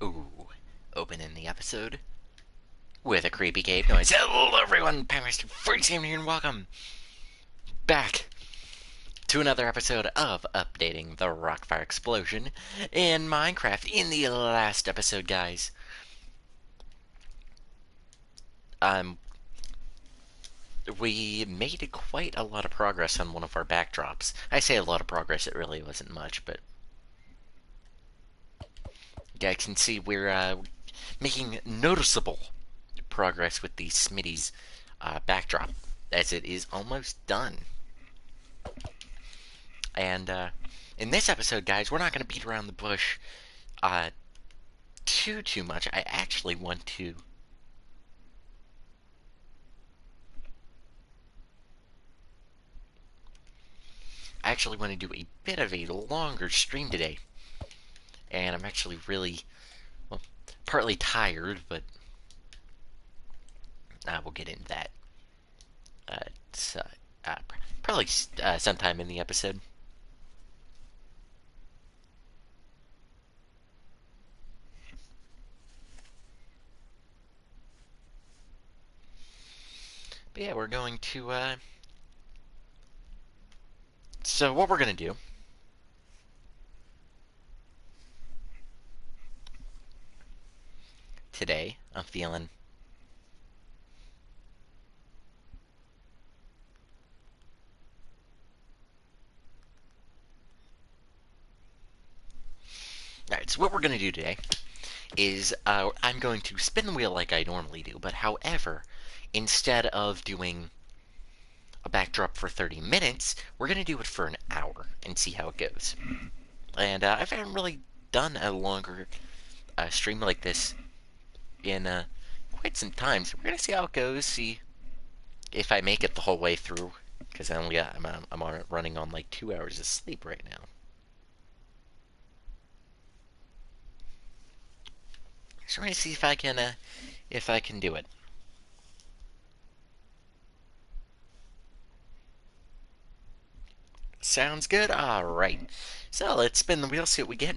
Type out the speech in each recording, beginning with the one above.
Ooh, opening the episode with a creepy cave noise. Hello, everyone! Pamester Freaksam here, and welcome back to another episode of Updating the Rockfire Explosion in Minecraft. In the last episode, guys, um, we made quite a lot of progress on one of our backdrops. I say a lot of progress, it really wasn't much, but you guys can see we're making noticeable progress with the Smitty's backdrop, as it is almost done. And in this episode, guys, we're not going to beat around the bush too much. I actually want to do a bit of a longer stream today. And I'm actually really, well, partly tired, but we'll get into that. It's, probably sometime in the episode. But yeah, we're going to, so what we're going to do today, I'm feeling Alright, so what we're going to do today is I'm going to spin the wheel like I normally do, but however, instead of doing a backdrop for 30 minutes, we're going to do it for an hour and see how it goes. And I haven't really done a longer stream like this in quite some time, so we're going to see how it goes, see if I make it the whole way through, because I'm running on like 2 hours of sleep right now. So we're going to see if I can do it. Sounds good? Alright. So let's spin the wheel, see what we get.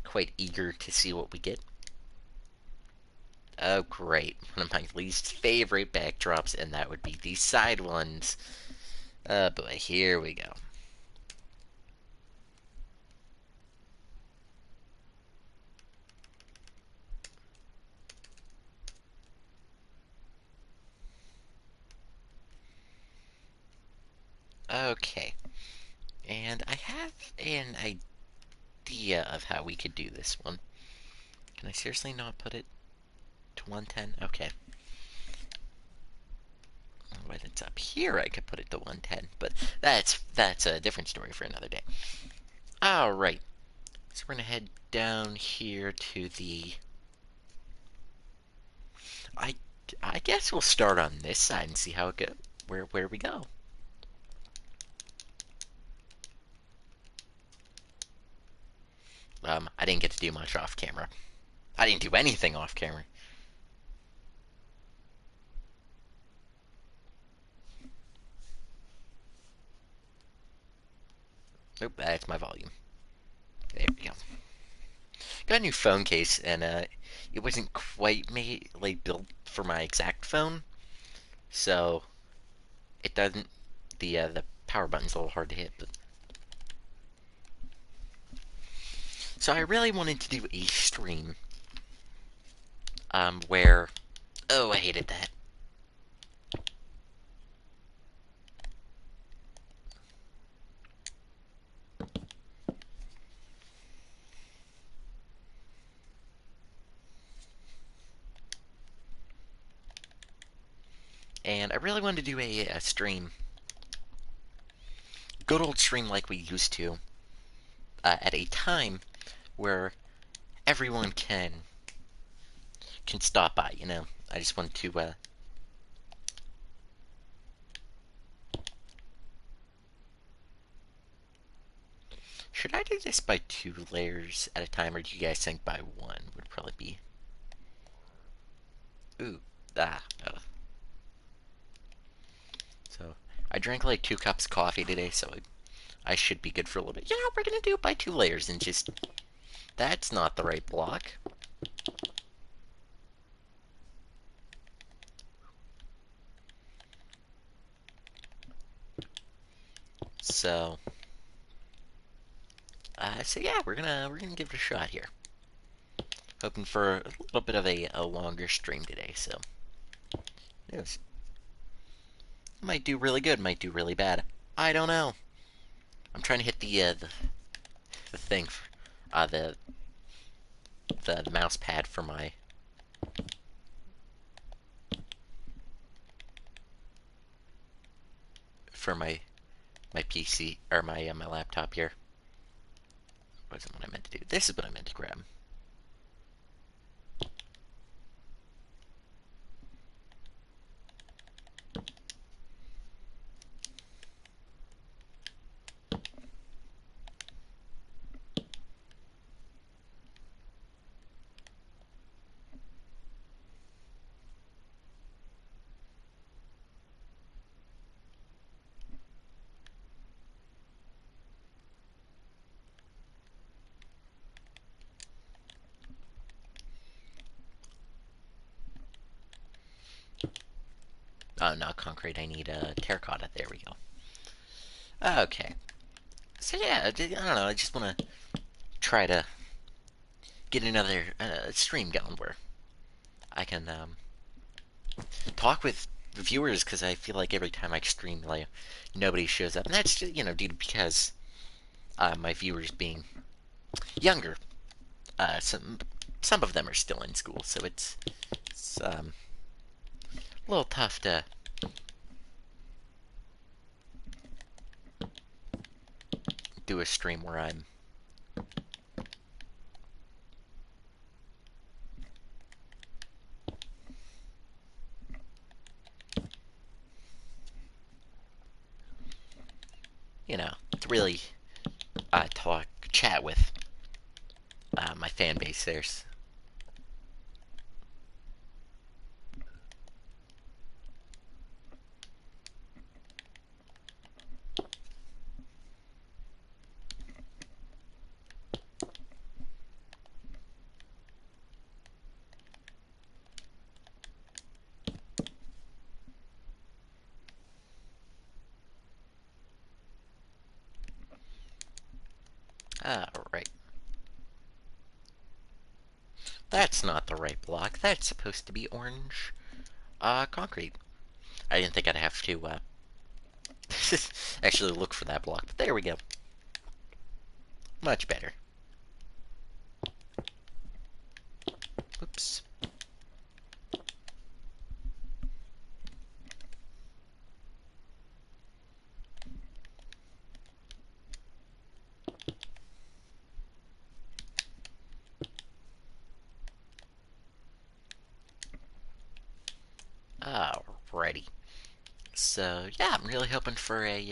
Quite eager to see what we get. Oh, great. One of my least favorite backdrops, and that would be the side ones. Oh boy, here we go. Okay. And I have an idea of how we could do this one. Can I seriously not put it to 110? Okay. When it's up here, I could put it to 110, but that's a different story for another day. Alright. So we're gonna head down here to the... I guess we'll start on this side and see how it goes. Where we go. I didn't get to do much off camera. I didn't do anything off camera. Nope, that's my volume. There we go. Got a new phone case, and it wasn't quite made like built for my exact phone, so it doesn't. The power button's a little hard to hit, but so I really wanted to do a stream, where, oh, I hated that. And I really wanted to do a stream, good old stream like we used to, at a time where everyone can stop by. You know, I just want to. Should I do this by 2 layers at a time, or do you guys think by 1 would probably be? Ooh, oh. So I drank like 2 cups of coffee today, so I should be good for a little bit. You know, we're gonna do it by 2 layers and just That's not the right block. So, so yeah, we're gonna give it a shot here. Hoping for a little bit of a longer stream today. So, yes, might do really good, might do really bad. I don't know. I'm trying to hit the thing, uh, the the mouse pad for my PC or my laptop here. Wasn't what I meant to do. This is what I meant to grab. Oh, not concrete. I need terracotta. There we go. Okay. So yeah, I don't know. I just want to try to get another stream going where I can talk with viewers because I feel like every time I stream, like nobody shows up, and that's just, due to because my viewers being younger. Some of them are still in school, so it's a little tough to do a stream where I'm to really chat with my fan base. There's right. That's not the right block. That's supposed to be orange concrete. I didn't think I'd have to actually look for that block, but there we go. Much better. Oops. Alrighty. So yeah, I'm really hoping for a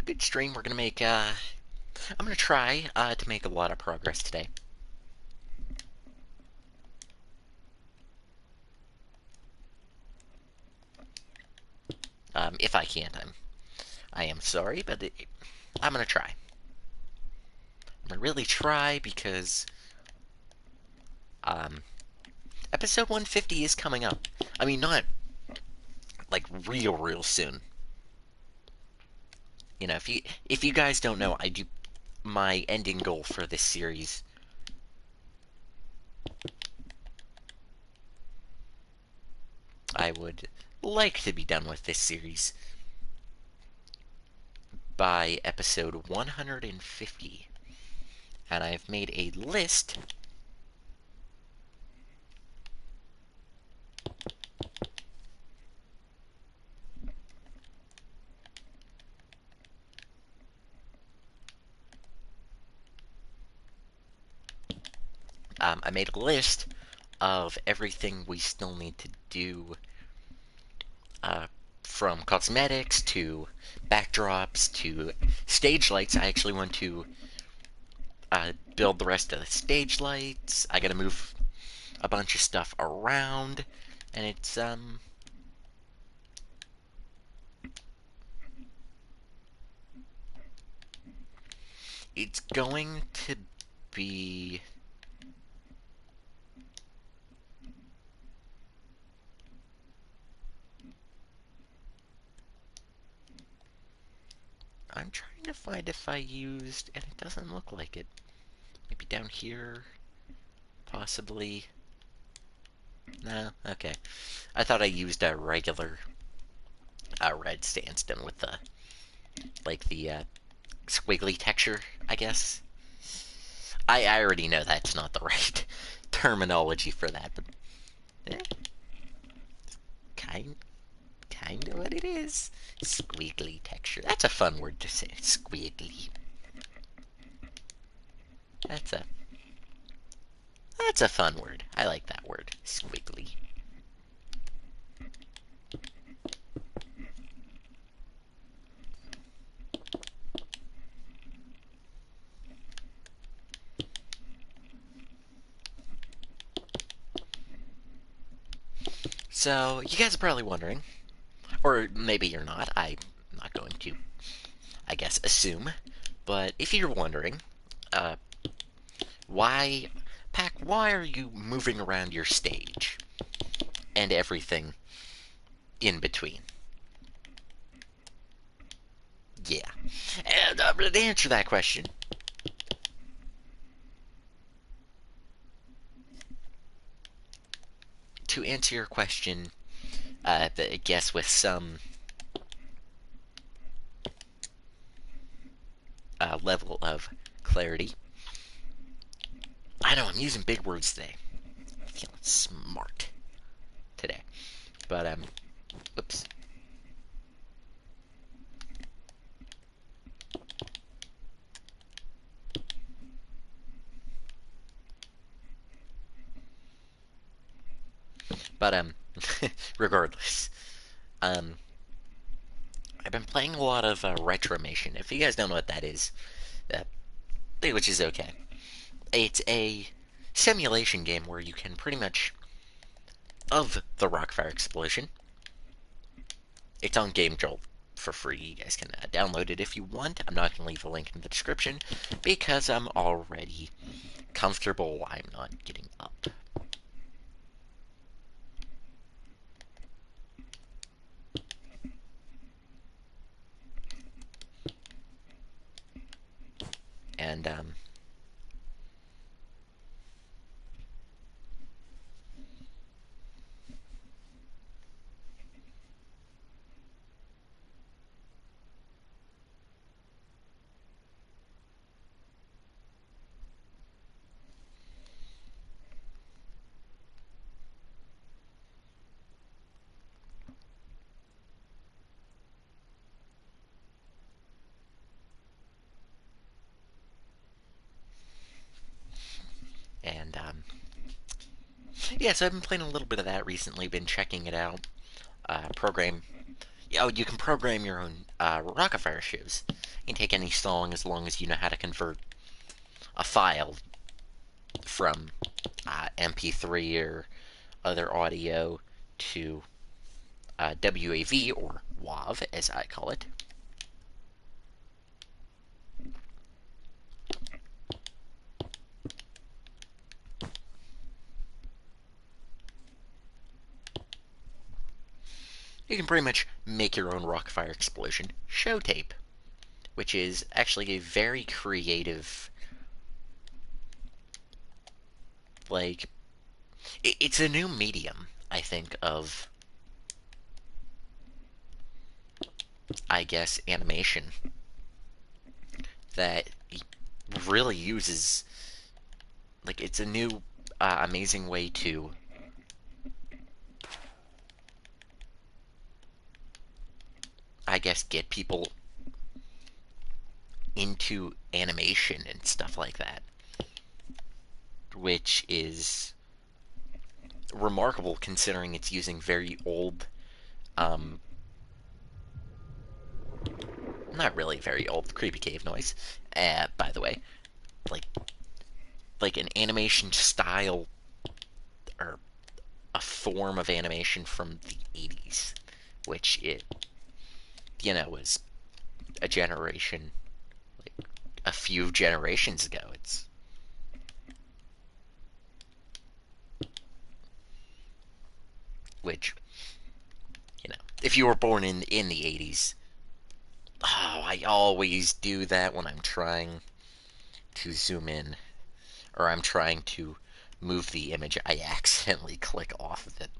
good stream. We're gonna make I'm gonna try to make a lot of progress today. If I can't, I am sorry, but I'm gonna try. I'm gonna really try because episode 150 is coming up. I mean, not like real soon. If you guys don't know, I do my ending goal for this series. I would like to be done with this series by episode 150. And I've made a list I made a list of everything we still need to do, from cosmetics to backdrops to stage lights. I actually want to build the rest of the stage lights. I gotta move a bunch of stuff around, and it's It's going to be... I'm trying to find if I used... And it doesn't look like it. Maybe down here? Possibly. No? Okay. I thought I used a regular red sandstone with the... like the squiggly texture, I guess. I already know that's not the right terminology for that, but... Eh, kind of what it is. Squiggly texture. That's a fun word to say. Squiggly. That's a fun word. I like that word. Squiggly. So, you guys are probably wondering, or maybe you're not. I'm not going to, I guess, assume. But if you're wondering, uh, why, Pack, why are you moving around your stage? And everything in between. Yeah. And to answer that question, I guess with some level of clarity. I know I'm using big words today. I'm feeling smart today. But, oops. But, regardless. Um, I've been playing a lot of Retromation. If you guys don't know what that is, uh, which is okay. It's a simulation game where you can pretty much, of the Rockfire Explosion. It's on Game Jolt for free. You guys can download it if you want. I'm not going to leave a link in the description because I'm already comfortable. I'm not getting up. And, and, yeah, so I've been playing a little bit of that recently, been checking it out. Program. Oh, you can program your own Rockafire shows. You can take any song as long as you know how to convert a file from MP3 or other audio to WAV, or WAV as I call it. You can pretty much make your own Rockfire Explosion show tape, which is actually a very creative, like, it's a new medium, I think, of, I guess, animation that really uses, like, it's a new, amazing way to I guess get people into animation and stuff like that, which is remarkable considering it's using very old, um, not really very old, creepy cave noise, by the way, like, an animation style, or a form of animation from the 80s, which was a generation, like, a few few generations ago. It's which, if you were born in the 80s, oh, I always do that when I'm trying to zoom in or I'm trying to move the image. I accidentally click off of it,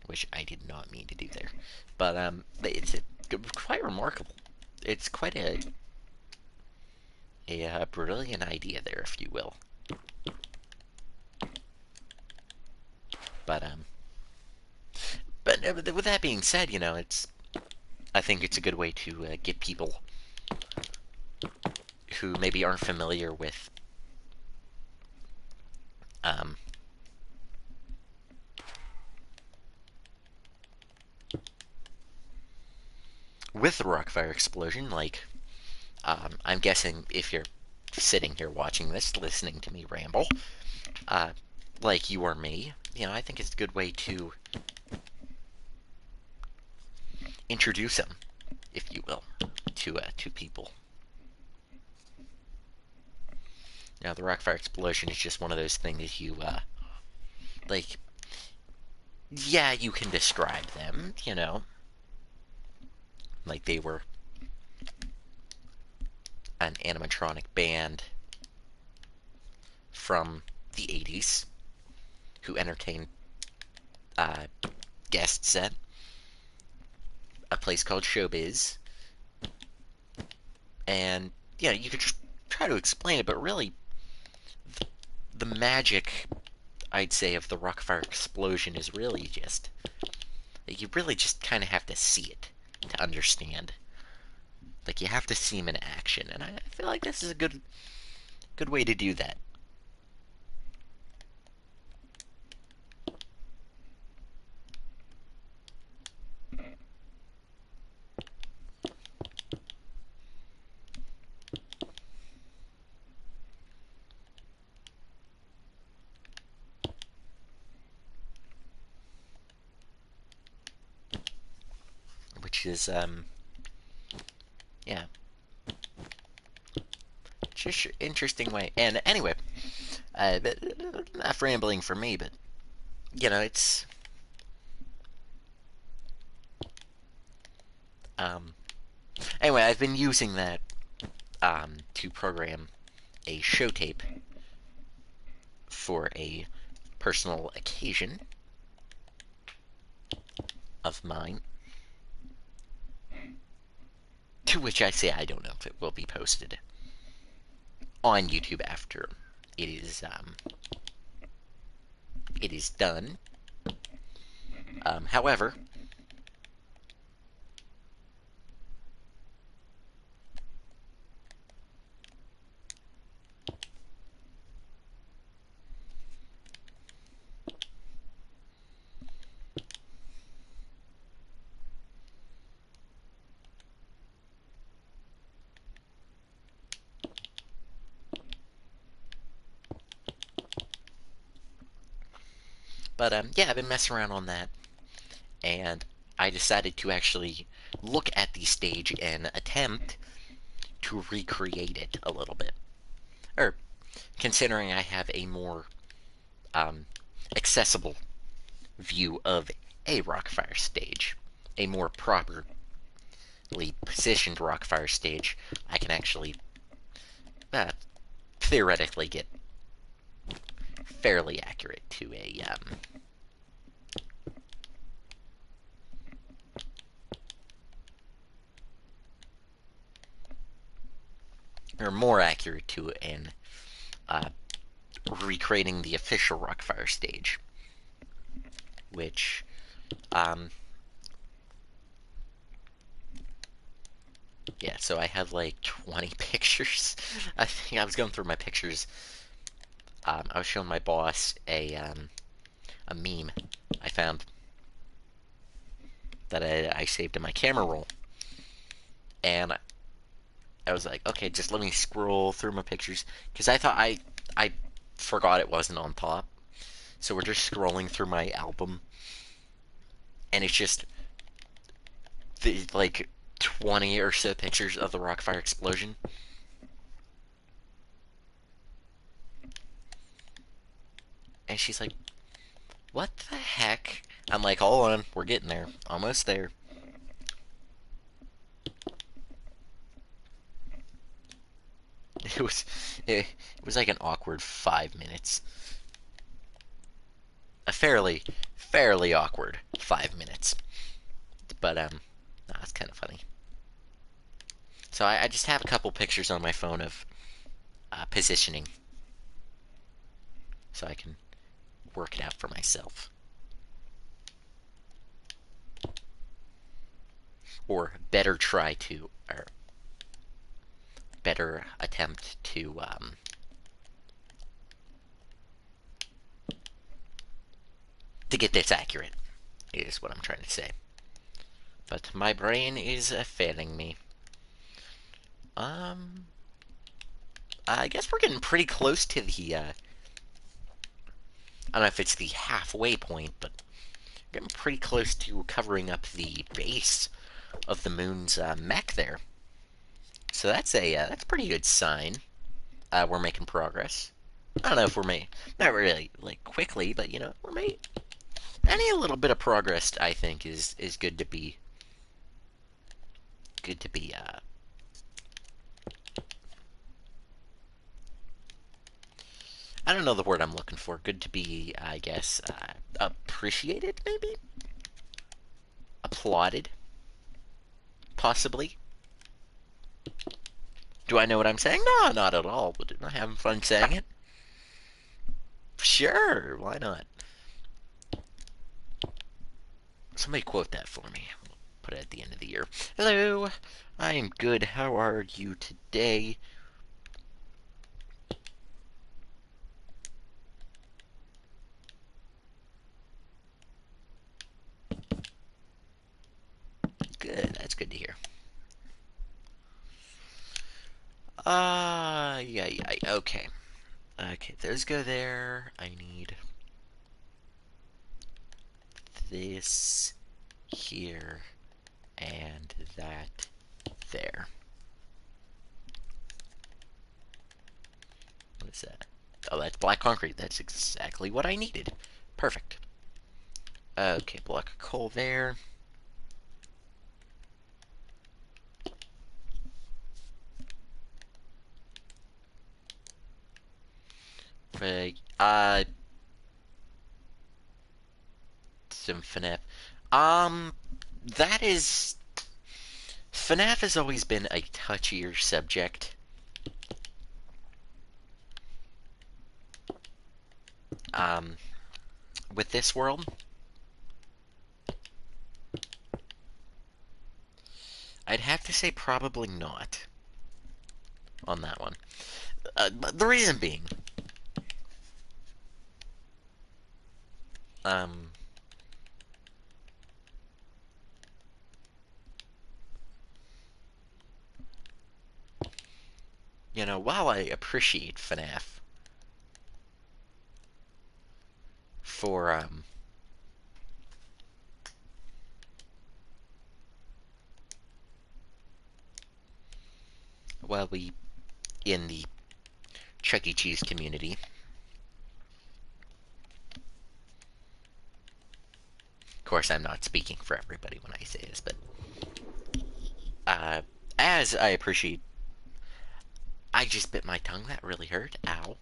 which I did not mean to do there. But it's quite remarkable. It's quite a brilliant idea there, if you will. But um, but with that being said, it's I think it's a good way to get people who maybe aren't familiar um, with the Rockfire explosion. Like, I'm guessing if you're sitting here watching this, listening to me ramble, uh, like you or me, I think it's a good way to introduce them, if you will, to people. Now, the Rockfire explosion is just one of those things that like, yeah, you can describe them, like they were an animatronic band from the 80s who entertained uh, guests at a place called Showbiz. And, you could just try to explain it, but really, the magic, I'd say, of the Rockfire explosion is really just, you really just kind of have to see it to understand. Like, you have to see them in action, and I feel like this is a good way to do that. Which is, yeah, just interesting way. And anyway, enough rambling for me, but, it's, um, anyway, I've been using that, to program a show tape for a personal occasion of mine, to which I say I don't know if it will be posted on YouTube after it is done. However, yeah, I've been messing around on that, and I decided to actually look at the stage and attempt to recreate it a little bit. Or, considering I have a more um, accessible view of a Rockfire stage, a more properly positioned Rockfire stage, I can actually theoretically get fairly accurate to or more accurate to an uh, recreating the official Rockfire stage, which yeah, so I have like 20 pictures. I think I was going through my pictures. I was showing my boss a meme I found that I saved in my camera roll, and I was like, okay, just let me scroll through my pictures because I thought I forgot it wasn't on top. So we're just scrolling through my album, and it's just like 20 or so pictures of the Rockfire explosion. And she's like, what the heck? I'm like, hold on, we're getting there. Almost there. It was it was like an awkward 5 minutes. A fairly awkward 5 minutes. But nah, it's kind of funny. So I just have a couple pictures on my phone of positioning, so I can work it out for myself, or better try to, or better attempt to get this accurate, is what I'm trying to say. But my brain is failing me. I guess we're getting pretty close to the, I don't know if it's the halfway point, but getting pretty close to covering up the base of the moon's mech there. So that's a pretty good sign. We're making progress. I don't know if we're not really like quickly, but we're making any little bit of progress. I think is good to be good to be. I don't know the word I'm looking for. Good to be, I guess, appreciated, maybe applauded, possibly. Do I know what I'm saying? No, not at all. But am I having fun saying it? Sure, why not? Somebody quote that for me. Put it at the end of the year. Hello, I am good. How are you today? Good, that's good to hear. Yeah, okay. Okay, those go there. I need this here and that there. What is that? Oh, that's black concrete. That's exactly what I needed. Perfect. Okay, block of coal there. Uh, some FNAF. That is... FNAF has always been a touchier subject. Um, with this world, I'd have to say probably not on that one. But the reason being, um, while I appreciate FNAF for, well, we, in the Chuck E. Cheese community, of course, I'm not speaking for everybody when I say this, but uh, as I appreciate, I just bit my tongue. That really hurt. Ow.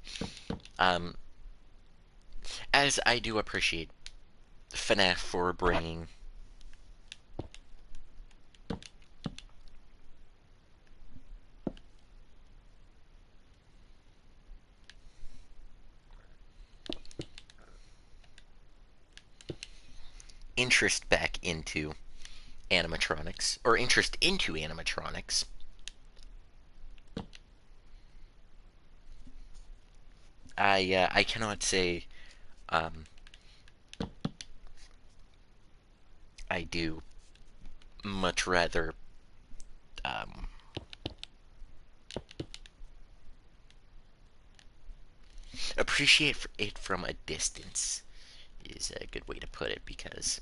Um, as I do appreciate FNAF for bringing interest back into animatronics, or interest into animatronics. I cannot say um, I do much rather um, appreciate it from a distance is a good way to put it, because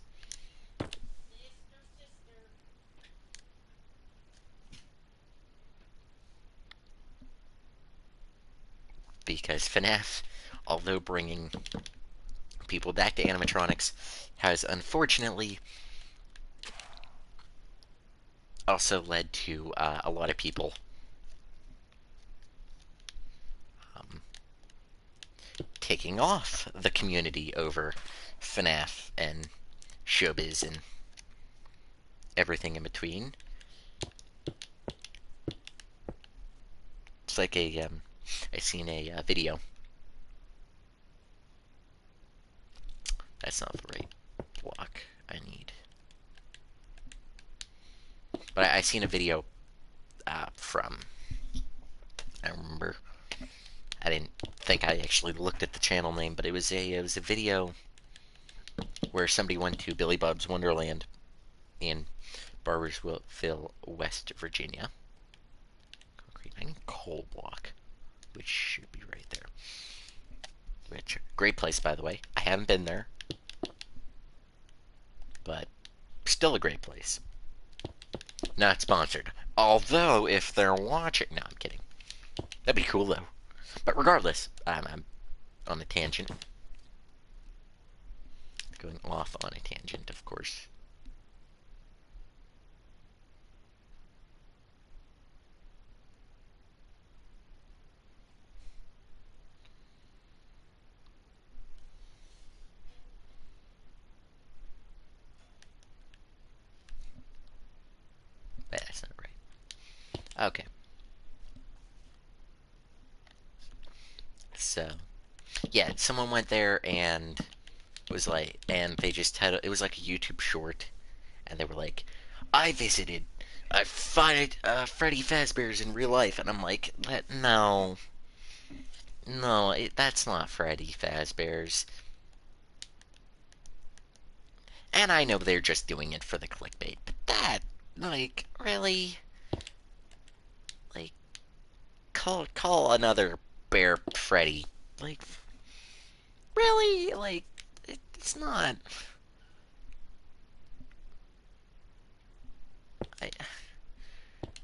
FNAF, although bringing people back to animatronics has unfortunately also led to a lot of people um, taking off the community over FNAF and showbiz and everything in between. It's like I seen a video. That's not the right block I need. But I seen a video from, I remember, I didn't think I actually looked at the channel name, but it was a video where somebody went to Billy Bob's Wonderland in Barboursville, West Virginia. Concrete. I need coal block, which should be right there. Which, great place, by the way. I haven't been there, but still a great place. Not sponsored. Although, if they're watching... No, I'm kidding. That'd be cool, though. But regardless, I'm on a tangent. Going off on a tangent, of course. That's not right. Okay. So, yeah, someone went there and was like, and they just had, it was like a YouTube short, and they were like, I visited, I find Freddy Fazbear's in real life, and I'm like, no, that's not Freddy Fazbear's. And I know they're just doing it for the clickbait, but that, like, really? Like, call another Bear Freddy. Like, really? Like, it's not...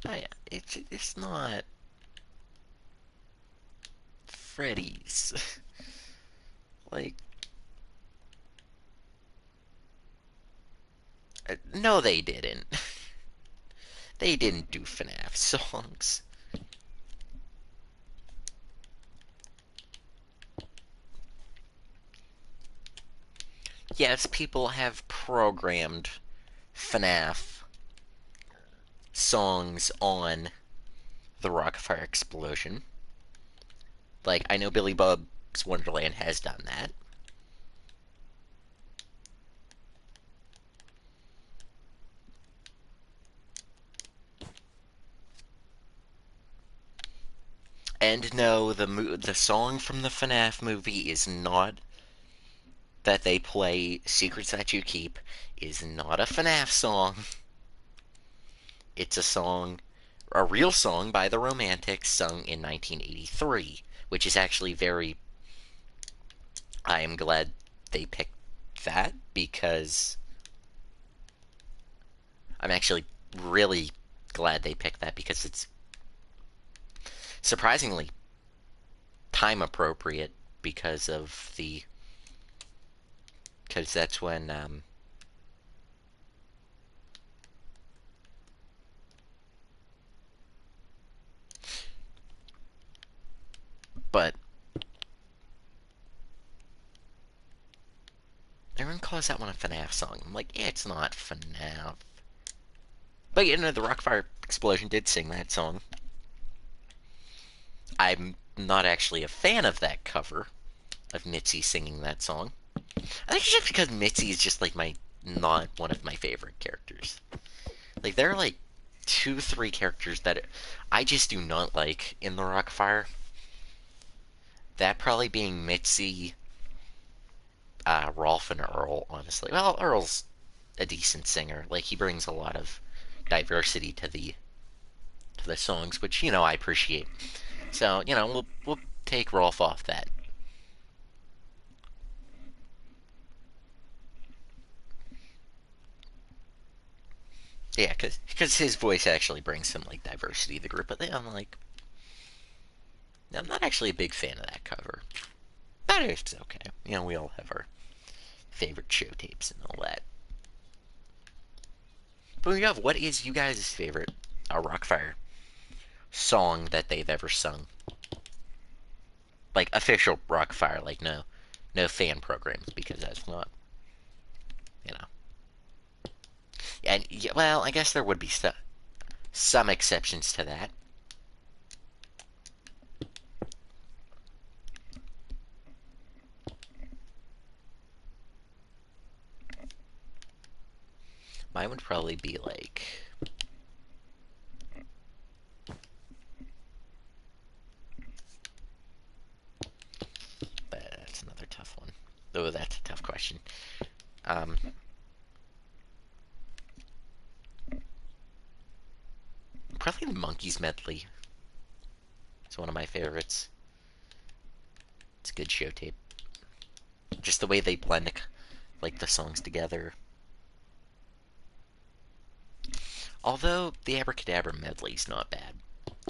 I, it's not Freddy's. Like, no, they didn't. They didn't do FNAF songs. Yes, people have programmed FNAF songs on the Rockfire Explosion. Like, I know Billy Bob's Wonderland has done that. And no, the song from the FNAF movie is not that they play Secrets That You Keep is not a FNAF song. It's a song, a real song by the Romantics, sung in 1983, which is actually very... I am glad they picked that, because I'm actually really glad they picked that, because it's surprisingly time appropriate because of the... because that's when but everyone calls that one a FNAF song. I'm like, yeah, it's not FNAF. But you know, the Rockfire Explosion did sing that song. I'm not actually a fan of that cover of Mitzi singing that song. I think it's just because Mitzi is just like not one of my favorite characters. Like, there are like 2, 3 characters that I just do not like in the Rockfire. That probably being Mitzi, Rolf, and Earl, honestly. Well, Earl's a decent singer. Like, he brings a lot of diversity to the songs, which, you know, I appreciate. So, you know, we'll take Rolf off that. Yeah, because his voice actually brings some, like, diversity to the group. But then I'm like, I'm not actually a big fan of that cover. But it's okay. You know, we all have our favorite show tapes and all that. But yeah, what is you guys' favorite Rockfire song that they've ever sung? Like official Rockfire, like no fan programs because that's not, you know. And well, I guess there would be some exceptions to that. Mine would probably be like that's another tough one. Oh, that's a tough question. Um, Probably the Monkeys medley. It's one of my favorites. It's a good show tape. Just the way they blend like the songs together. Although the Abracadabra medley's not bad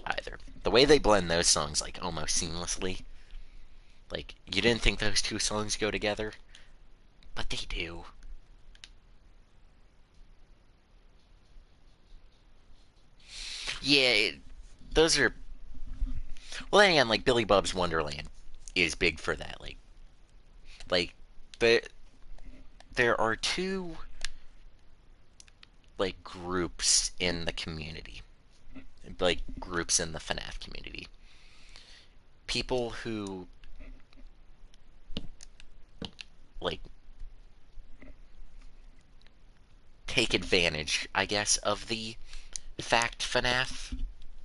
either. The way they blend those songs like almost seamlessly. Like you didn't think those two songs go together, but they do. Yeah, those are. Well, then again, like Billy Bob's Wonderland is big for that. Like the there are two like groups in the community, like groups in the FNAF community. People who like take advantage, I guess, of the fact FNAF.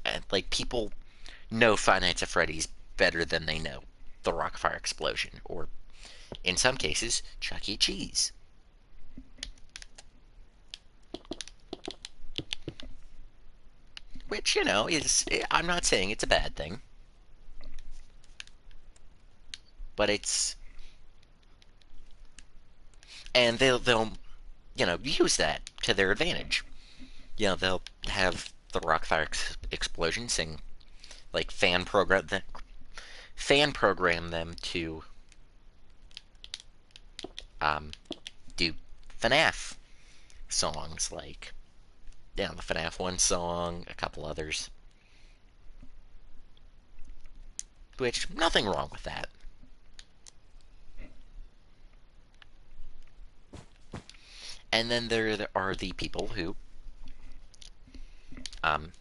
And, like people know Five Nights at Freddy's better than they know the Rockfire Explosion, or in some cases, Chuck E. Cheese. Which, is. I'm not saying it's a bad thing, but it's. And they'll use that to their advantage. They'll have the Rockfire Explosion sing, like, fan program them to um, do FNAF songs, like, the FNAF 1 song, a couple others. Which, nothing wrong with that. And then there are the people who, um,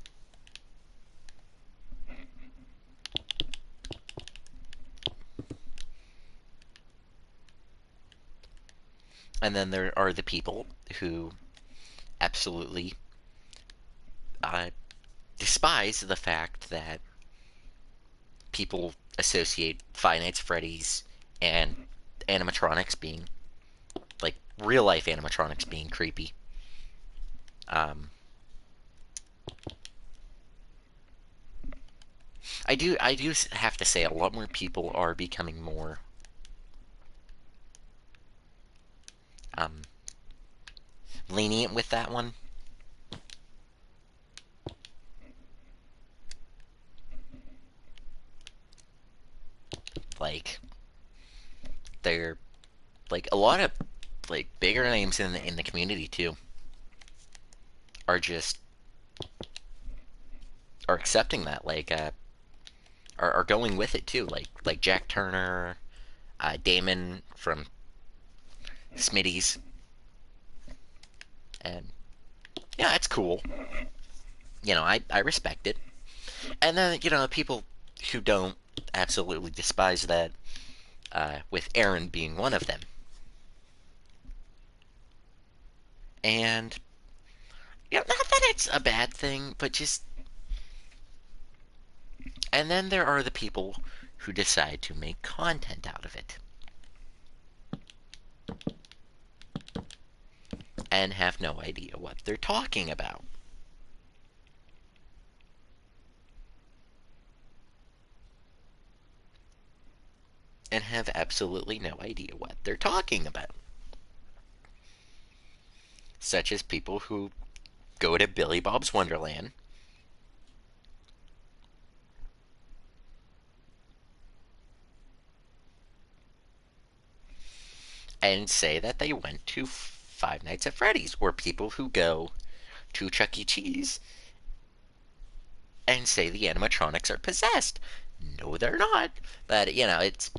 and then there are the people who absolutely uh, despise the fact that people associate Five Nights at Freddy's and animatronics being like real life animatronics being creepy. Um, I do have to say a lot more people are becoming more um, lenient with that one. Like they're like a lot of like bigger names in the community too are are accepting that are going with it too like Jack Turner, Damon from Smitty's, and yeah, it's cool. I respect it. And then people who don't absolutely despise that, with Aaron being one of them. And not that it's a bad thing, but just. And then there are the people who decide to make content out of it and have no idea what they're talking about. And have absolutely no idea what they're talking about. Such as people who go to Billy Bob's Wonderland and say that they went to Five Nights at Freddy's, or people who go to Chuck E. Cheese and say the animatronics are possessed. No, they're not. But, it's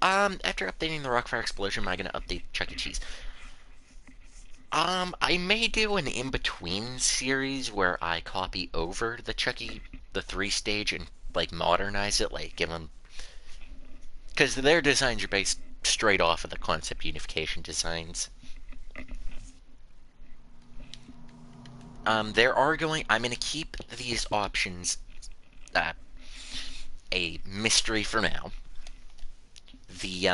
after updating the Rockfire Explosion, am I gonna update Chuck E. Cheese? I may do an in-between series where I copy over the 3-stage, and, like, modernize it, like, give them... Because their designs are based straight off of the concept unification designs. I'm gonna keep these options uh, a mystery for now. The,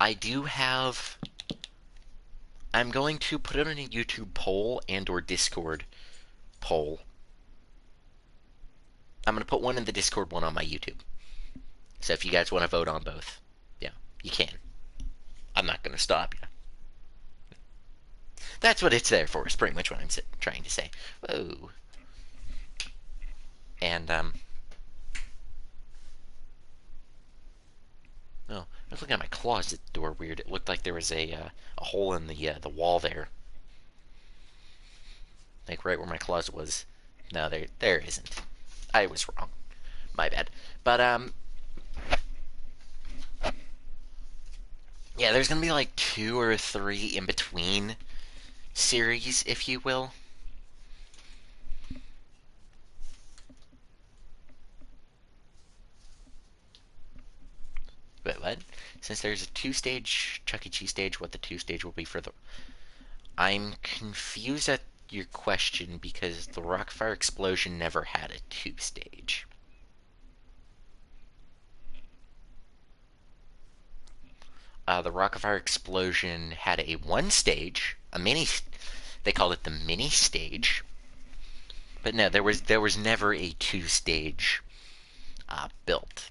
I do have... I'm going to put it on a YouTube poll and or Discord poll. I'm going to put one in the Discord, one on my YouTube. So if you guys want to vote on both, yeah, you can. I'm not going to stop you. That's what it's there for, is pretty much what I'm trying to say. Whoa. And, oh, I was looking at my closet door weird. It looked like there was a hole in the wall there. Like right where my closet was. No, there isn't. I was wrong. My bad. But, yeah, there's gonna be like 2 or 3 in between series, if you will. But what? Since there's a 2-stage Chuck E. Cheese stage, what the 2-stage will be for the... I'm confused at your question because the Rockfire Explosion never had a 2-stage. The Rockfire Explosion had a 1-stage, a mini... They called it the mini stage. But no, there was never a 2-stage built.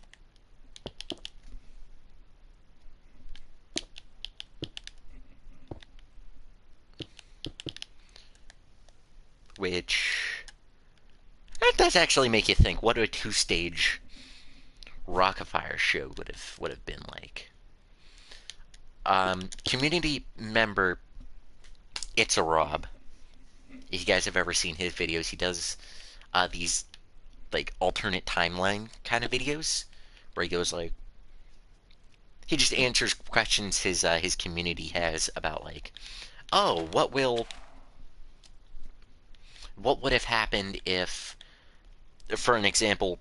Which... That does actually make you think what a 2-stage Rockafire show would have been like. Community member It's a Rob. If you guys have ever seen his videos, he does these like alternate timeline kind of videos where he goes like he just answers questions his community has about like, oh, what would have happened if, for an example,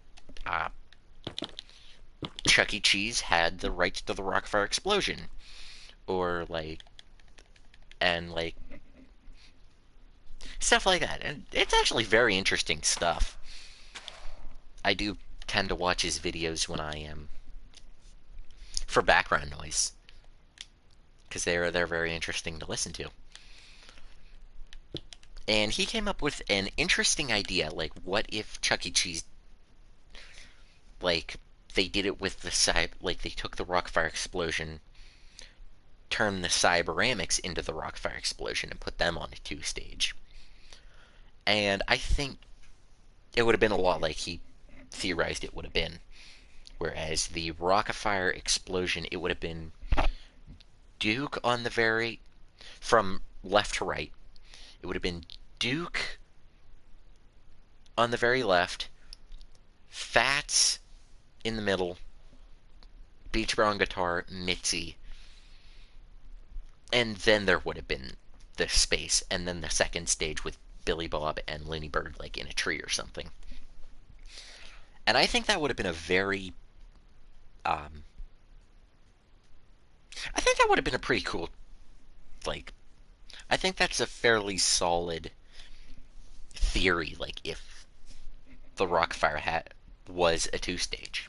Chuck E. Cheese had the rights to the Rockfire Explosion, or like, and like stuff like that. And it's actually very interesting stuff. I do tend to watch his videos when I am for background noise because they're very interesting to listen to. And he came up with an interesting idea, like what if Chuck E. Cheese, like they did it with like they took the Rockfire Explosion, turned the Cyberamics into the Rockfire Explosion, and put them on a 2-stage. And I think it would have been a lot like he theorized it would have been. Whereas the Rockafire Explosion, it would have been Duke on the very... From left to right, it would have been Duke on the very left, Fats in the middle, Beach Bear on guitar, Mitzi. And then there would have been the space, and then the second stage with Billy Bob and Lenny Bird, like in a tree or something. And I think that would have been a very... I think that would have been a pretty cool... Like, I think that's a fairly solid theory, like, if the Rockfire hat was a 2-stage.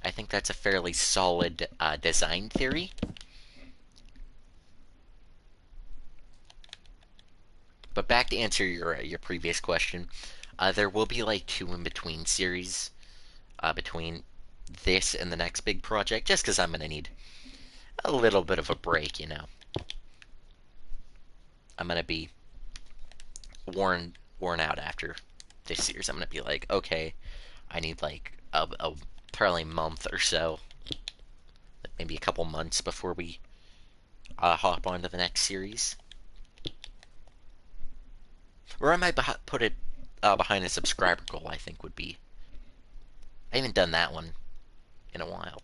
I think that's a fairly solid design theory. But back to answer your previous question, there will be like 2 in-between series between this and the next big project, just because I'm going to need a little bit of a break, you know. I'm going to be worn out after this series. I'm going to be like, okay, I need like a probably month or so, like maybe a couple months before we hop on to the next series. Or I might put it behind a subscriber goal, I think would be. I haven't done that one in a while.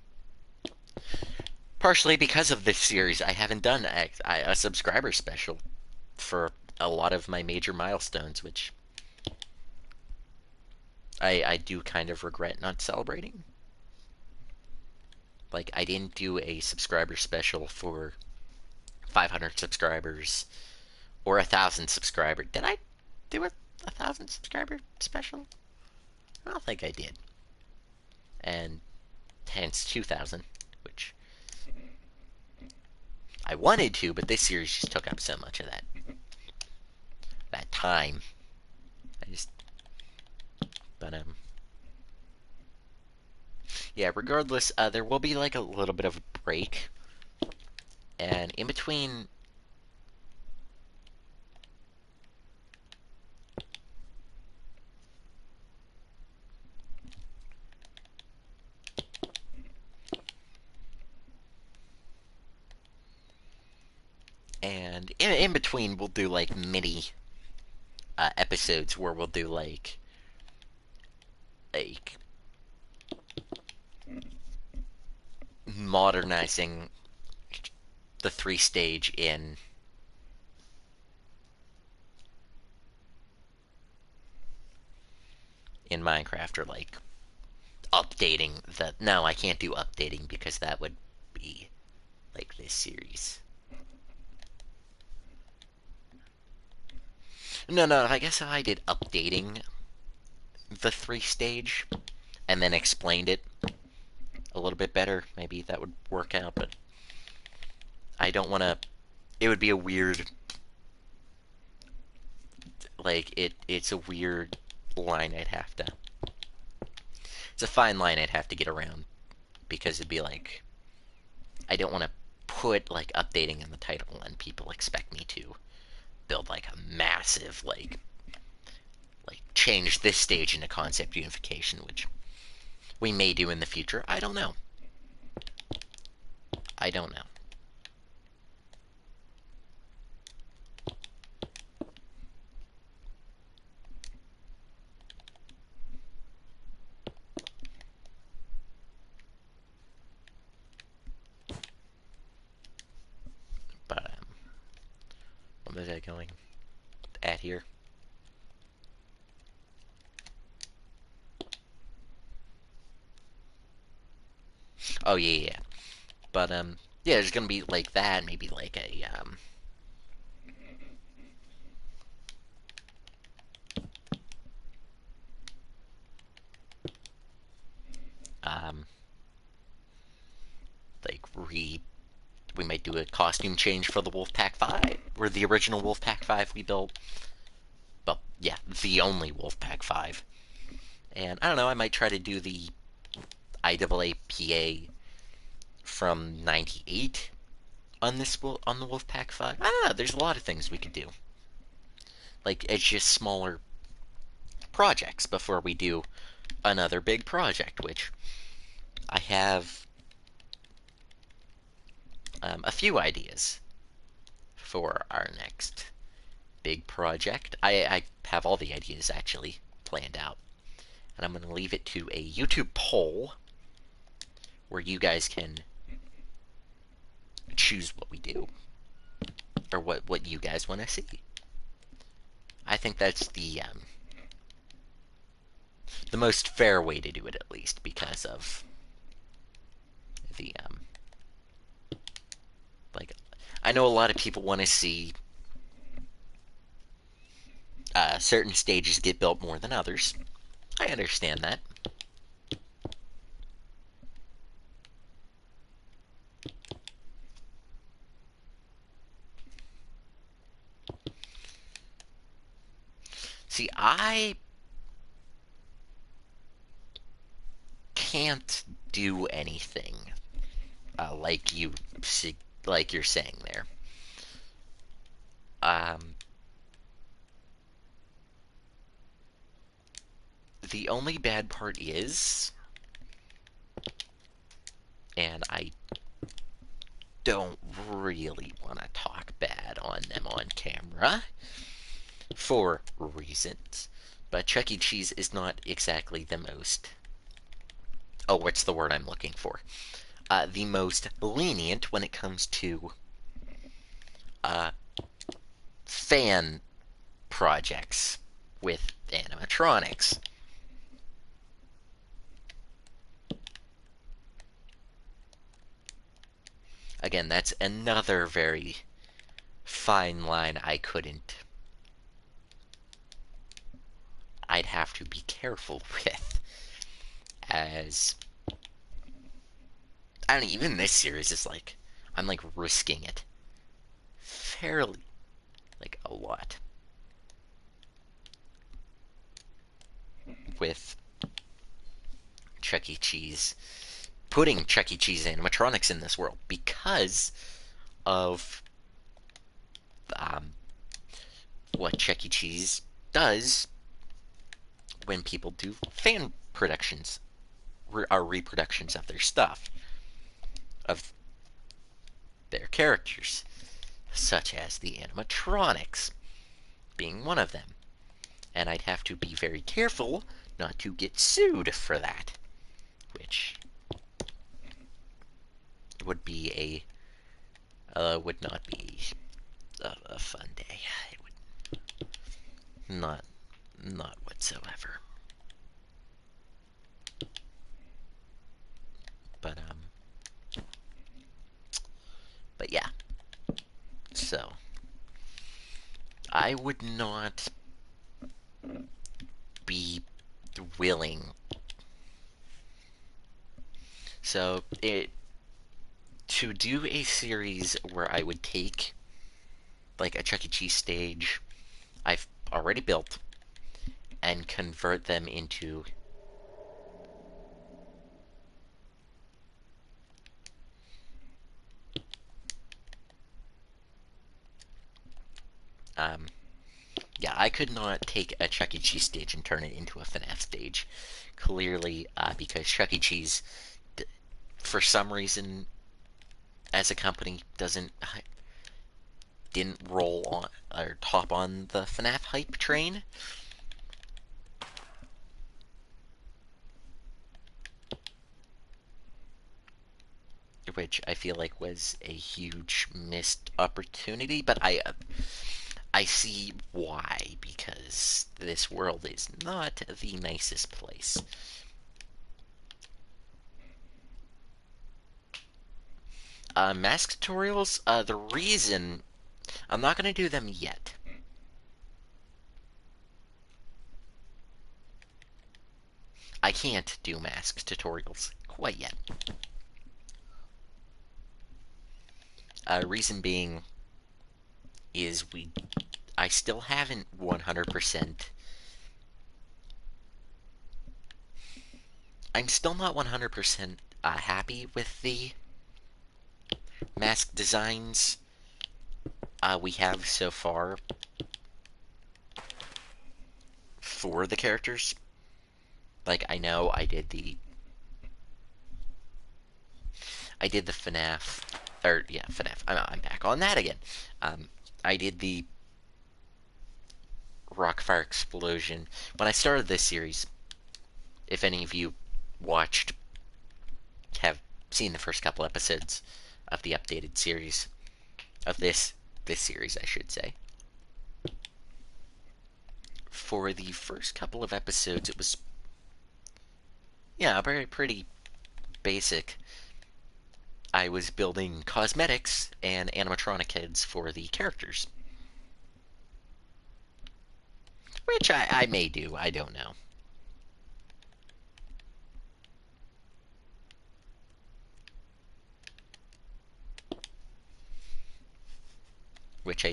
Partially because of this series, I haven't done a subscriber special for a lot of my major milestones, which I do kind of regret not celebrating. Like, I didn't do a subscriber special for 500 subscribers or 1,000 subscriber. Did I do a 1,000 subscriber special? I don't think I did. And hence 2,000, which I wanted to, but this series just took up so much of that time. I just, but yeah. Regardless, there will be like a little bit of a break, and in between. And in between, we'll do like mini episodes where we'll do like modernizing the 3 stage in Minecraft, or like updating the. No, I can't do updating because that would be like this series. No, I guess if I did updating the 3 stage and then explained it a little bit better, maybe that would work out, but I don't want to. It would be a weird. Like, it's a weird line I'd have to. It's a fine line I'd have to get around because it'd be like. I don't want to put like updating in the title and people expect me to build like a massive like change this stage into concept unification, which we may do in the future. I don't know. I don't know. But what was I going at here? Oh yeah. But yeah, there's gonna be like that, maybe like a um like we might do a costume change for the Wolfpack 5, or the original Wolfpack 5 we built. Well, yeah, the only Wolfpack 5. And I don't know, I might try to do the IAAPA from '98 on on the Wolfpack 5. I don't know, there's a lot of things we could do. Like, it's just smaller projects before we do another big project, which I have a few ideas for our next big project. I have all the ideas actually planned out, and I'm going to leave it to a YouTube poll where you guys can choose what we do, or what you guys want to see. I think that's the most fair way to do it, at least because of the like. I know a lot of people want to see certain stages get built more than others. I understand that. See, I can't do anything like like you're saying there. Um, The only bad part is, and I don't really want to talk bad on them on camera for reasons, but Chuck E. Cheese is not exactly the most. Oh, what's the word I'm looking for? The most lenient when it comes to uh, fan projects with animatronics. Again, that's another very fine line I'd have to be careful with, as I don't know, even this series is like, I'm like risking it fairly, like a lot, with Chuck E. Cheese, putting Chuck E. Cheese animatronics in this world because of um, what Chuck E. Cheese does when people do fan productions, or reproductions of their stuff, of their characters, such as the animatronics being one of them. And I'd have to be very careful not to get sued for that, which would be would not be a fun day. It would not whatsoever. But but yeah. So I would not be willing. So to do a series where I would take like a Chuck E. Cheese stage I've already built and convert them into yeah, I could not take a Chuck E. Cheese stage and turn it into a FNAF stage. Clearly, because Chuck E. Cheese, for some reason, as a company, didn't roll on or top on the FNAF hype train. Which I feel like was a huge missed opportunity, but I see why, because this world is not the nicest place. Mask tutorials, the reason I'm not going to do them yet. I can't do mask tutorials quite yet. Reason being is I still haven't 100%. I'm still not 100% happy with the mask designs we have so far for the characters. Like, I know I did the FNAF, or yeah, FNAF. I'm back on that again. I did the Rockfire Explosion when I started this series. If any of you watched, have seen the first couple episodes of the updated series of this series, I should say. For the first couple of episodes, it was pretty basic. I was building cosmetics and animatronic heads for the characters. Which I may do, I don't know. Which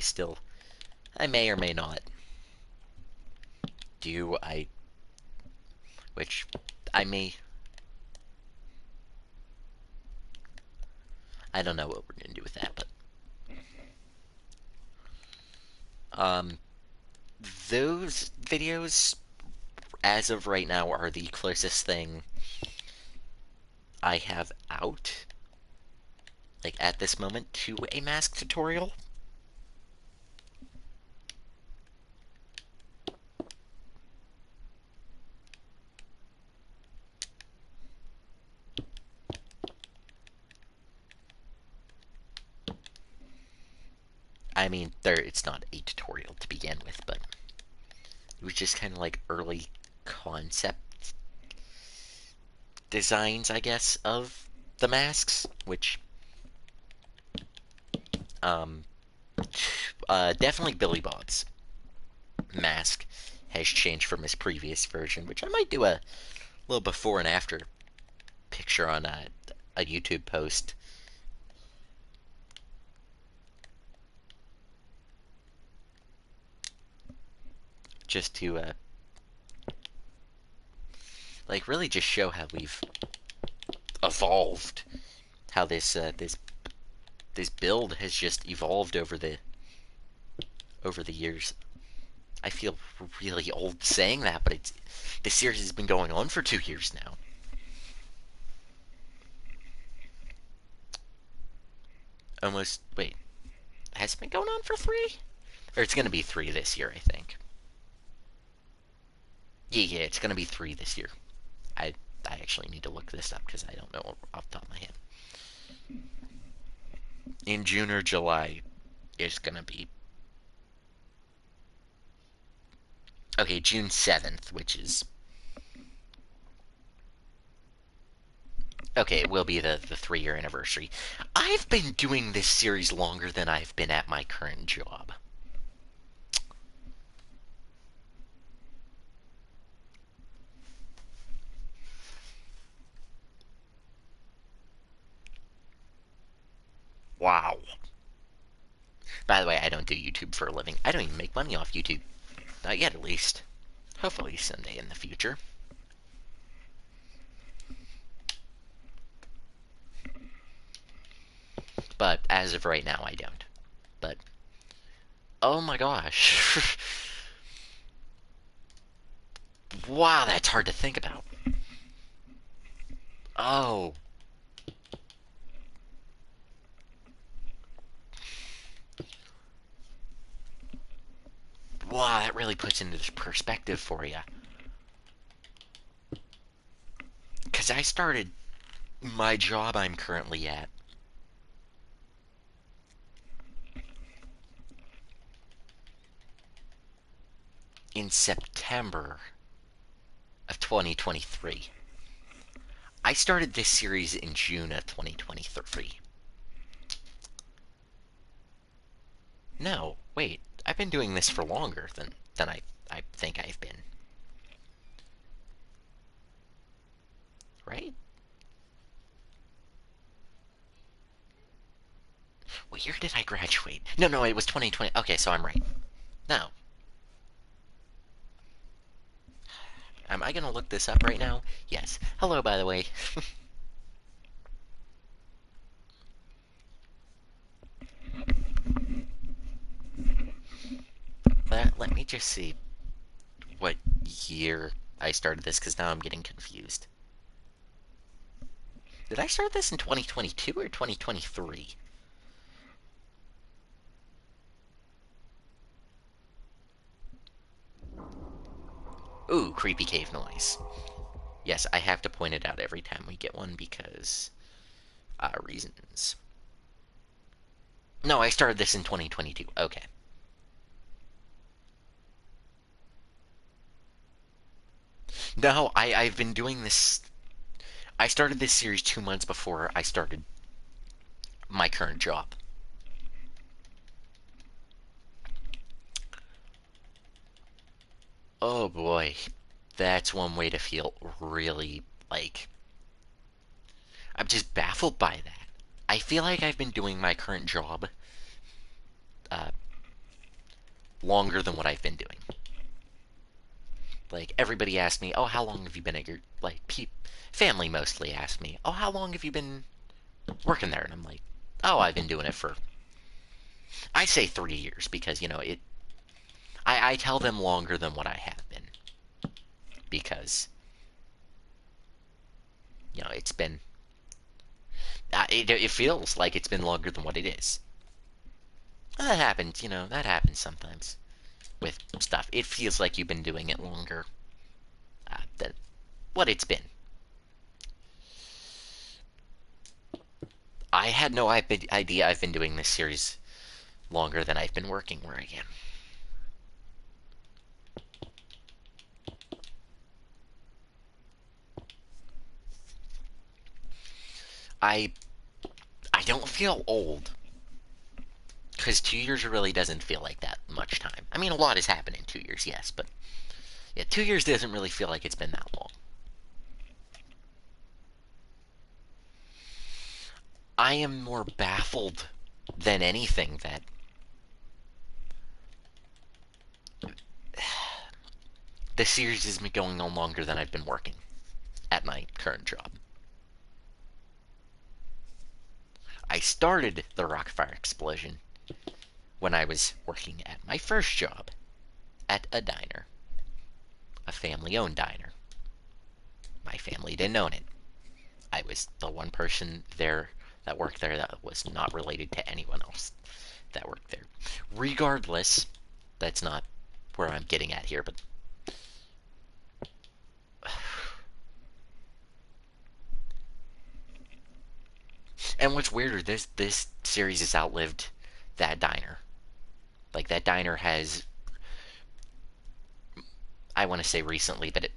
I may or may not do. Which I may, I don't know what we're gonna do with that, but those videos as of right now, are the closest thing I have out, like at this moment, to a mask tutorial. I mean, it's not a tutorial to begin with, but it was just kind of like early concept designs, I guess, of the masks, which, um, definitely Billy Bob's mask has changed from his previous version, which I might do a little before and after picture on a YouTube post. Just to, like, really just show how we've evolved. How this build has just evolved over the years. I feel really old saying that, but this series has been going on for 2 years now. Almost, wait, has it been going on for 3? Or it's gonna be 3 this year, I think. Yeah, it's gonna be 3 this year. I I actually need to look this up because I don't know off the top of my head. In June or July, it's gonna be, okay, June 7th, which is, okay, it will be the 3-year anniversary. I've been doing this series longer than I've been at my current job. Wow. By the way, I don't do YouTube for a living. I don't even make money off YouTube. Not yet, at least. Hopefully someday in the future. But as of right now, I don't. But, oh my gosh. Wow, that's hard to think about. Oh. Wow, that really puts into perspective for you. Because I started my job I'm currently at in September of 2023. I started this series in June of 2023. No, wait. I've been doing this for longer than I think I've been. Right? What year did I graduate? No, it was 2020. Okay, so I'm right. No. Am I gonna look this up right now? Yes. Hello, by the way. Let me just see what year I started this, because now I'm getting confused. Did I start this in 2022 or 2023? Ooh, creepy cave noise. Yes, I have to point it out every time we get one because, reasons. No, I started this in 2022. Okay. No, I've been doing this. I started this series 2 months before I started my current job. Oh boy, that's one way to feel really, like, I'm just baffled by that. I feel like I've been doing my current job uh, longer than what I've been doing. Like, everybody asked me, oh, how long have you been at your, like, family mostly asked me, oh, how long have you been working there? And I'm like, oh, I've been doing it for, I say 3 years because, I tell them longer than what I have been. because, it's been, it feels like it's been longer than what it is. That happens, that happens sometimes with stuff. It feels like you've been doing it longer than what it's been. I had no idea I've been doing this series longer than I've been working where I am. I I don't feel old because 2 years really doesn't feel like that much time. I mean, a lot has happened in 2 years, yes, but yeah, 2 years doesn't really feel like it's been that long. I am more baffled than anything that the series has been going on longer than I've been working at my current job. I started the Rockfire Explosion when I was working at my first job at a diner, a family owned diner. My family didn't own it. I was the one person there that worked there that was not related to anyone else that worked there. Regardless, that's not where I'm getting at here, but and what's weirder, this series has outlived that diner. Like that diner has, I want to say recently, but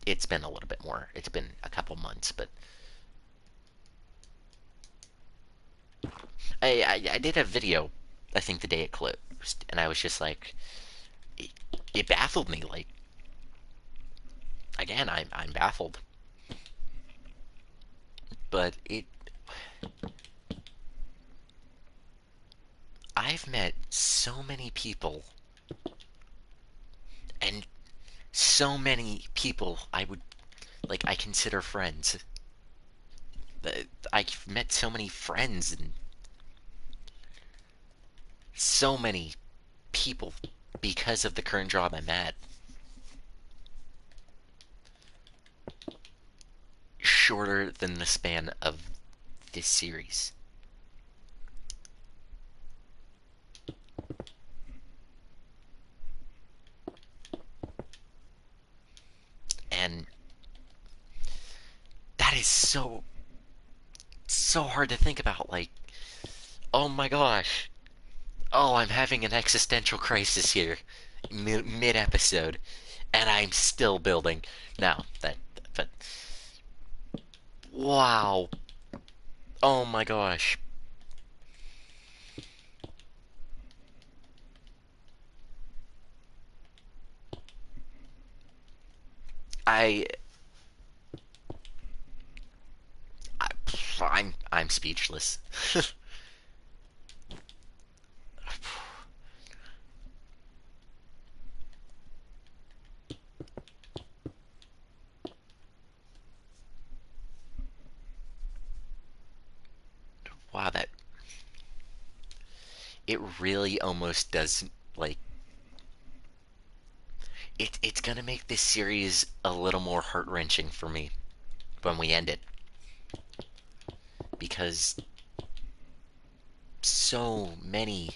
it's been a little bit more. It's been a couple months, but I did a video, I think the day it closed, and I was just like, it, it baffled me. Like again, I'm baffled, but I've met so many people, and so many people I consider friends. I've met so many friends and so many people because of the current job I'm at. Shorter than the span of this series. And that is so hard to think about. Like, oh my gosh. Oh, I'm having an existential crisis here mid episode, and I'm still building. Now, but wow. Oh my gosh. I, I I'm speechless. Wow, that it really almost does like it's gonna make this series a little more heart wrenching for me when we end it because so many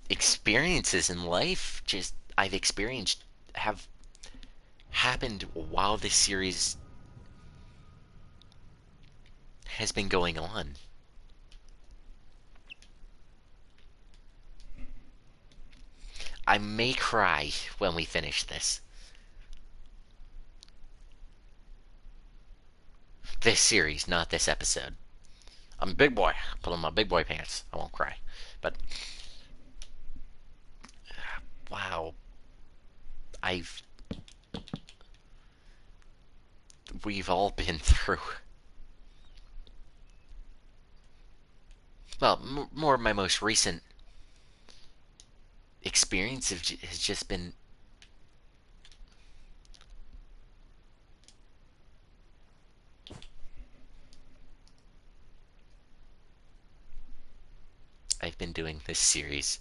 experiences in life just I've experienced have happened while this series has been going on. I may cry when we finish this. This series, not this episode. I'm a big boy. Put on my big boy pants. I won't cry. But wow, I've we've all been through. Well, more of my most recent experience has just been I've been doing this series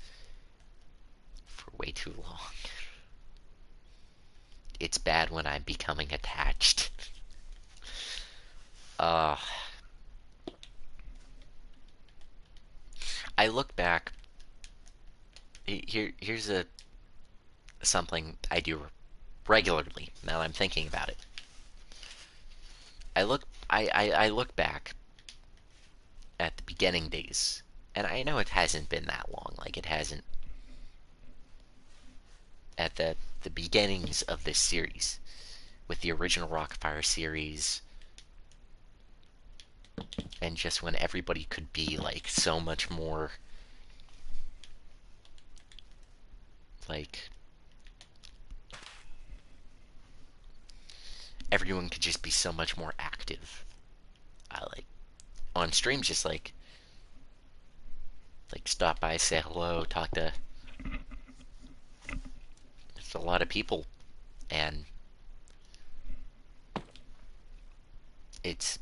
for way too long. it's bad when I'm becoming attached. Uh, I look back. Here's a something I do regularly. Now that I'm thinking about it, I look back at the beginning days, and I know it hasn't been that long. Like it hasn't at the beginnings of this series with the original Rockfire series, and just when everybody could be like so much more like everyone could just be so much more active. I like on streams, just like stop by, say hello, talk to just a lot of people, and it's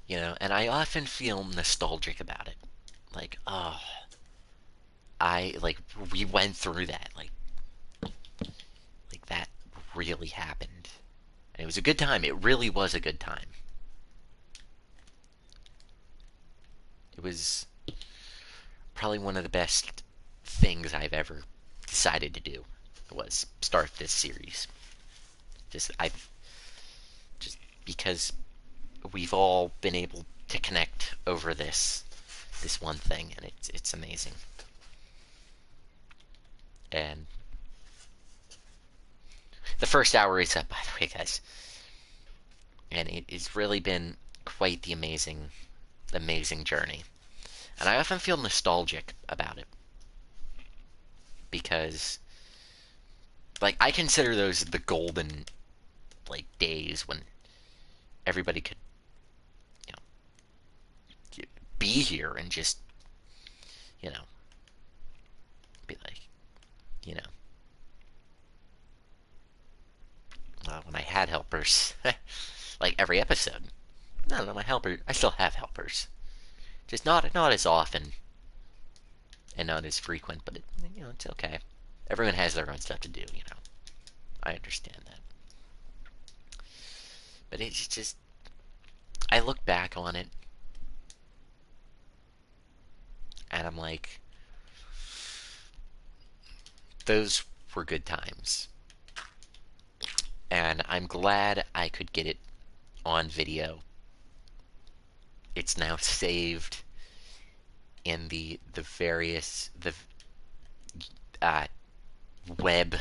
and I often feel nostalgic about it. Like, oh, I like we went through that, like that really happened, and it was a good time. It really was a good time. It was probably one of the best things I've ever decided to do was start this series. Just because we've all been able to connect over this one thing, and it's amazing. And the first hour is up, by the way, guys, and it's really been quite the amazing journey. And I often feel nostalgic about it because, like, I consider those the golden like days when everybody could, you know, be here and just, you know, be like, you know, when I had helpers, like every episode. No, my helper, I still have helpers, just not as often and not as frequent. But it's okay. Everyone has their own stuff to do. I understand that. But it's just, I look back on it, and I'm like, those were good times. And I'm glad I could get it on video. It's now saved in the various uh, web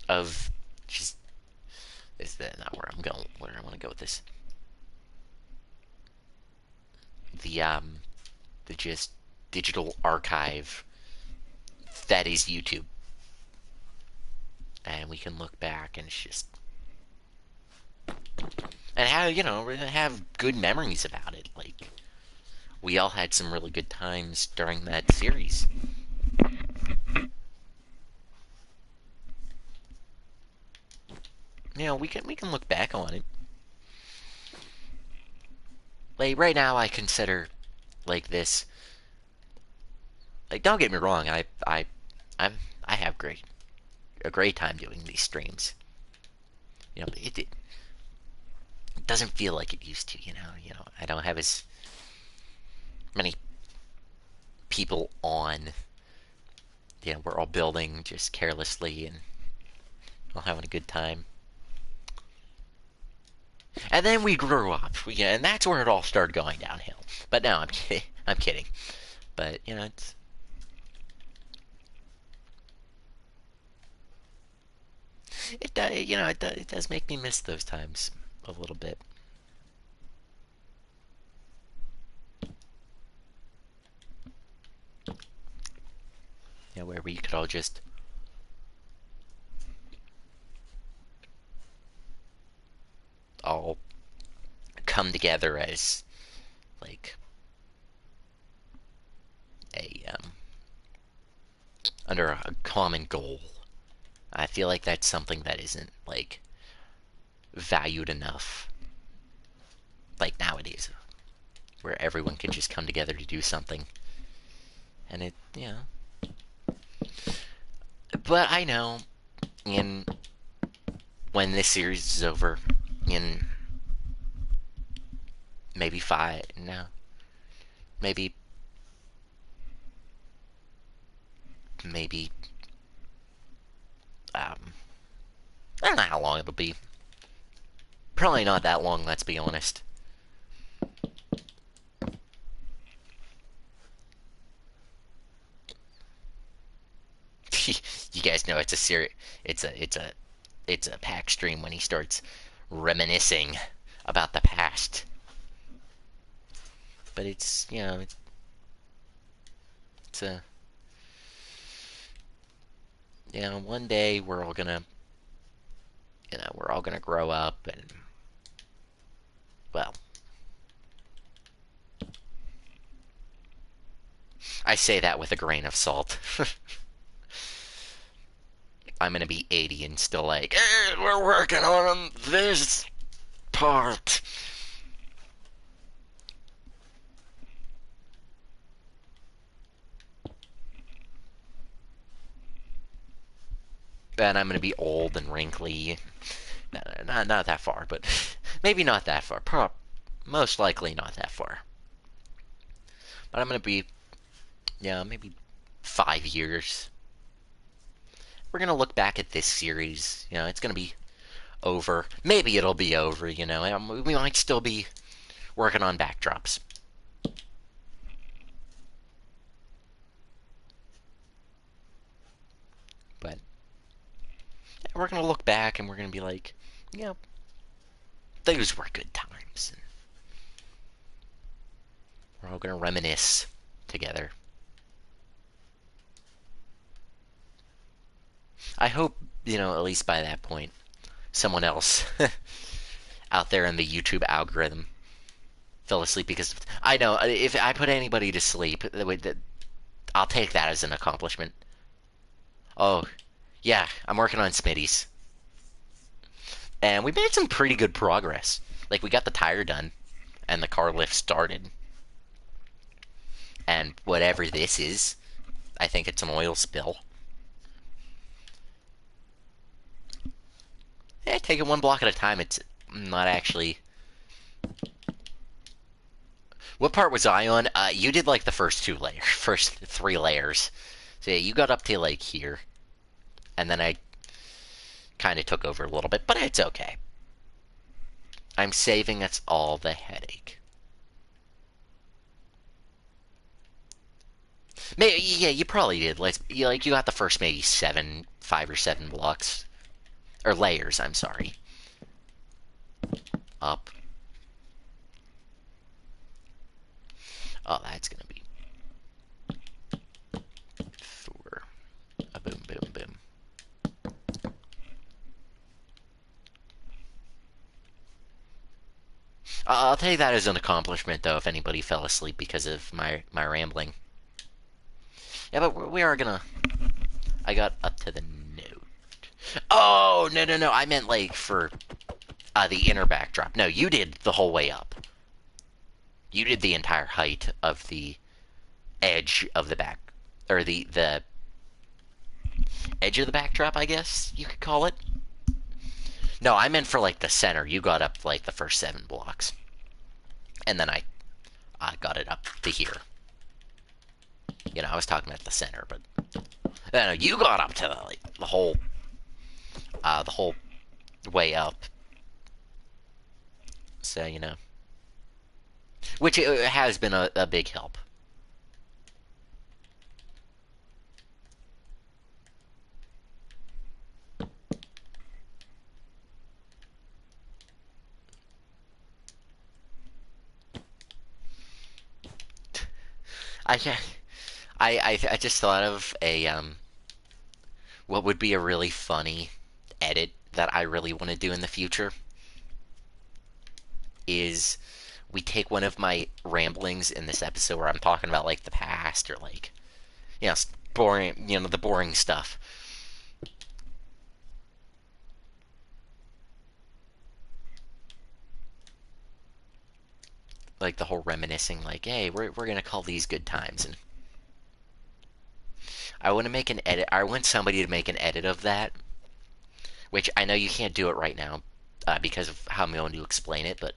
of just is that not where I'm going? Where I want to go with this? The just digital archive that is YouTube, and we can look back and it's just and have good memories about it. Like we all had some really good times during that series. We can look back on it. Like right now, I consider like this. Like don't get me wrong, I'm I have a great time doing these streams. It doesn't feel like it used to. I don't have as many people on. We're all building just carelessly and all having a good time. And then we grew up, and that's where it all started going downhill. But no, I'm kidding. I'm kidding. But it does make me miss those times a little bit. Where we could all just all come together as like a under a common goal. I feel like that's something that isn't like valued enough like nowadays, where everyone can just come together to do something. And but I know in when this series is over, in maybe five, no, maybe, maybe, um, I don't know how long it'll be. Probably not that long, let's be honest. You guys know it's a serious, it's a pack stream when he starts reminiscing about the past. But it's, it's a, one day we're all gonna, we're all gonna grow up and, well, I say that with a grain of salt. I'm gonna be 80 and still like, we're working on this part. And I'm gonna be old and wrinkly. No, not that far, but maybe not that far. Most likely not that far. But I'm gonna be, maybe 5 years. We're gonna look back at this series. It's gonna be over. Maybe it'll be over. We might still be working on backdrops. But we're gonna look back and we're gonna be like, those were good times. And we're all gonna reminisce together. I hope, at least by that point, someone else out there in the YouTube algorithm fell asleep, because I know if I put anybody to sleep, I'll take that as an accomplishment. Oh, yeah, I'm working on Smitty's. And we made some pretty good progress. Like, we got the tire done, and the car lift started. And whatever this is, I think it's an oil spill. Take it one block at a time. It's not actually... What part was I on? You did, like, the first first 3 layers. So, yeah, you got up to, like, here. And then I kind of took over a little bit, but it's okay. I'm saving us all the headache. Maybe, yeah, you probably did. You got the first maybe 5 or 7 blocks. Or layers, I'm sorry. Up. Oh, that's gonna be 4. A boom, boom, boom. I'll take that as an accomplishment, though, if anybody fell asleep because of my rambling. Yeah, but we are gonna... I got up to the note. Oh, no. I meant, like, for the inner backdrop. No, you did the whole way up. You did the entire height of the edge of the back... Or the edge of the backdrop, I guess you could call it. No, I meant for, like, the center. You got up, like, the first 7 blocks. And then I got it up to here. I was talking about the center, but... No, you got up to, like, the whole way up. So, Which has been a big help. I just thought of what would be a really funny edit that I really want to do in the future is we take one of my ramblings in this episode where I'm talking about, like, the past, or, like, boring, the boring stuff. Like the whole reminiscing, like, hey, we're gonna call these good times, and I want to make an edit. I want somebody to make an edit of that which I know you can't do it right now because of how I'm going to explain it, but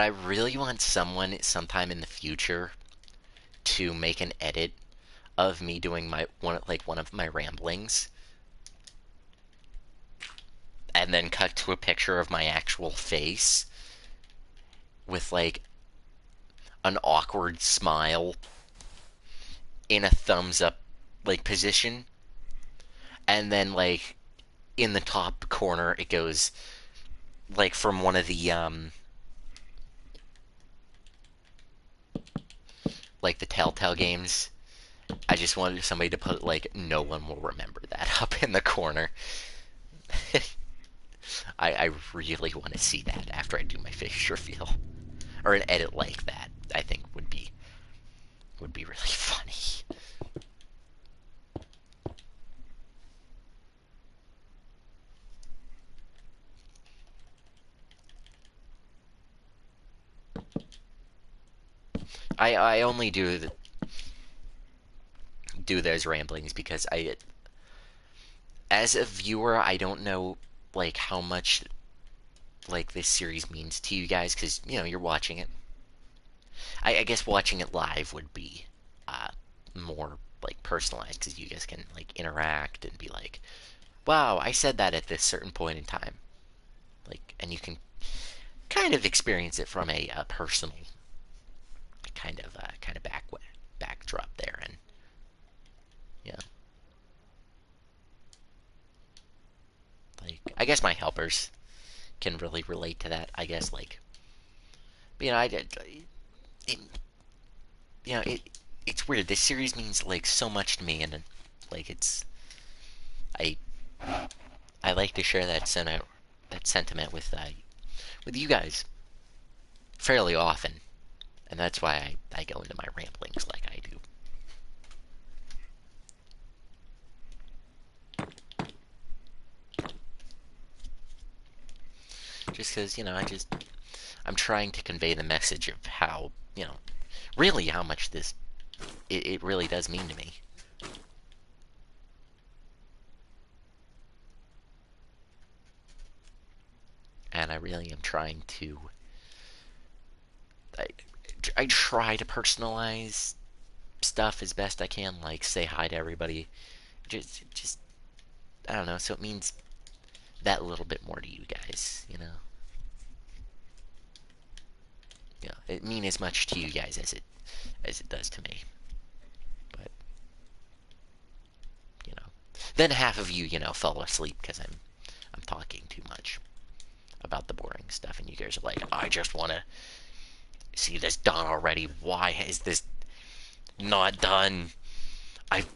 I really want someone sometime in the future to make an edit of me doing my one of my ramblings and then cut to a picture of my actual face with like an awkward smile in a thumbs up like position, and then like in the top corner it goes like from one of the like the Telltale games. I just wanted somebody to put like no one will remember that up in the corner. I really want to see that after I do my face reveal, or an edit like that. I think would be really funny. I only do those ramblings because as a viewer, I don't know like how much like this series means to you guys because you're watching it. I guess watching it live would be uh, more like personalized because you guys can like interact and be like, "Wow, I said that at this certain point in time," like, and you can kind of experience it from a personal kind of backdrop there, and yeah, like I guess my helpers can really relate to that. I guess like I did. It, it it's weird. This series means like so much to me, and like I I like to share that sentiment with you guys fairly often, and that's why I go into my ramblings like I do. Just because I'm trying to convey the message of how really how much it really does mean to me. And I really am trying to I, I try to personalize stuff as best I can, like say hi to everybody. Just I don't know, so it means that little bit more to you guys. It means as much to you guys as it does to me. But you know, then half of you fall asleep because I'm talking too much about the boring stuff, and you guys are like, I just want to see this done already. Why is this not done? I've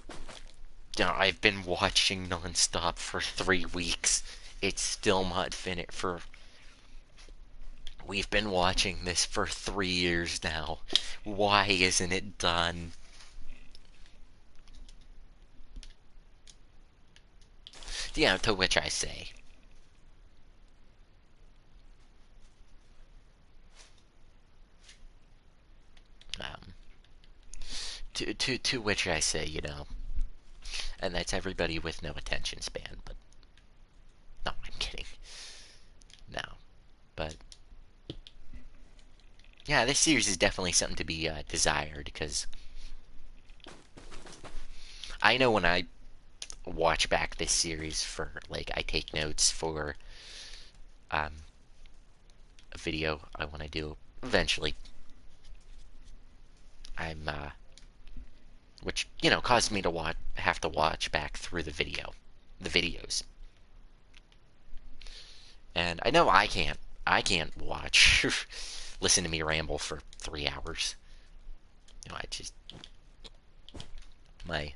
I've been watching nonstop for 3 weeks. It's still not finished. We've been watching this for 3 years now. Why isn't it done? Yeah, to which I say, um, to which I say, and that's everybody with no attention span. But no, I'm kidding. No, but yeah, this series is definitely something to be desired because I know when I watch back this series for like I take notes for um, a video I want to do eventually. I'm which caused me to have to watch back through the videos, and I know I can't watch listen to me ramble for 3 hours. I just my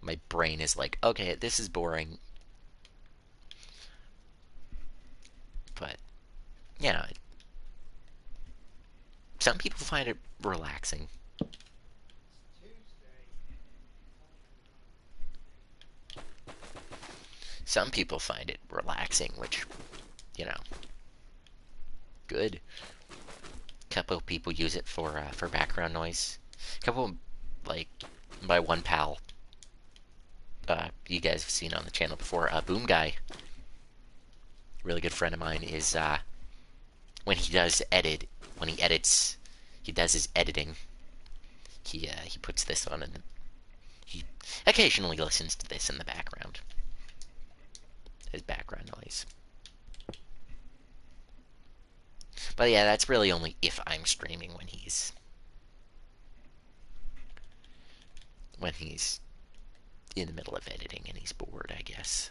my brain is like, okay, this is boring, but yeah, some people find it relaxing. Some people find it relaxing, which you know, good. couple of people use it for background noise. A couple, like, my one pal, you guys have seen on the channel before, Boom Guy, really good friend of mine, is, when he does edit, when he edits, he does his editing, he puts this on, and he occasionally listens to this in the background. His background noise. But yeah, that's really only if I'm streaming when he's in the middle of editing and he's bored, I guess.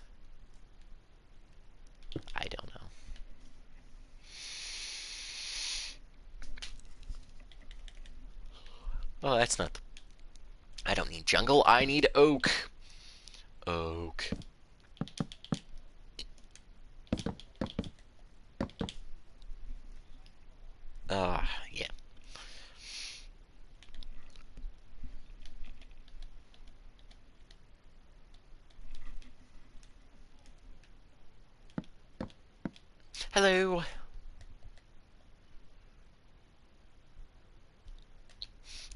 I don't know. Oh, that's not... I don't need jungle, I need oak. Oak. Yeah. Hello.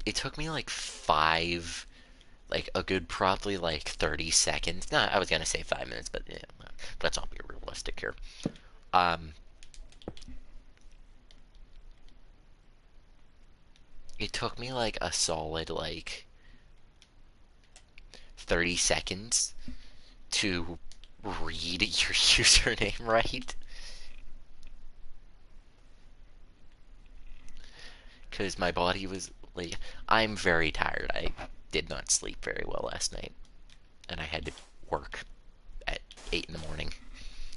It took me like a good probably like 30 seconds. No, I was gonna say 5 minutes, but yeah, let's all be realistic here. It took me like a solid like 30 seconds to read your username right. Because my body was like, I'm very tired. I did not sleep very well last night. And I had to work at 8 in the morning.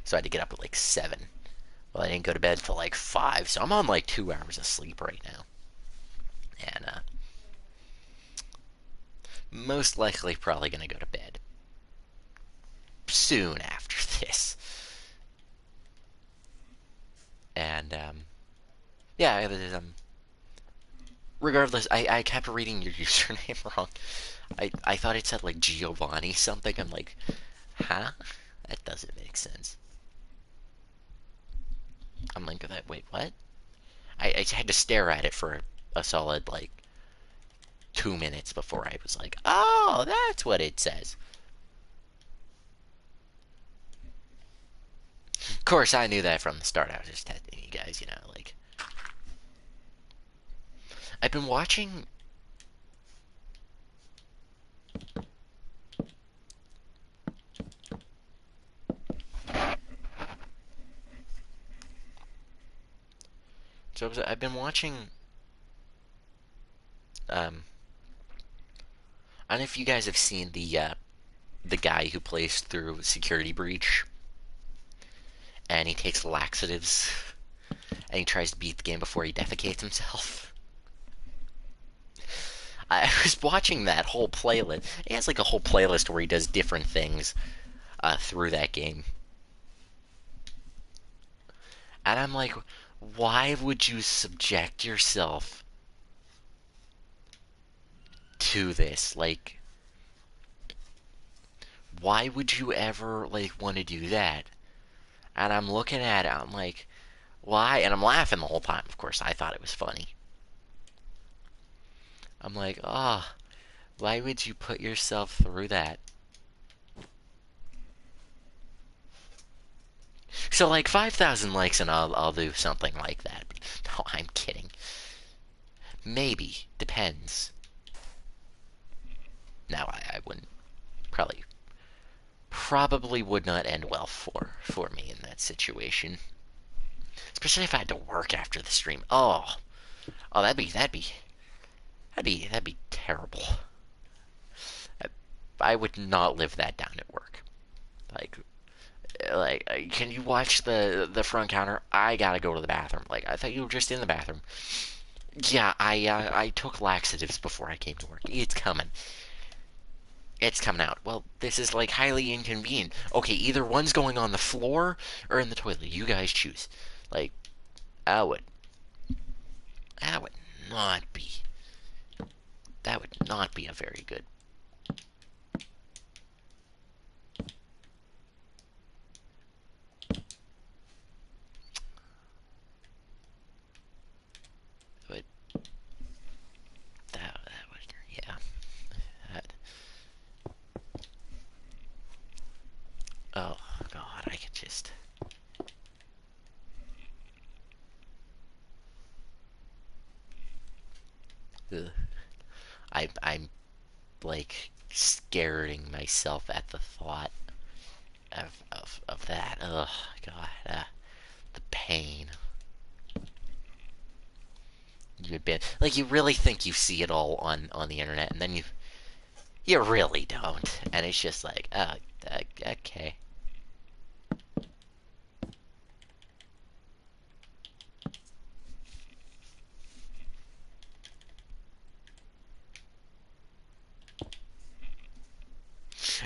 So I had to get up at like 7. Well, I didn't go to bed till like 5, so I'm on like 2 hours of sleep right now. And, most likely probably gonna go to bed soon after this. And, yeah, regardless, I kept reading your username wrong. I thought it said like Giovanni something. I'm like, huh? That doesn't make sense. I'm like, wait, what? I had to stare at it for a solid like 2 minutes before I was like, oh, that's what it says. Of course, I knew that from the start. I was just testing you guys, like. I've been watching. So I've been watching. I don't know if you guys have seen the guy who plays through Security Breach, and he takes laxatives, and he tries to beat the game before he defecates himself. I was watching that whole playlist. He has like a whole playlist where he does different things through that game. And I'm like, why would you subject yourself to this? Like, why would you ever, like, want to do that? And I'm looking at it, I'm like, why? And I'm laughing the whole time, of course. I thought it was funny. I'm like, oh, why would you put yourself through that? So, like, 5,000 likes and I'll do something like that. No, I'm kidding. Maybe. Depends. Now, I wouldn't probably would not end well for me in that situation. Especially if I had to work after the stream. Oh, that'd be terrible. I would not live that down at work. Like, can you watch the front counter? I gotta go to the bathroom. Like, I thought you were just in the bathroom. Yeah, I took laxatives before I came to work. It's coming. It's coming out. Well, this is like highly inconvenient. Okay, either one's going on the floor or in the toilet. You guys choose. Like, I would. That would not be. That would not be a very good. ugh. I'm like scaring myself at the thought of that. Oh God, the pain. You've been like you really think you see it all on the internet, and then you really don't, and it's just like, okay.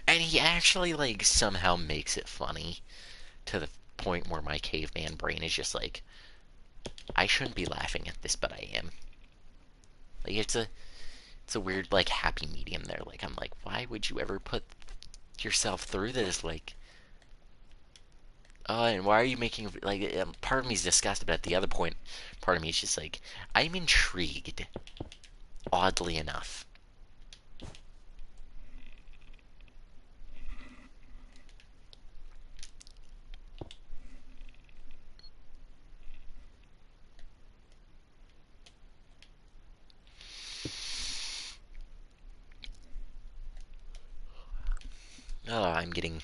And he actually like somehow makes it funny to the point where my caveman brain is just like, I shouldn't be laughing at this, but I am. Like it's a weird like happy medium there. Like I'm like, why would you ever put yourself through this? Like, and why are you making like? Part of me is disgusted, but at the other point, part of me is just like, I'm intrigued. Oddly enough. Oh, I'm getting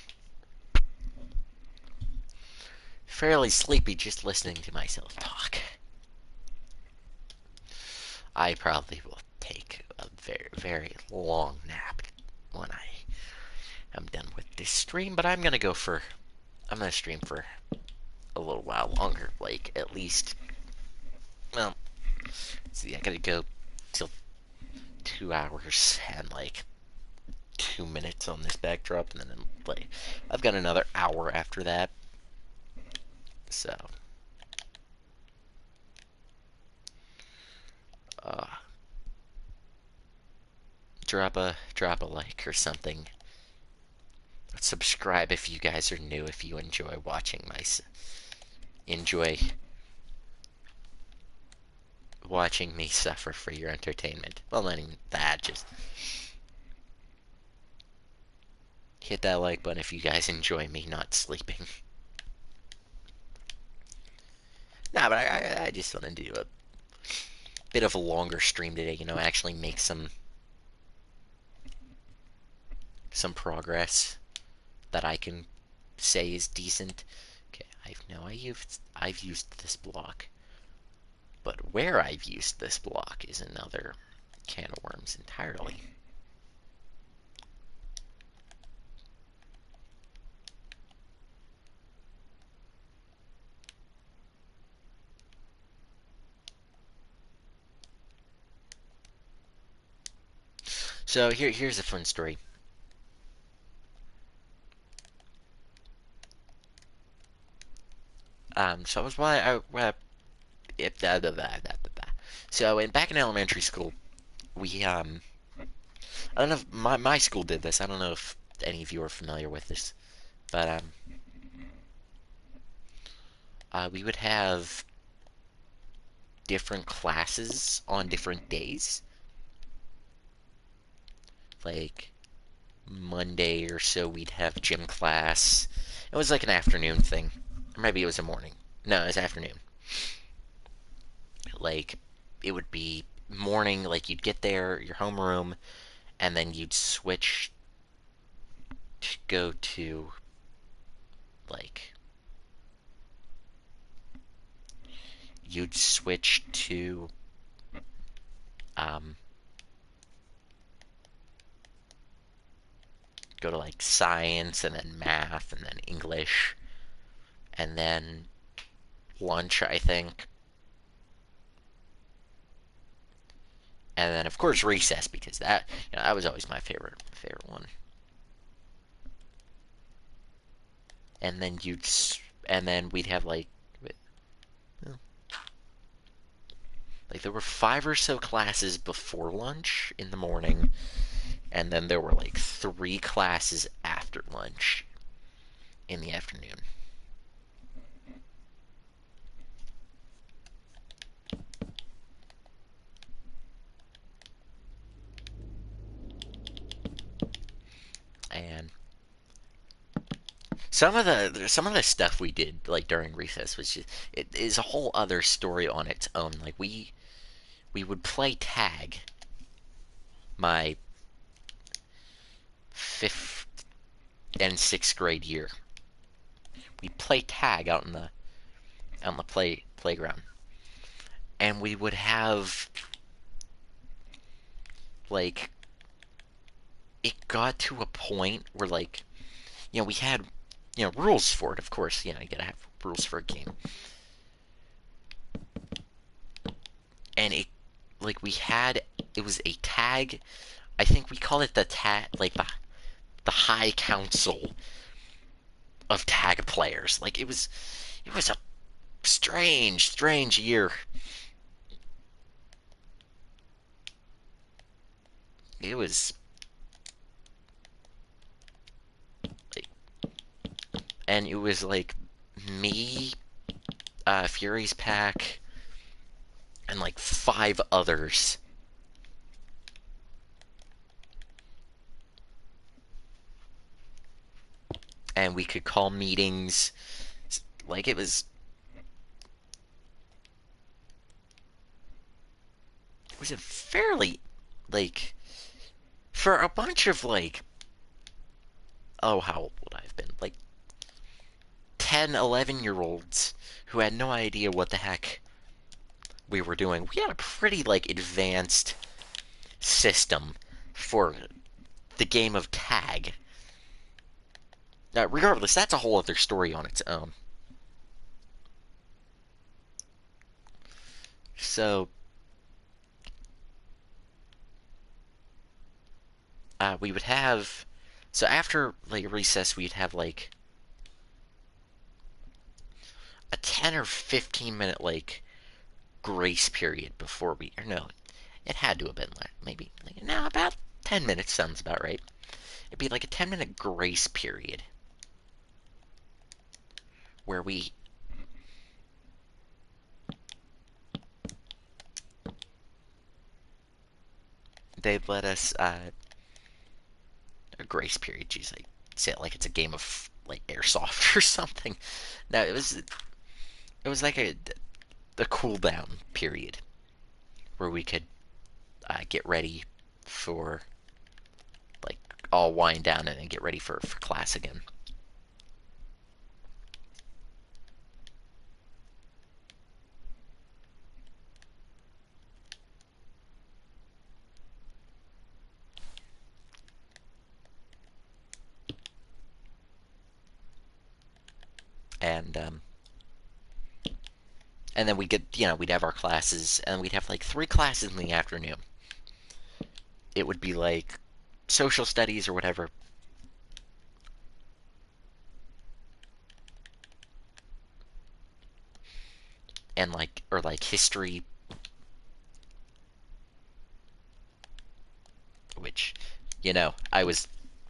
fairly sleepy just listening to myself talk. I probably will take a very, very long nap when I am done with this stream, but I'm gonna stream for a little while longer, like at least, well, see, I gotta go till 2 hours and like 2 minutes on this backdrop, and then like I've got another hour after that, so uh, drop a like or something. Subscribe if you guys are new. If you enjoy enjoy watching me suffer for your entertainment. Well, not even that. Just hit that like button if you guys enjoy me not sleeping. Nah, but I just want to do a bit of a longer stream today. Actually make some progress that I can say is decent. Okay, I've used this block, but where I've used this block is another can of worms entirely. So here's a fun story. So I was why I if so back in elementary school, we I don't know if my school did this. I don't know if any of you are familiar with this, but we would have different classes on different days. Like Monday or so, we'd have gym class. It was like an afternoon thing, or maybe it was a morning. No, it was afternoon. Like it would be morning. Like you'd get there, your homeroom, and then you'd switch to go to like you'd switch to um, go to like science and then math and then English and then lunch, I think, and then of course recess because that was always my favorite one. And then we'd have like there were 5 or so classes before lunch in the morning, and then there were like 3 classes after lunch in the afternoon. And some of the stuff we did like during recess was just it is a whole other story on its own. Like we would play tag my 5th and 6th grade year. We play tag out in the playground, and we would have like it got to a point where we had rules for it. Of course, you gotta have rules for a game, and it was a tag. I think we call it the tag, like the high council of tag players. It was a strange year. It was like, and it was like me, Fury's Pack, and like 5 others. And we could call meetings. Like it was a fairly like for a bunch of how old would I have been? Like 10, 11 year olds who had no idea what the heck we were doing. We had a pretty advanced system for the game of tag. Regardless, that's a whole other story on its own. So, we would have. So after recess, we'd have a 10 or 15 minute grace period before we. Or no, it had to have been maybe no, about 10 minutes sounds about right. It'd be like a 10-minute grace period where they'd let us a grace period. Geez, I say it like it's a game of airsoft or something. No, it was like a cool down period where we could get ready for like all wind down and then get ready for class again. And and then we'd have our classes, and we'd have 3 classes in the afternoon. It would be like social studies or whatever, and or history, which I was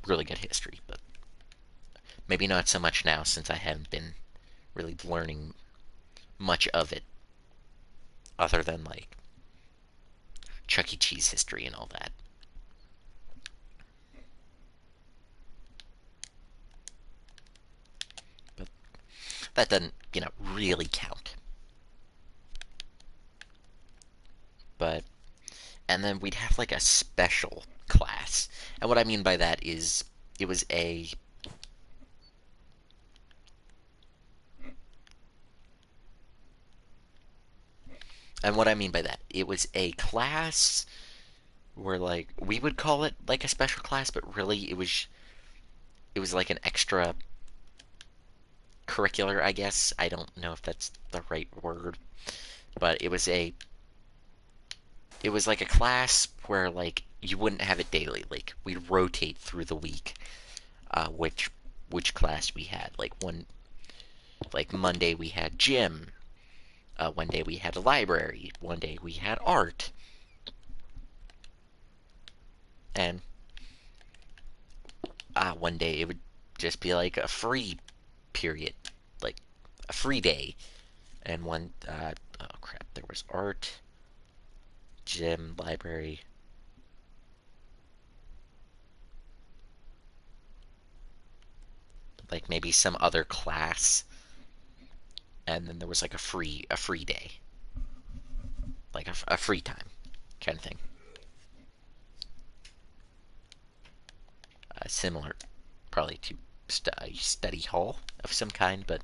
really good at history, but maybe not so much now since I haven't been really learning much of it other than Chuck E. Cheese history and all that. But that doesn't, really count. But and then we'd have a special class. And what I mean by that is it was a and what I mean by that, it was a class where we would call it a special class, but really it was like an extra curricular, I guess. I don't know if that's the right word, but it was like a class where you wouldn't have it daily. We'd rotate through the week, which class we had. Monday we had gym. One day we had a library. One day we had art. And one day it would just be a free period, like a free day. And oh crap, there was art, gym, library. Maybe some other class, and then there was a free day, a free time. kind of thing. Similar, probably to study hall of some kind, but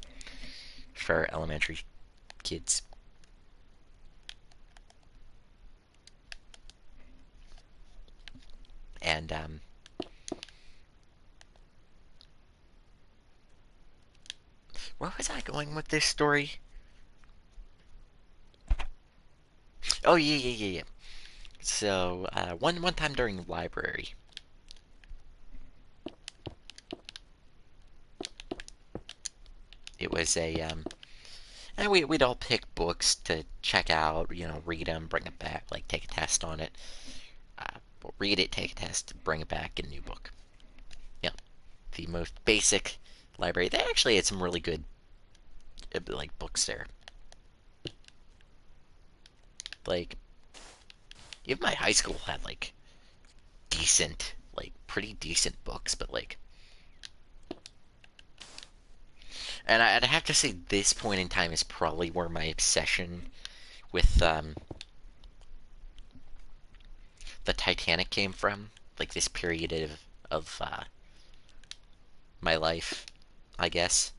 for elementary kids. And where was I going with this story? Oh yeah. So one time during the library, it was a and we'd all pick books to check out, read them, bring it back, like take a test on it. Read it, take a test, bring it back, get a new book. Yeah, the most basic library. They actually had some really good like books there. Like even my high school had like decent, like pretty decent books, but like, and I'd have to say this point in time is probably where my obsession with the Titanic came from. Like this period of my life, I guess.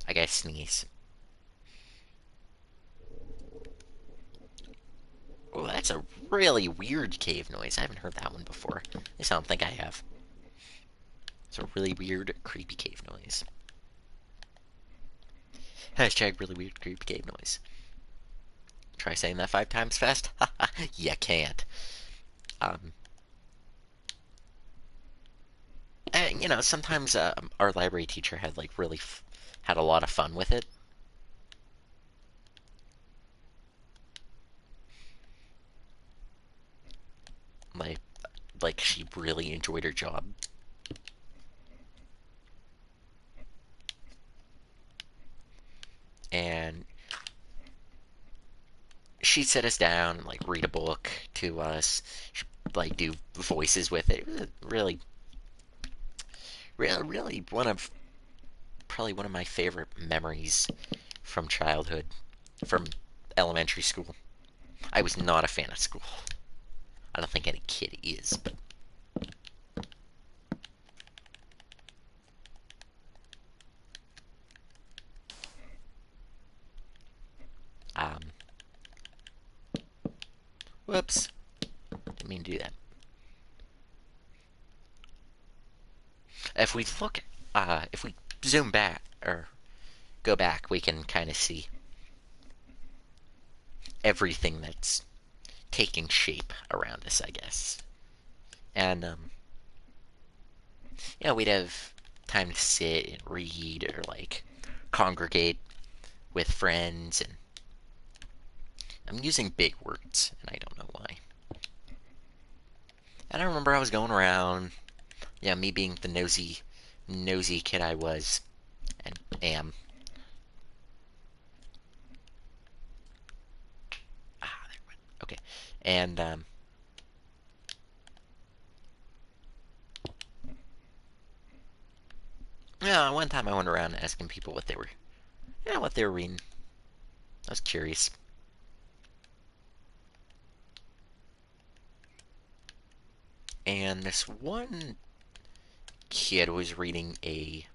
I guess sneeze. Oh, that's a really weird cave noise. I haven't heard that one before. At least I don't think I have. It's a really weird, creepy cave noise. Hashtag really weird, creepy cave noise. Try saying that 5 times fast? You can't. Um, and, sometimes our library teacher had like really had a lot of fun with it. Like, like she really enjoyed her job. And she'd sit us down and like read a book to us. She'd like do voices with it. It was really, really probably one of my favorite memories from childhood, from elementary school. I was not a fan of school. I don't think any kid is, but um, whoops, didn't mean to do that. If we look, if we zoom back or go back, we can kind of see everything that's taking shape around us, I guess. And we'd have time to sit and read or like congregate with friends, and I'm using big words, and I don't know why. And I remember I was going around, me being the nosy kid I was and am. There we went. Okay, and yeah, one time I went around asking people what they were reading. I was curious. And this one kid was reading a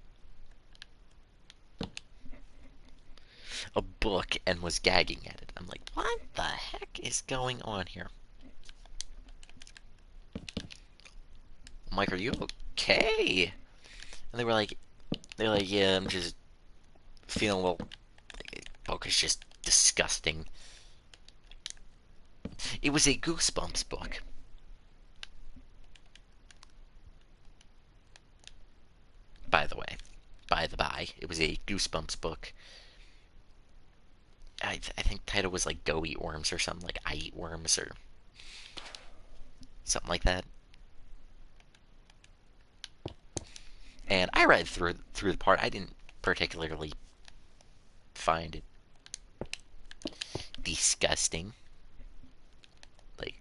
book and was gagging at it. I'm like, what the heck is going on here? I'm like, are you okay? And they were like, yeah, I'm just feeling a little. The book is just disgusting. It was a Goosebumps book. By the way, by the by, it was a Goosebumps book. I think the title was like Go Eat Worms or something, like I Eat Worms or something like that. And I read through the part. I didn't particularly find it disgusting. Like,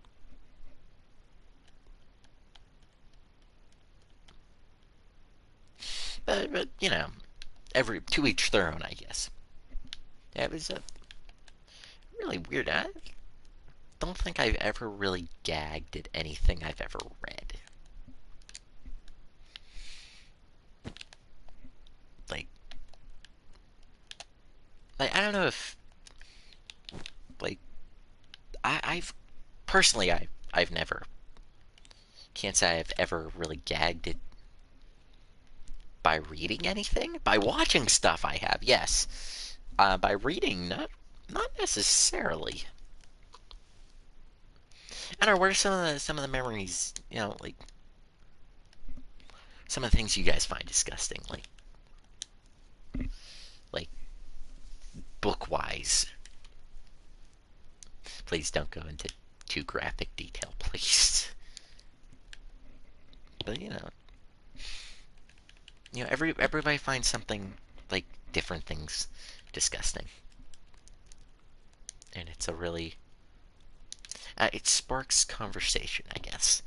but every to each their own, I guess. Yeah, it was a really weird. don't think I've ever really gagged at anything I've ever read. Like, I don't know if, like, I've personally, I've never, can't say I've ever really gagged at by reading anything. By watching stuff, I have, yes. By reading, not necessarily. I don't know. What are some of the memories? Like some of the things you guys find disgusting, like book wise. Please don't go into too graphic detail, please. But everybody finds something like different things disgusting, and it's a really it sparks conversation, I guess.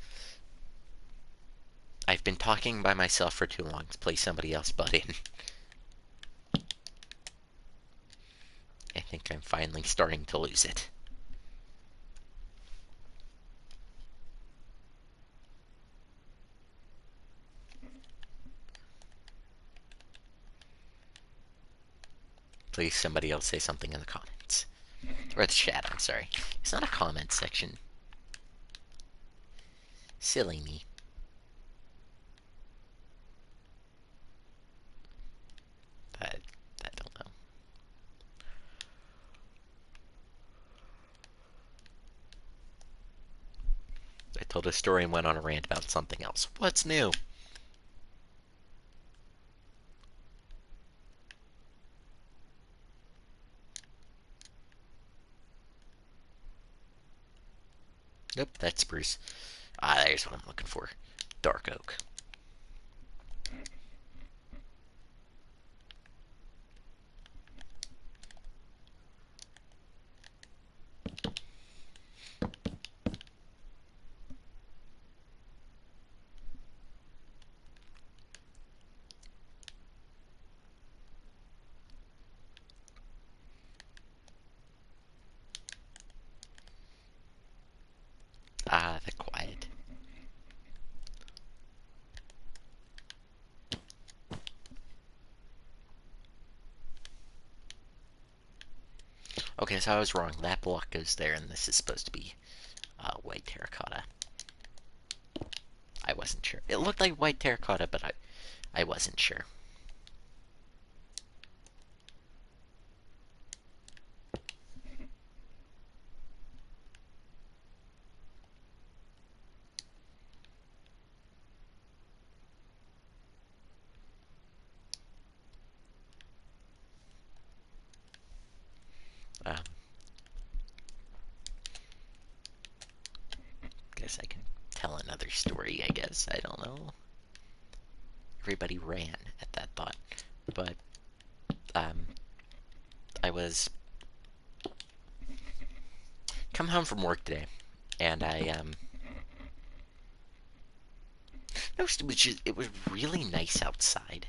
I've been talking by myself for too long. Please, somebody else butt in. I think I'm finally starting to lose it. Please, somebody else say something in the comments. Or the chat, I'm sorry. It's not a comment section. Silly me. I don't know. I told a story and went on a rant about something else. What's new? Nope, that's spruce. There's what I'm looking for. Dark oak. The quiet. Okay, so I was wrong. That block goes there, and this is supposed to be white terracotta. I wasn't sure. It looked like white terracotta, but I wasn't sure. Um, guess I can tell another story, I guess. I don't know. Everybody ran at that thought. But, I was come home from work today, and I, noticed it was really nice outside.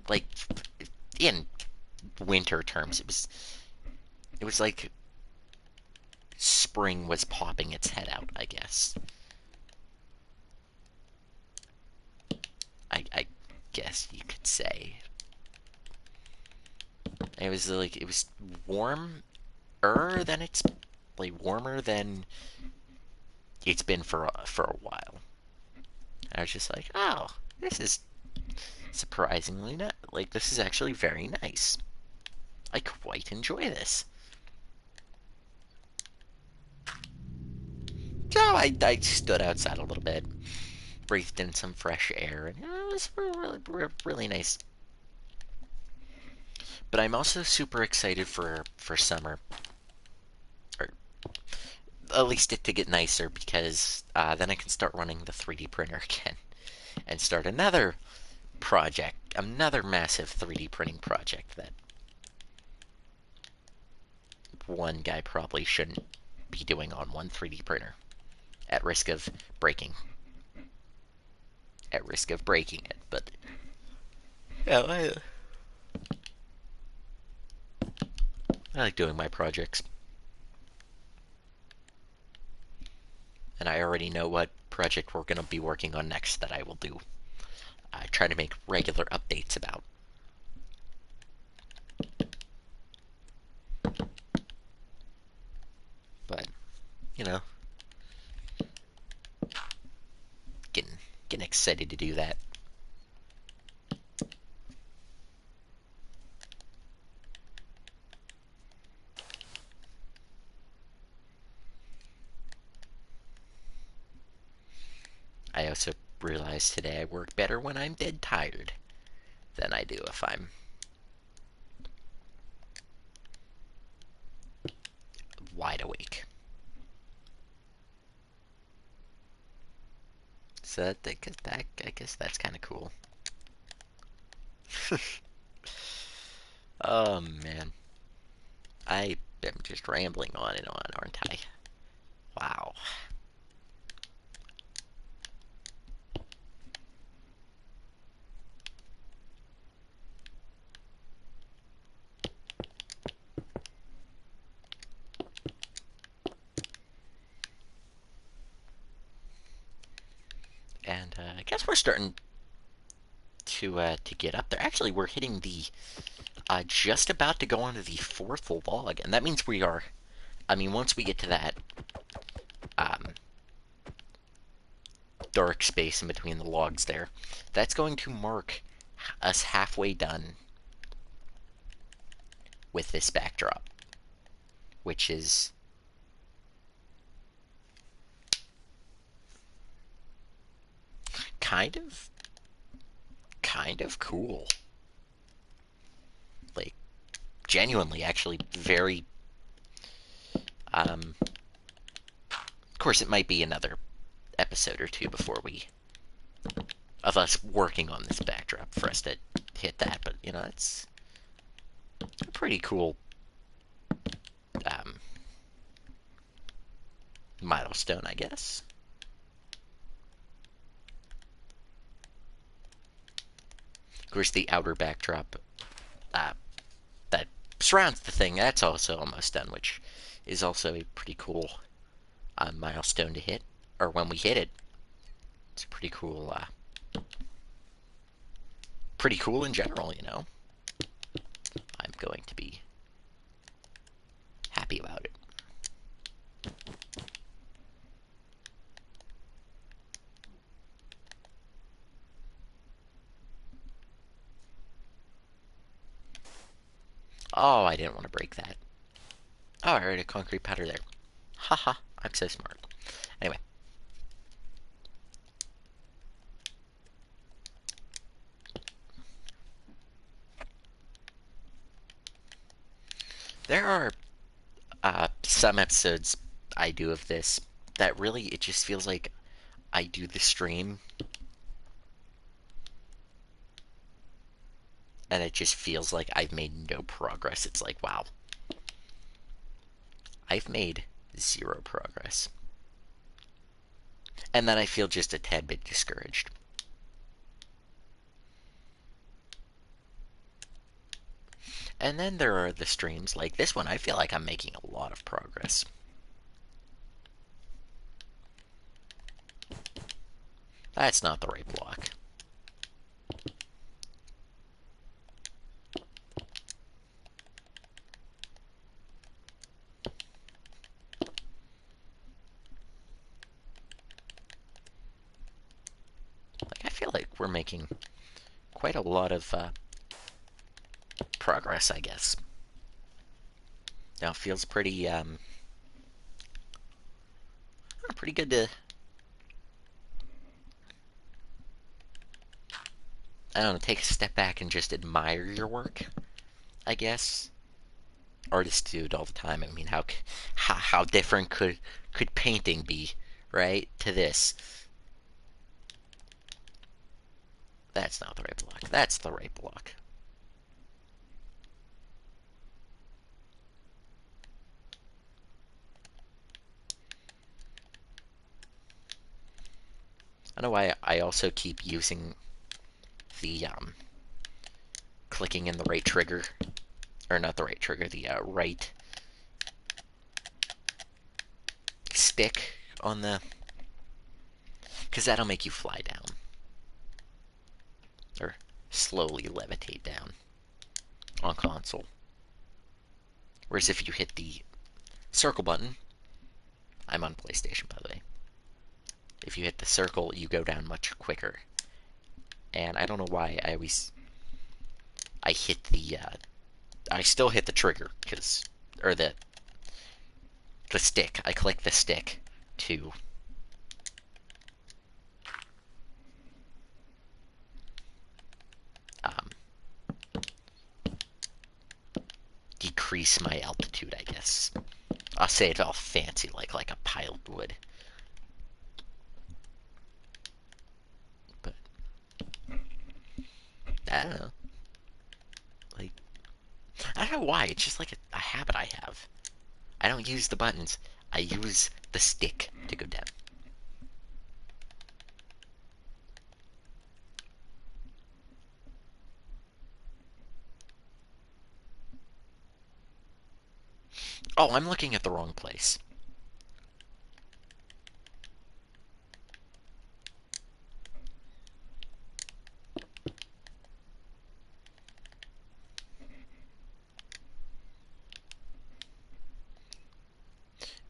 Like, in winter terms, it was like spring was popping its head out, I guess. I guess you could say. It was warmer than it's like warmer than it's been for a while. I was just like, oh, this is surprisingly not like this is actually very nice. I quite enjoy this. So I stood outside a little bit, breathed in some fresh air, and it was really nice. But I'm also super excited for summer, or at least it to get nicer, because then I can start running the 3D printer again and start another project, another massive 3D printing project that one guy probably shouldn't be doing on one 3D printer, at risk of breaking it. But yeah, I like doing my projects. and I already know what project we're going to be working on next that I will do. I try to make regular updates about. But, you know, getting excited to do that. I also realized today I work better when I'm dead tired than I do if I'm wide awake. So I guess that's kind of cool. Oh man, I am just rambling on and on, aren't I? Wow. And I guess we're starting to get up there. Actually, we're hitting the just about to go onto the fourth log, and that means we are. I mean, once we get to that um, dark space in between the logs there, that's going to mark us halfway done with this backdrop, which is kind of cool. Like, genuinely, actually, very. Of course, it might be another episode or two before we of us working on this backdrop for us to hit that, but you know, it's a pretty cool um, milestone, I guess. Of course, the outer backdrop uh, that surrounds the thing, that's also almost done, which is also a pretty cool milestone to hit. Or when we hit it, it's pretty cool in general, you know. I'm going to be happy about it. Oh, I didn't want to break that. Oh, I heard a concrete powder there. Haha, I'm so smart. Anyway. There are some episodes I do of this that really, it just feels like I do the stream and it just feels like I've made no progress. It's like, wow, I've made 0 progress. And then I feel just a tad bit discouraged. And then there are the streams like this one. I feel like I'm making a lot of progress. That's not the right block. Like, I feel like we're making quite a lot of progress, I guess. Now it feels pretty good to, I don't know, take a step back and just admire your work, I guess. Artists do it all the time. I mean, how different could painting be, right? To this. That's not the right block. That's the right block. I know why I also keep using the clicking in the right trigger, or not the right trigger, the right stick on the because that'll make you fly down. Or slowly levitate down on console. Whereas if you hit the circle button, I'm on PlayStation, by the way. If you hit the circle, you go down much quicker. And I don't know why I hit the, I still hit the trigger, or the stick. I click the stick to decrease my altitude, I guess. I'll say it all fancy, like a pilot would. But I don't know. Like, I don't know why. It's just like a habit I have. I don't use the buttons. I use the stick to go down. Oh, I'm looking at the wrong place.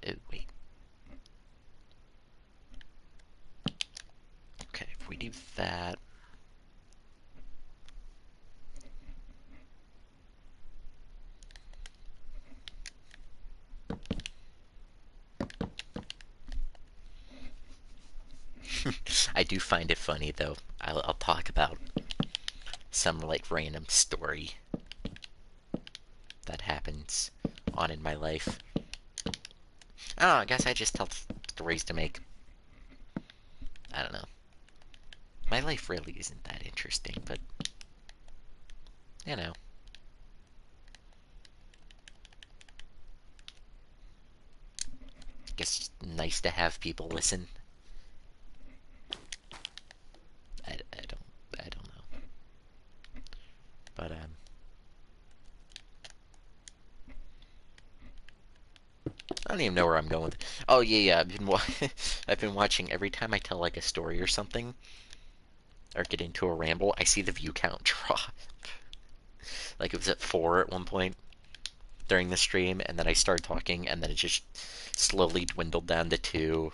Oh, wait. Okay, if we do that... I do find it funny, though. I'll talk about some, like, random story that happens on in my life. Oh, I guess I just tell stories to make... I don't know. My life really isn't that interesting, but... You know. Guess it's nice to have people listen. I don't know. But, I don't even know where I'm going with it. Oh, yeah, I've been watching every time I tell, like, a story or something, or get into a ramble, I see the view count drop. Like, it was at 4 at one point during the stream, and then I started talking, and then it just slowly dwindled down to 2,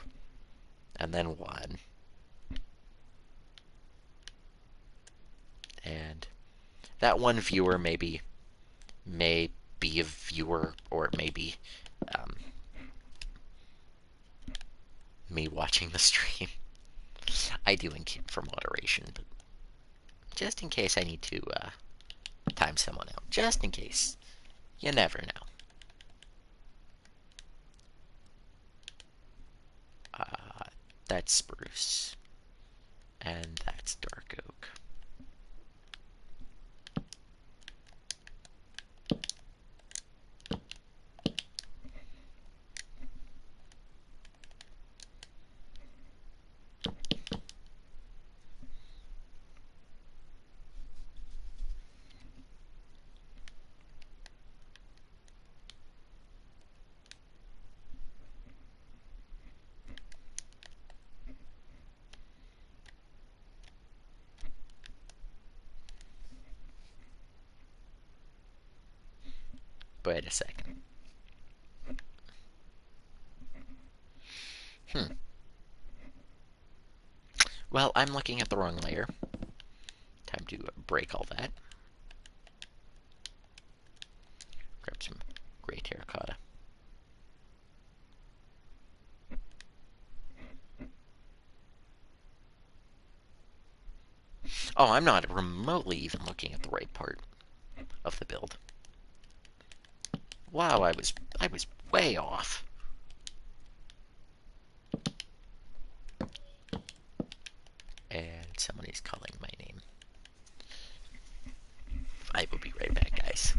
and then 1. And that one viewer may be a viewer, or it may be me watching the stream. I do keep for moderation, but just in case I need to time someone out. Just in case. You never know. That's spruce. And that's dark oak. Wait a second. Well, I'm looking at the wrong layer. Time to break all that. Grab some gray terracotta. Oh, I'm not remotely even looking at the right part of the build. Wow, I was way off. And somebody's calling my name. I will be right back, guys.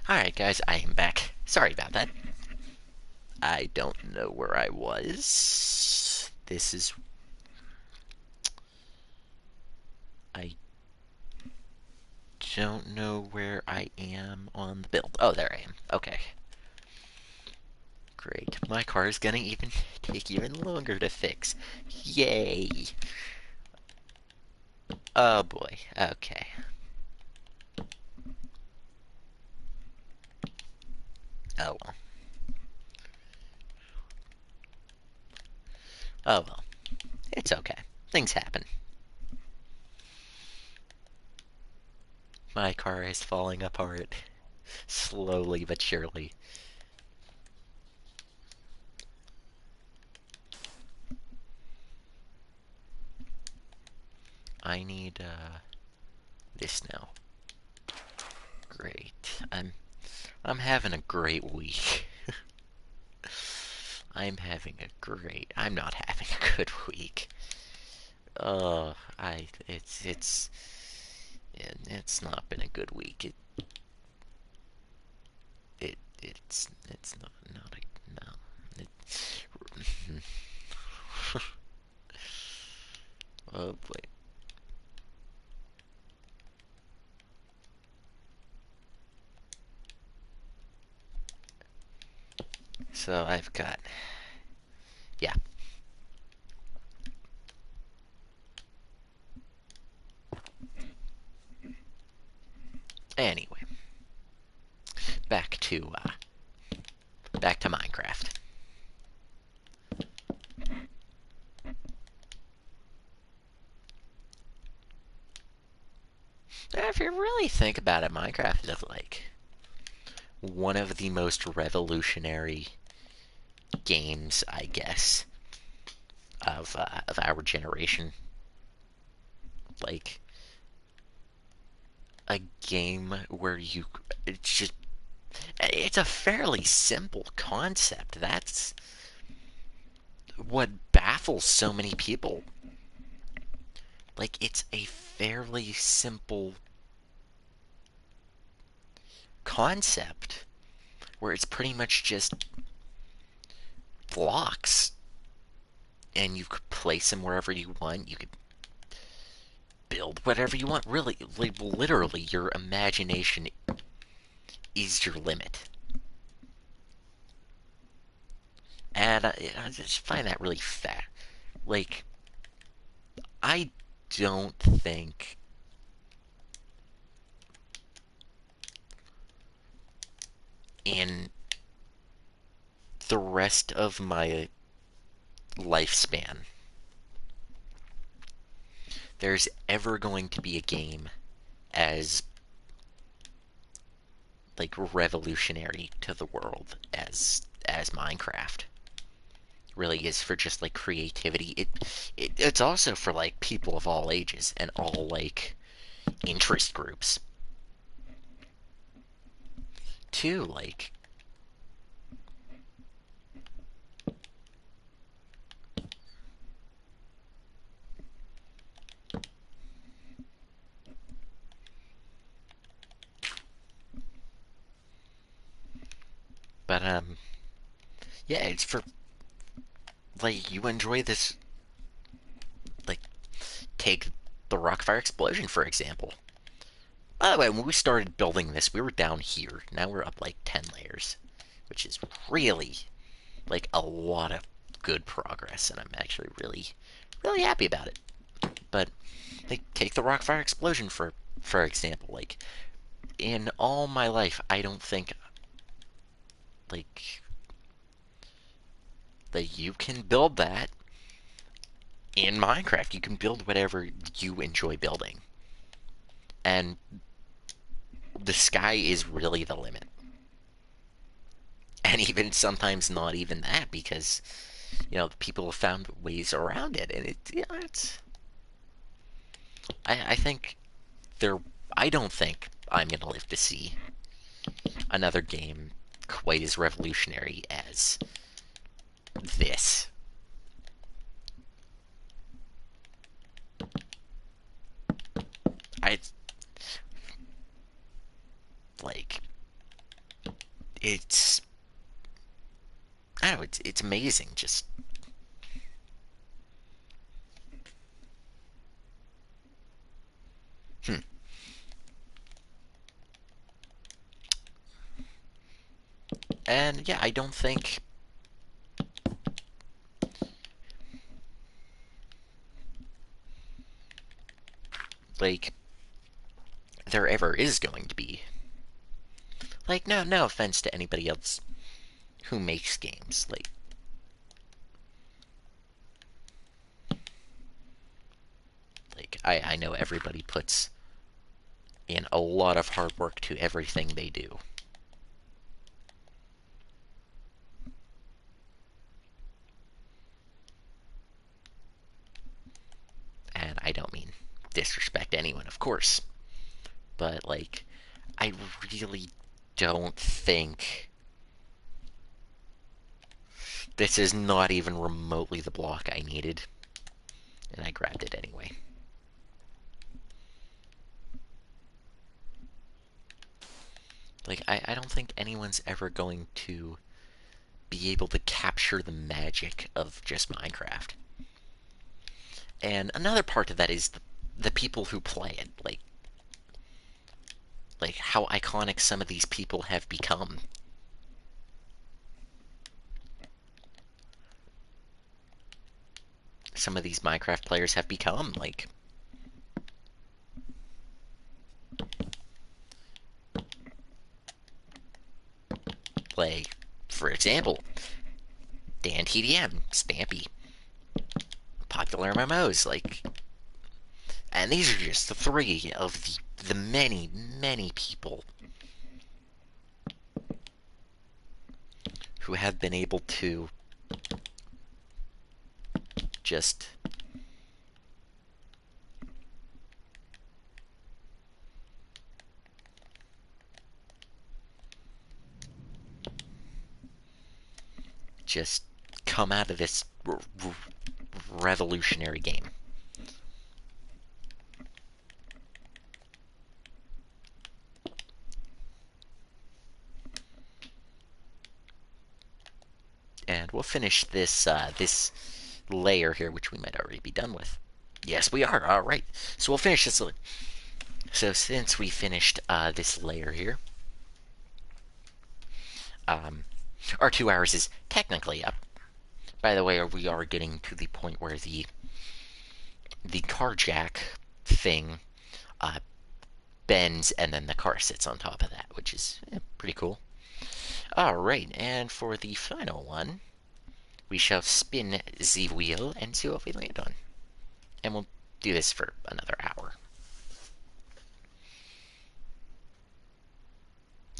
Alright, guys, I am back. Sorry about that. I don't know where I was. This is. I don't know where I am on the build. Oh, there I am. Okay. Great. My car is gonna take even longer to fix. Yay! Oh boy. Okay. Oh well. Oh well. It's okay. Things happen. My car is falling apart. Slowly but surely. I need, this now. Great. I'm having a great week. I'm not having a good week. It's not been a good week. It's not a, no. It, oh boy. So I've got, yeah. Anyway, back to, back to Minecraft. If you really think about it, Minecraft is like one of the most revolutionary games, I guess, of our generation. Like a game where it's a fairly simple concept. That's what baffles so many people. Like it's a fairly simple concept where it's pretty much just blocks and you could place them wherever you want. You could build whatever you want. Really, like, literally, your imagination is your limit. And I just find that really fat. Like, I don't think in the rest of my lifespan there's ever going to be a game as like revolutionary to the world as Minecraft really is for just like creativity. It's also for like people of all ages and all like interest groups too. Like, but yeah, it's for like you enjoy this. Like, take the Rockfire Explosion for example. By the way, when we started building this, we were down here. Now we're up like 10 layers, which is really like a lot of good progress, and I'm actually really happy about it. But like, take the Rockfire Explosion for example. Like, in all my life, I don't think like that you can build that in Minecraft. You can build whatever you enjoy building, and the sky is really the limit. And even sometimes not even that, because people have found ways around it, and it's. I think there. I don't think I'm gonna live to see another game quite as revolutionary as this. I like it's I don't know, it's amazing. Just hmm. And yeah, I don't think like there ever is going to be like no offense to anybody else who makes games. Like I know everybody puts in a lot of hard work to everything they do. And I don't mean disrespect anyone, of course. But like I really don't think this is not even remotely the block I needed. And I grabbed it anyway. Like, I don't think anyone's ever going to be able to capture the magic of just Minecraft. And another part of that is the people who play it. Like how iconic some of these people have become. Some of these Minecraft players have become. Like, for example, Dan TDM, Stampy, popular MMOs, and these are just the three of the many, many people who have been able to just just come out of this revolutionary game. And we'll finish this layer here, which we might already be done with. Yes, we are. All right. So we'll finish this. So since we finished this layer here, our 2 hours is technically up. By the way, we are getting to the point where the car jack thing uh, bends, and then the car sits on top of that, which is pretty cool. All right, and for the final one, we shall spin the wheel and see what we land on. And we'll do this for another hour.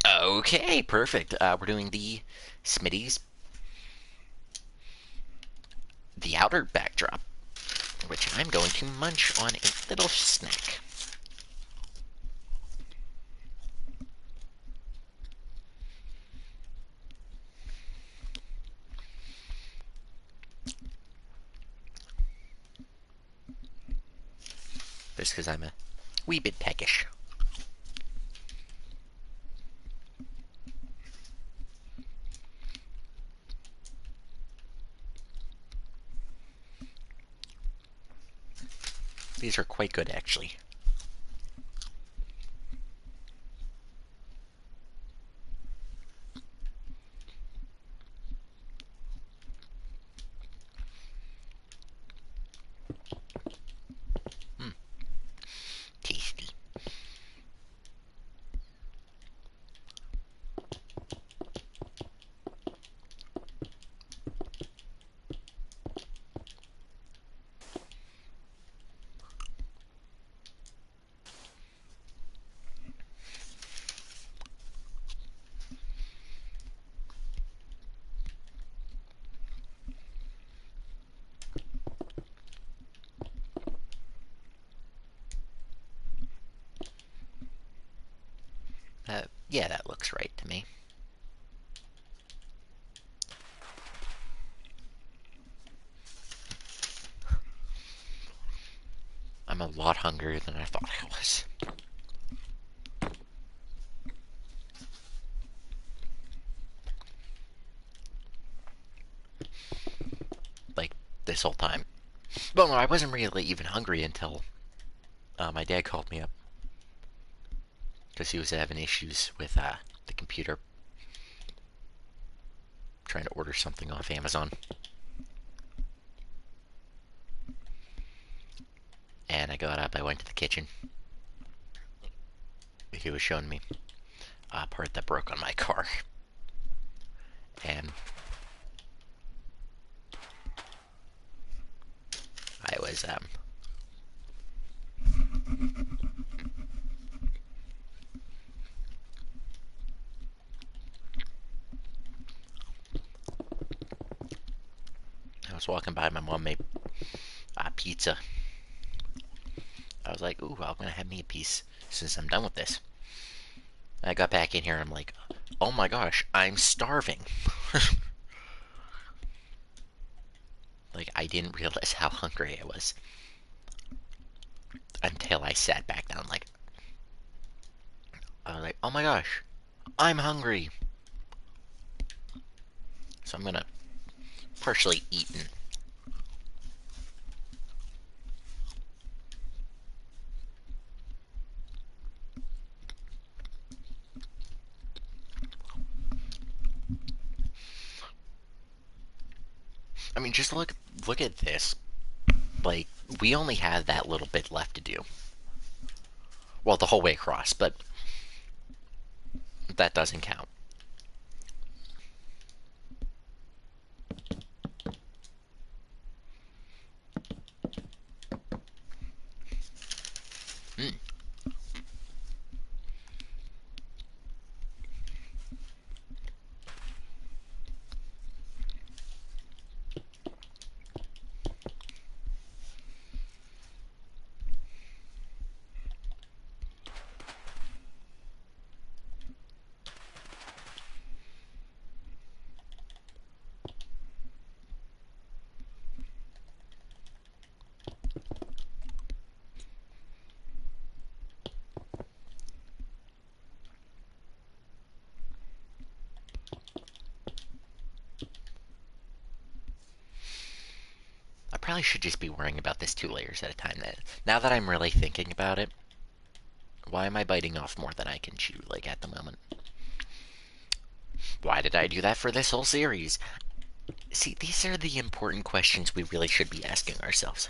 Okay, perfect. We're doing the Smitty's, the outer backdrop, which I'm going to munch on a little snack. Just because I'm a wee bit peckish. These are quite good, actually. Mm, tasty. Yeah, that looks right to me. I'm a lot hungrier than I thought I was. this whole time. Well, no, I wasn't really even hungry until my dad called me up because he was having issues with the computer, trying to order something off Amazon. And I got up, I went to the kitchen. He was showing me a part that broke on my car. And I was, I was walking by, my mom made pizza. I was like, ooh, I'm gonna have me a piece since I'm done with this. And I got back in here and I'm like, oh my gosh, I'm starving. Like, I didn't realize how hungry I was until I sat back down. Like, I was like, oh my gosh, I'm hungry. So I'm gonna partially eat and I mean, just look at this. Like, we only have that little bit left to do. Well, the whole way across, but that doesn't count. Mm. I probably should just be worrying about this 2 layers at a time. Now that I'm really thinking about it, why am I biting off more than I can chew, like, at the moment? Why did I do that for this whole series? See, these are the important questions we really should be asking ourselves.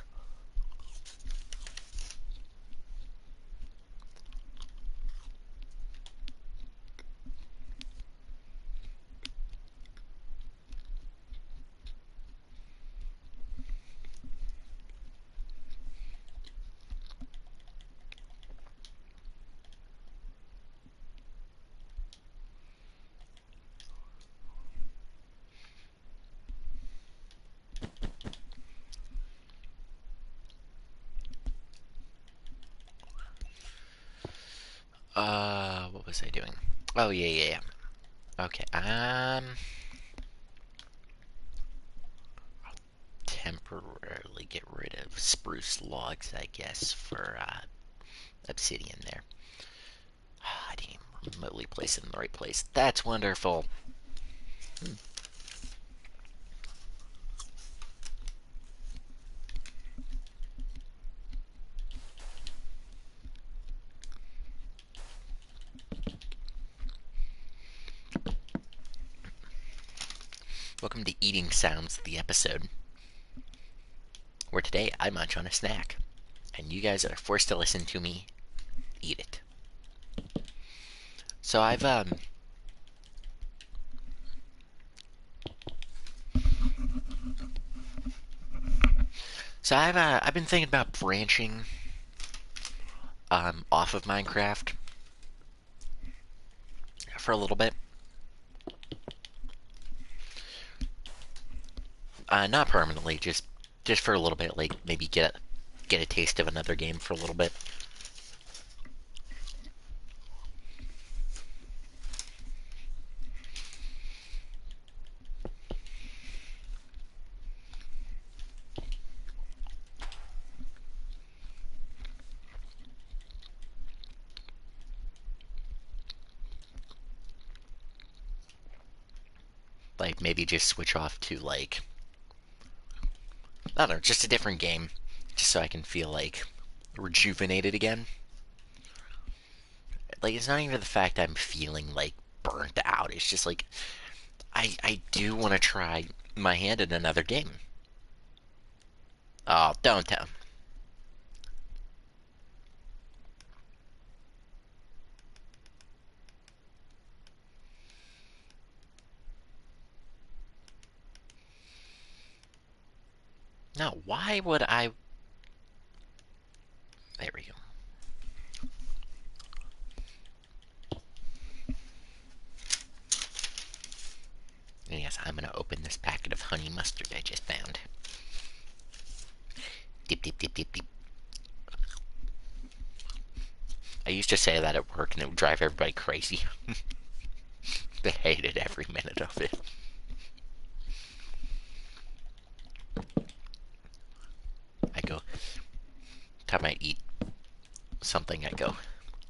What was I doing? Oh, yeah. Okay, temporarily get rid of spruce logs, I guess, for, obsidian there. I didn't even remotely place it in the right place. That's wonderful. Welcome to Eating Sounds, the episode, where today I munch on a snack, and you guys are forced to listen to me eat it. So I've been thinking about branching off of Minecraft for a little bit. Not permanently, just for a little bit. Like, maybe get a taste of another game for a little bit. Like, maybe just switch off to, like, I don't know, just a different game, just so I can feel like rejuvenated again. Like it's not even the fact I'm feeling like burnt out. It's just like I do want to try my hand in another game. Oh, don't tell. No, why would I? There we go. And yes, I'm gonna open this packet of honey mustard I just found. Dip, dip, dip, dip, dip. I used to say that at work and it would drive everybody crazy. They hated every minute of it. I go, time I eat something, I go,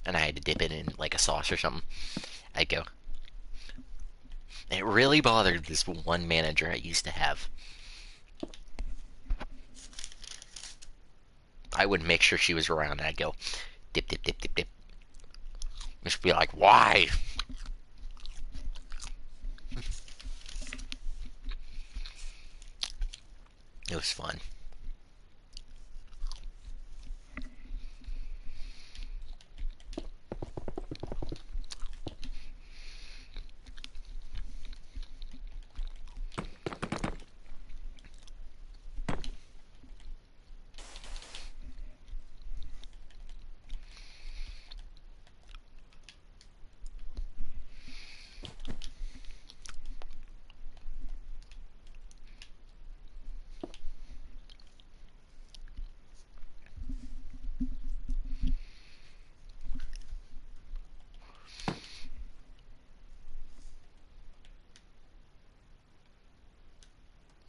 and I had to dip it in like a sauce or something. I go. It really bothered this one manager I used to have. I would make sure she was around and I'd go, dip, dip, dip, dip, dip. And she'd be like, why? It was fun.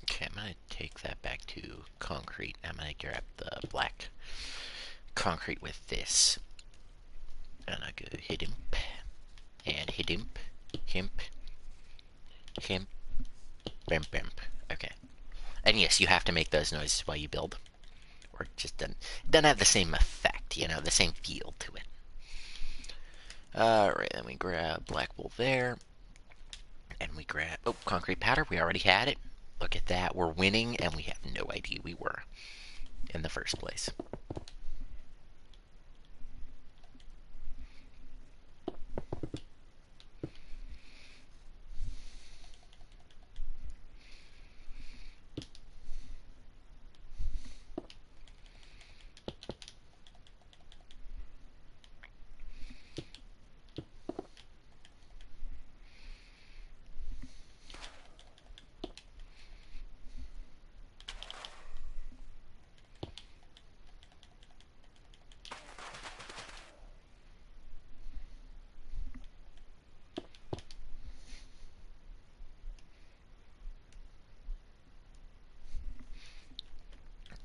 Okay, I'm gonna take that back to concrete. I'm gonna grab the black concrete with this. And I go hit him. And hit him. Himp. Himp. Bimp, bimp. Okay. And yes, you have to make those noises while you build. Or it just doesn't have the same effect, you know, the same feel to it. Alright, then we grab black wool there. And we grab, oh, concrete powder. We already had it. Look at that. We're winning, and we have no idea we were in the first place.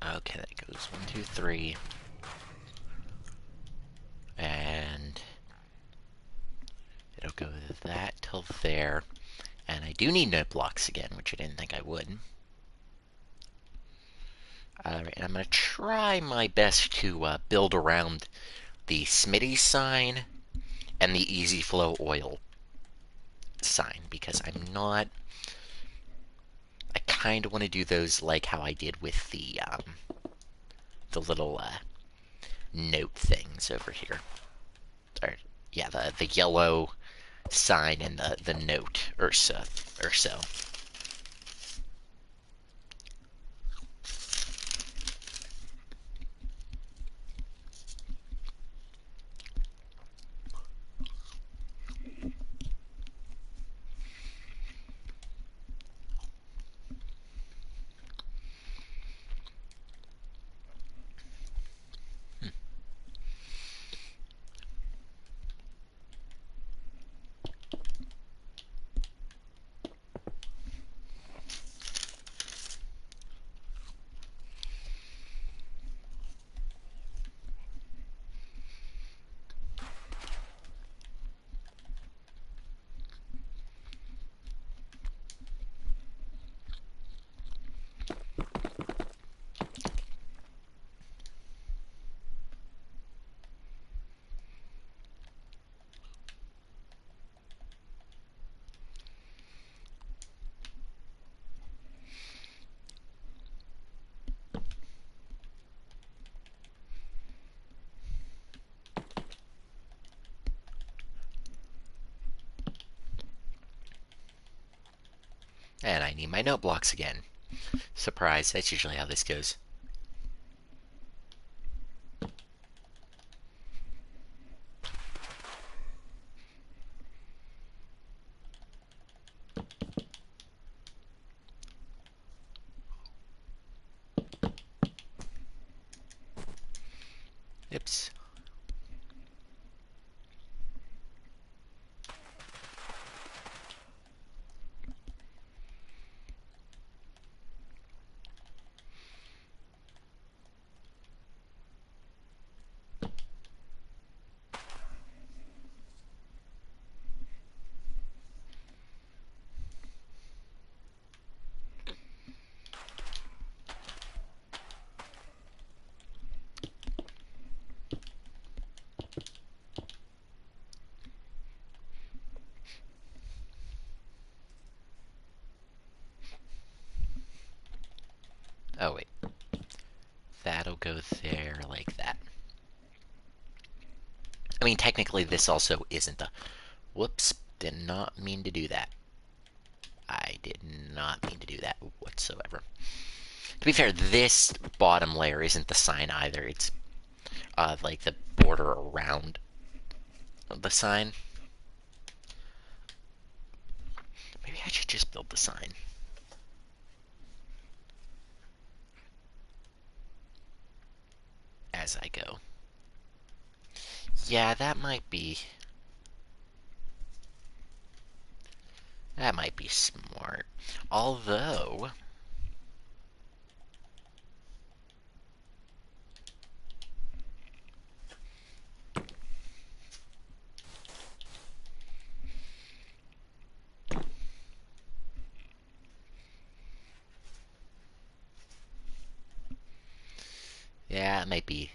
Okay, that goes 1, 2, 3. And it'll go that till there. And I do need note blocks again, which I didn't think I would. Alright, and I'm going to try my best to build around the Smitty sign and the Easy Flow Oil sign, because I'm not... I kind of want to do those like how I did with the little note things over here. Or, yeah, the yellow sign and the note or so. And I need my note blocks again. Surprise, that's usually how this goes. Oops. Oh, wait. That'll go there like that. I mean, technically, this also isn't a... Whoops. Did not mean to do that. I did not mean to do that whatsoever. To be fair, this bottom layer isn't the sign either. It's, like, the border around the sign. Maybe I should just build the sign. As I go. Yeah, that might be smart. Although, yeah, it might be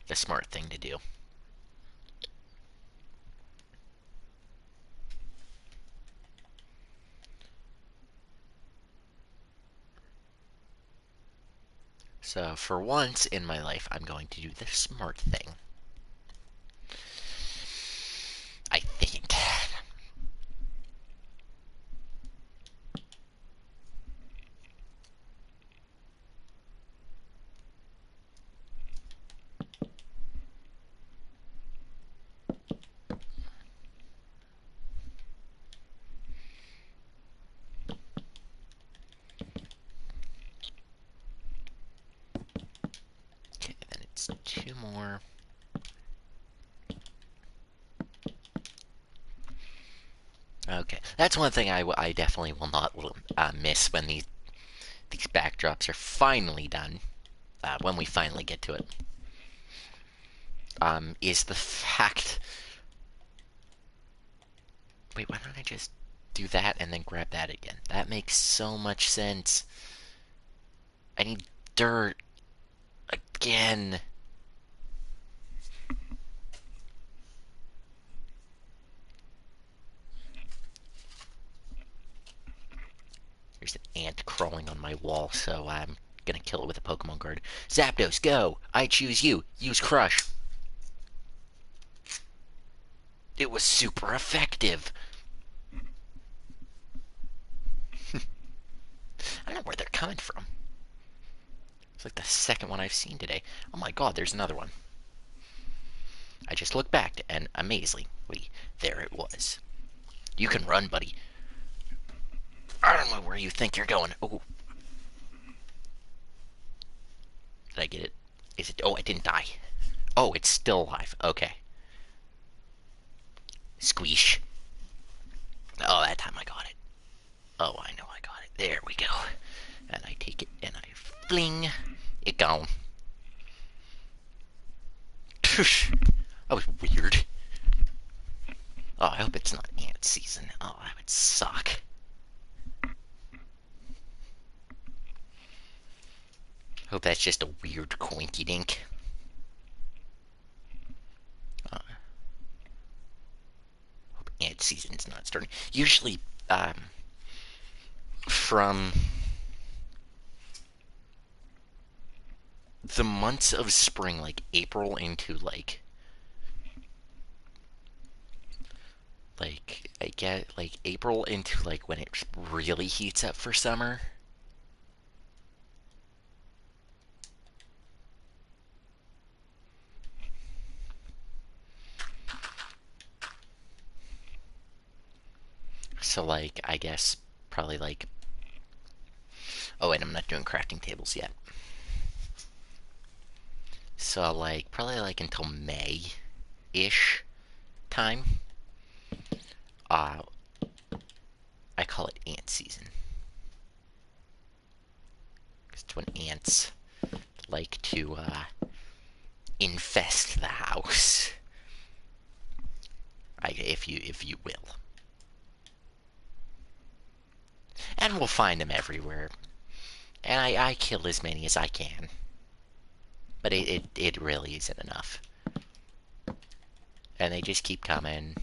the smart thing to do. So, for once in my life, I'm going to do the smart thing. I think. Okay, then it's two more. Okay, that's one thing I definitely will not miss when these backdrops are finally done. When we finally get to it, is the fact. Wait, why don't I just do that and then grab that again? That makes so much sense. I need dirt again. There's an ant crawling on my wall, so I'm gonna kill it with a Pokemon card. Zapdos, go! I choose you. Use Crush. It was super effective. I don't know where they're coming from. It's like the second one I've seen today. Oh my god, there's another one. I just looked back and amazingly, there it was. You can run, buddy. I don't know where you think you're going. Oh. Did I get it? Is it? Oh, it didn't die. Oh, it's still alive. Okay. Squeesh. Oh, that time I got it. Oh, I know I got it. There we go. And I take it and I fling it gone. That was weird. Oh, I hope it's not ant season. Oh, that would suck. Hope that's just a weird coinky dink. Hope ant season's not starting. Usually, from the months of spring, like April into like like I get like April into like when it really heats up for summer. So like I guess probably like, oh wait, I'm not doing crafting tables yet. So like probably like until May-ish time. Uh I call it ant season. It's when ants like to infest the house. If you will. And we'll find them everywhere. And I kill as many as I can. But it really isn't enough. And they just keep coming.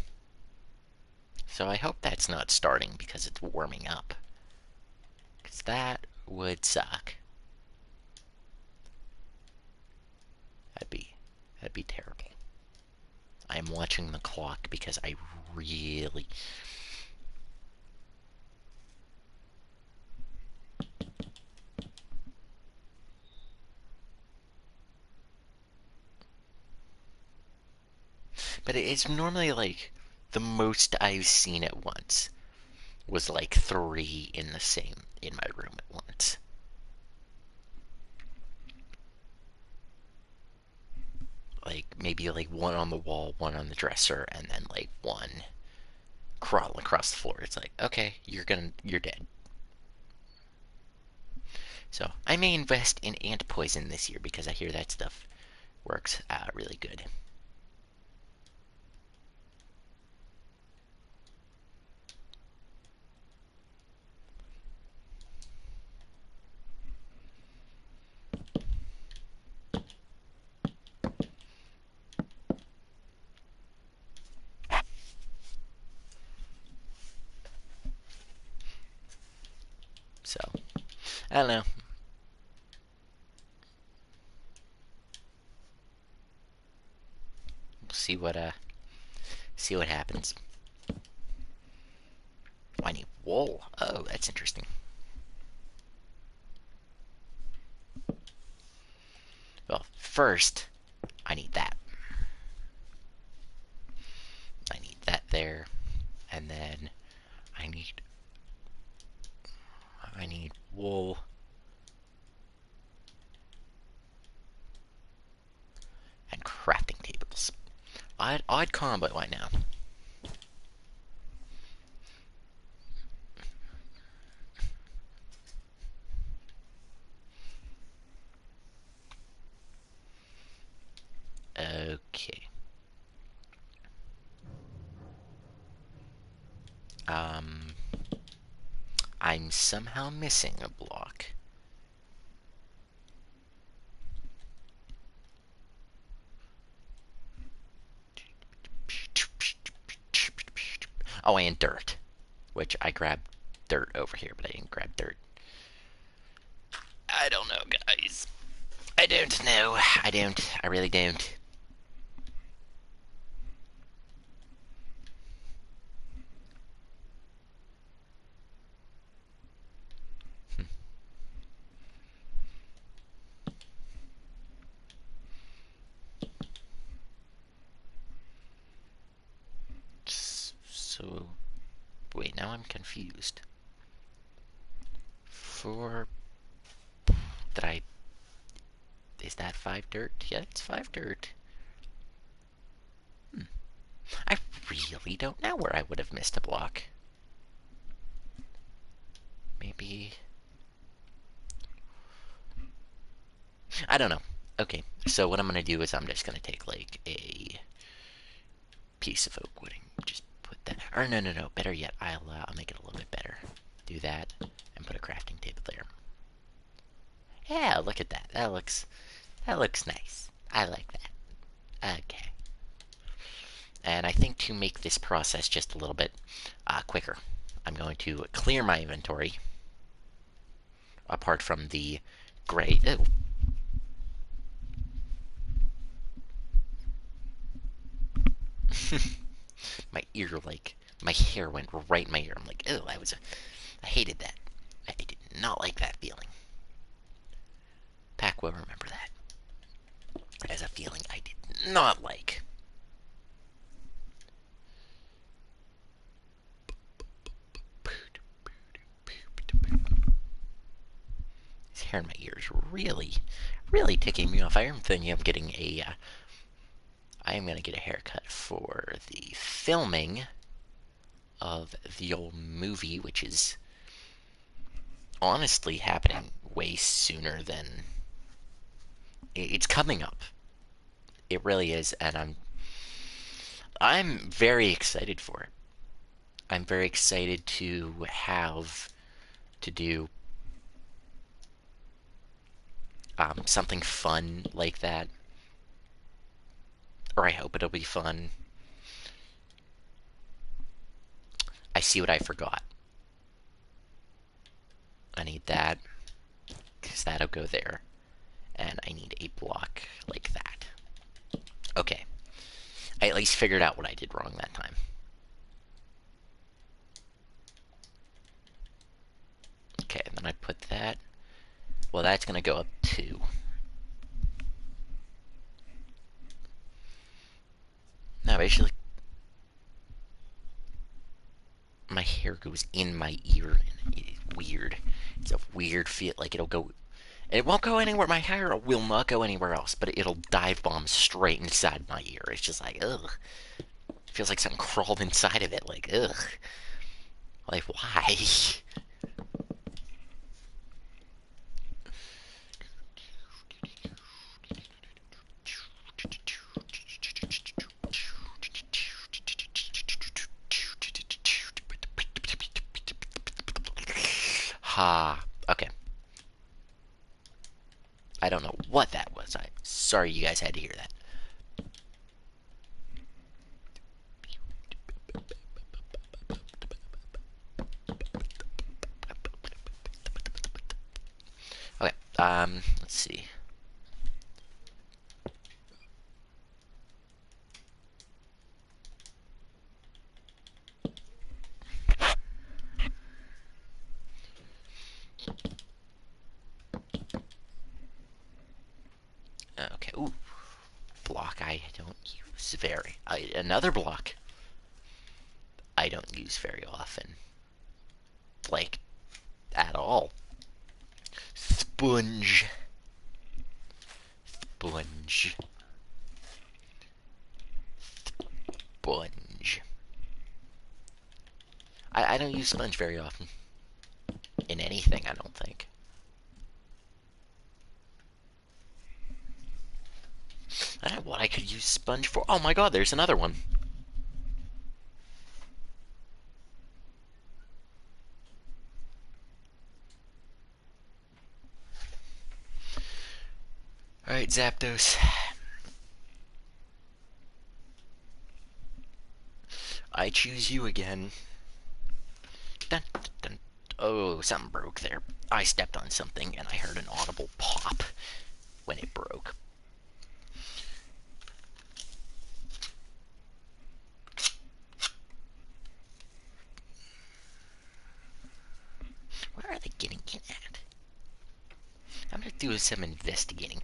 So I hope that's not starting because it's warming up. Because that would suck. That'd be terrible. I'm watching the clock because I really... But it's normally like the most I've seen at once was like 3 in my room at once. Like maybe like one on the wall, one on the dresser, and then like one crawling across the floor. It's like, okay, you're dead. So I may invest in ant poison this year because I hear that stuff works really good. So I don't know. We'll see what happens. Oh, I need wool. Oh, that's interesting. Well, first I need that. I need that there, and then I need I need wool. And crafting tables. I'd combo right now. Okay. Um, I'm somehow missing a block. Oh, and dirt. Which I grabbed dirt over here, but I didn't grab dirt. I don't know, guys. I don't know. I don't. I really don't. So, wait, now I'm confused. For... Did I... Is that 5 dirt? Yeah, it's 5 dirt. I really don't know where I would have missed a block. Maybe... I don't know. Okay, so what I'm gonna do is I'm just gonna take like a piece of oak wood and just put that. Or no. Better yet, I'll make it a little bit better. Do that and put a crafting table there. Yeah, look at that. That looks nice. I like that. Okay. And I think to make this process just a little bit quicker, I'm going to clear my inventory. Apart from the gray. Ew. My ear, like, my hair went right in my ear. I'm like, oh, I hated that. I did not like that feeling. Pac will remember that as a feeling I did not like. This hair in my ear is really, really ticking me off. I am thinking of getting I am going to get a haircut for the filming of the old movie, which is honestly happening way sooner than it's coming up. It really is, and I'm very excited for it. I'm very excited to have to do something fun like that, or I hope it'll be fun. I see what I forgot. I need that because that'll go there, and I need a block like that. Okay, I at least figured out what I did wrong that time. Okay, and then I put that. Well, that's gonna go up 2. Now, basically, my hair goes in my ear, and it's weird. It's a weird feel. Like it'll go. It won't go anywhere. My hair will not go anywhere else, but it'll dive bomb straight inside my ear. It's just like, ugh. It feels like something crawled inside of it. Like, ugh. Like, why? Ha. Okay. I don't know what that was. I'm sorry you guys had to hear that. Okay. Let's see. Okay. Ooh. Block I don't use very. Another block I don't use very often. Like, at all. Sponge. Sponge. Sponge. I don't use sponge very often. In anything, I don't think. I don't know what I could use sponge for. Oh my god, there's another one. Alright, Zapdos. I choose you again. Dun, dun, dun. Oh, something broke there. I stepped on something and I heard an audible pop when it broke. Where are they getting in at? I'm gonna do some investigating.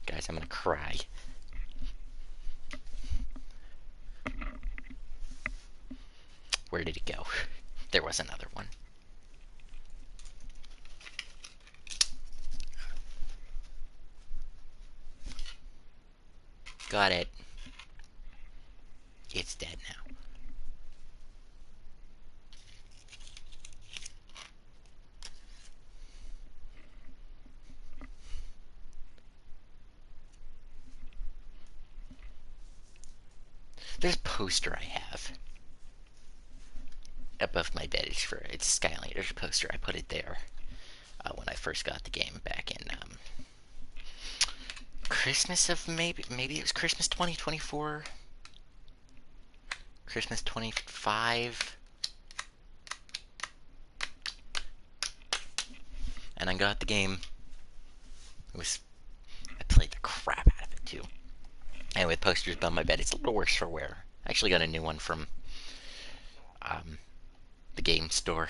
Guys, I'm gonna cry. Where did it go? There was another one. Got it. It's dead now. There's a poster I have above my bed. It's Skylanders poster. I put it there when I first got the game back in Christmas of maybe it was Christmas 2024, Christmas 25. and I got the game. I played the crap out of it too. And with posters above my bed, it's a little worse for wear. I actually got a new one from the game store.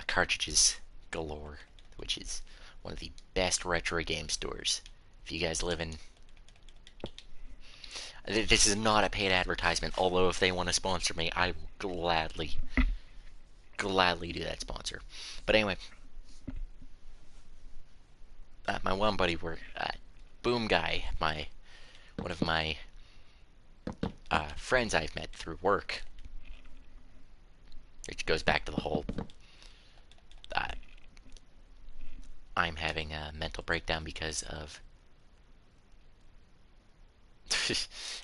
Cartridges galore, which is one of the best retro game stores. If you guys live in... This is not a paid advertisement, although if they want to sponsor me, I will gladly do that sponsor. But anyway, my one buddy, Boom Guy, one of my friends I've met through work, which goes back to the whole I'm having a mental breakdown because of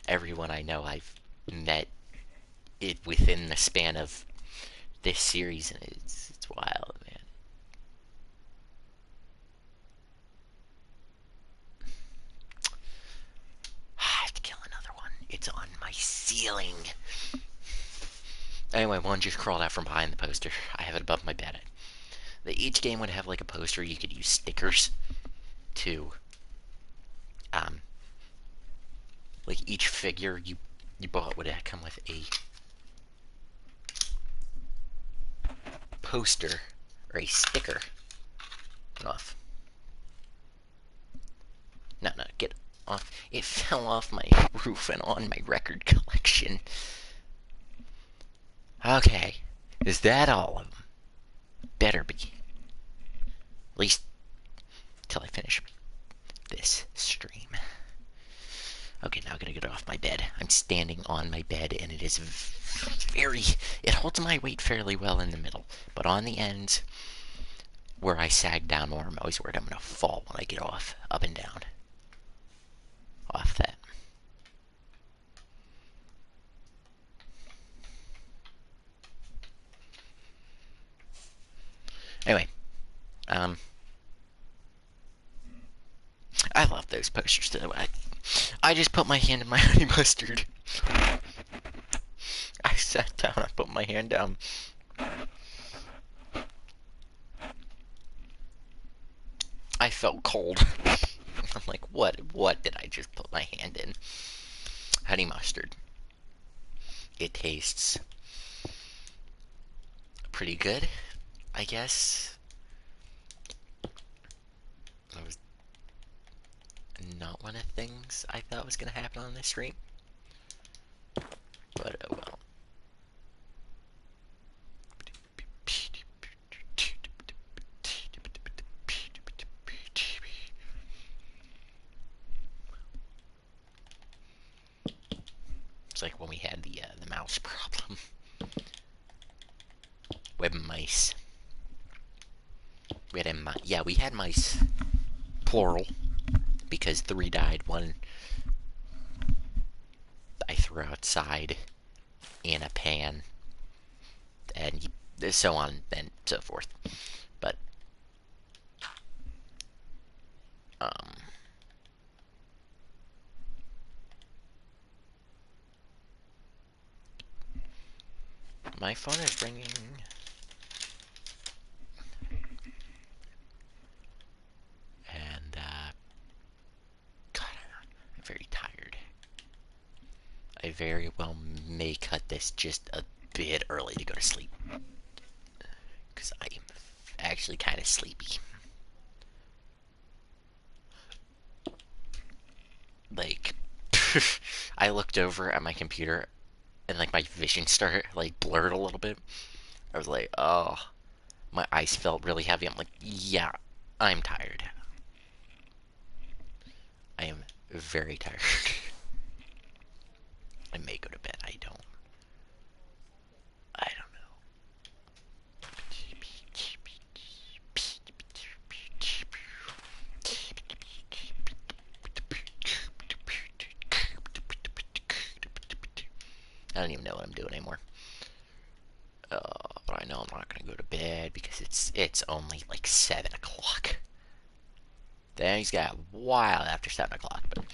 everyone I know I've met it within the span of this series, and it's wild, man. I have to kill another one. It's on my ceiling. Anyway, one just crawled out from behind the poster. I have it above my bed. Each game would have like a poster. You could use stickers to like each figure you bought would come with a poster or a sticker. Get off. No, get off. It fell off my roof and on my record collection. Okay, is that all of them? Better be. At least till I finish this stream. Okay, now I'm gonna get off my bed. I'm standing on my bed, and it is it holds my weight fairly well in the middle, but on the ends, where I sag down more, I'm always worried I'm gonna fall when I get off, up and down. Off that. Anyway, I love those posters too. I just put my hand in my honey mustard. I sat down, I put my hand down. I felt cold. I'm like, what did I just put my hand in? Honey mustard. It tastes pretty good, I guess. That was not one of the things I thought was going to happen on this stream. But, oh well. It's like when we had the mouse problem. Web mice. We had mice, plural, because 3 died. 1 I threw outside in a pan, and so on and so forth. But my phone is ringing. And, God, I'm very tired. I very well may cut this just a bit early to go to sleep. Because I am actually kind of sleepy. Like, I looked over at my computer and like my vision started like blurred a little bit. I was like, oh, my eyes felt really heavy. I'm like, yeah, I'm tired. I am very tired. I may go to bed. I don't know. I don't even know what I'm doing anymore. But I know I'm not gonna go to bed because it's only like 7 o'clock. Then he's got a while after 7 o'clock, but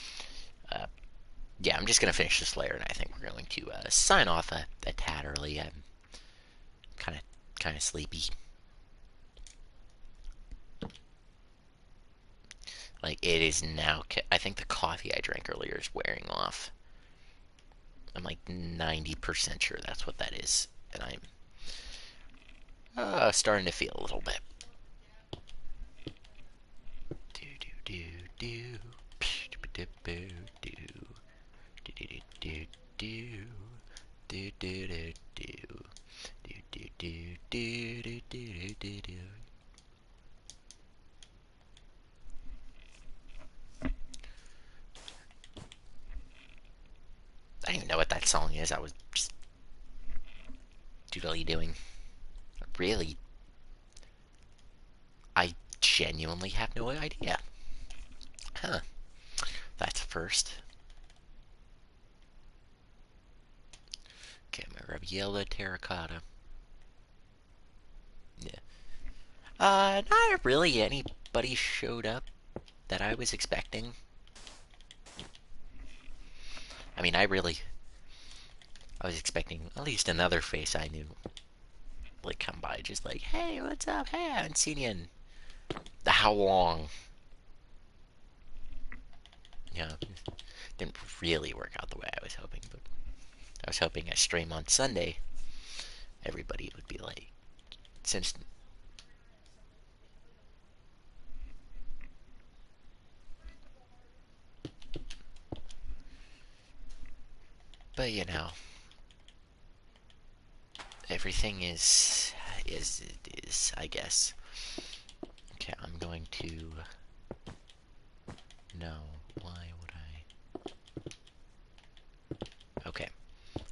yeah, I'm just gonna finish this layer, and I think we're going to sign off a tad early. I'm kind kind of sleepy. Like, it is now. I think the coffee I drank earlier is wearing off. I'm like 90% sure that's what that is. And I'm starting to feel a little bit. Do do do do. Do do do do do do do do do do do do do do do. I don't even know what that song is. I was just doodly doing. Really, I genuinely have no idea. Huh. That's a first. Okay, my Raviella terracotta. Yeah. Not really anybody showed up that I was expecting. I mean, I was expecting at least another face I knew. Like, come by, just like, hey, what's up? Hey, I haven't seen you in how long? Yeah, didn't really work out the way I was hoping, but I was hoping I stream on Sunday. Everybody would be like, since. But you know, everything is it is, I guess. Okay, I'm going to. No, why would I? Okay,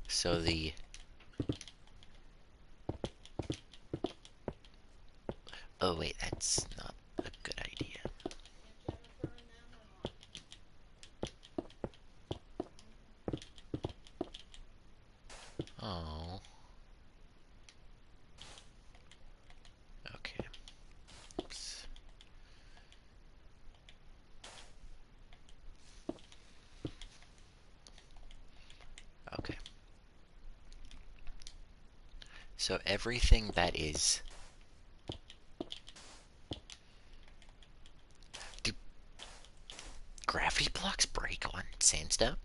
so the. Oh wait, that's not a good idea. Oh. Okay. Oops. Okay. So everything that is. Do gravity blocks break on sandstone?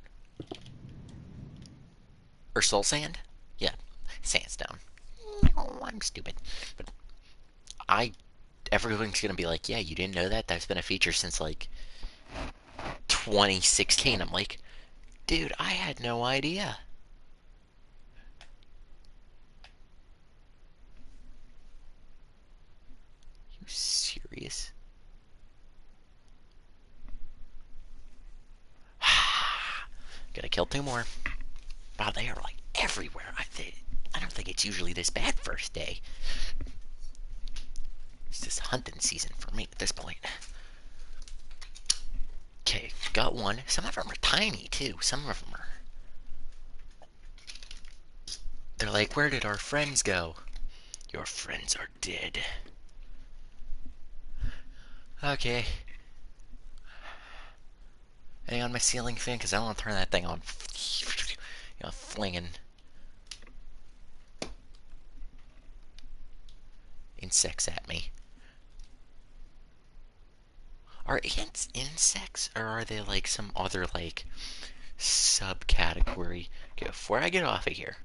Or soul sand? Yeah, sandstone. Oh, I'm stupid. But I. Everyone's gonna be like, yeah, you didn't know that? That's been a feature since like 2016. I'm like, dude, I had no idea. You serious? Gotta kill two more. Wow, they are like everywhere. I don't think it's usually this bad first day. It's just hunting season for me at this point. Okay, got one. Some of them are tiny too. Some of them are. They're like, where did our friends go? Your friends are dead. Okay. Anything on my ceiling fan? Because I don't want to turn that thing on. You know, flinging insects at me. Are ants insects, or are they like some other like subcategory? Okay, before I get off of here,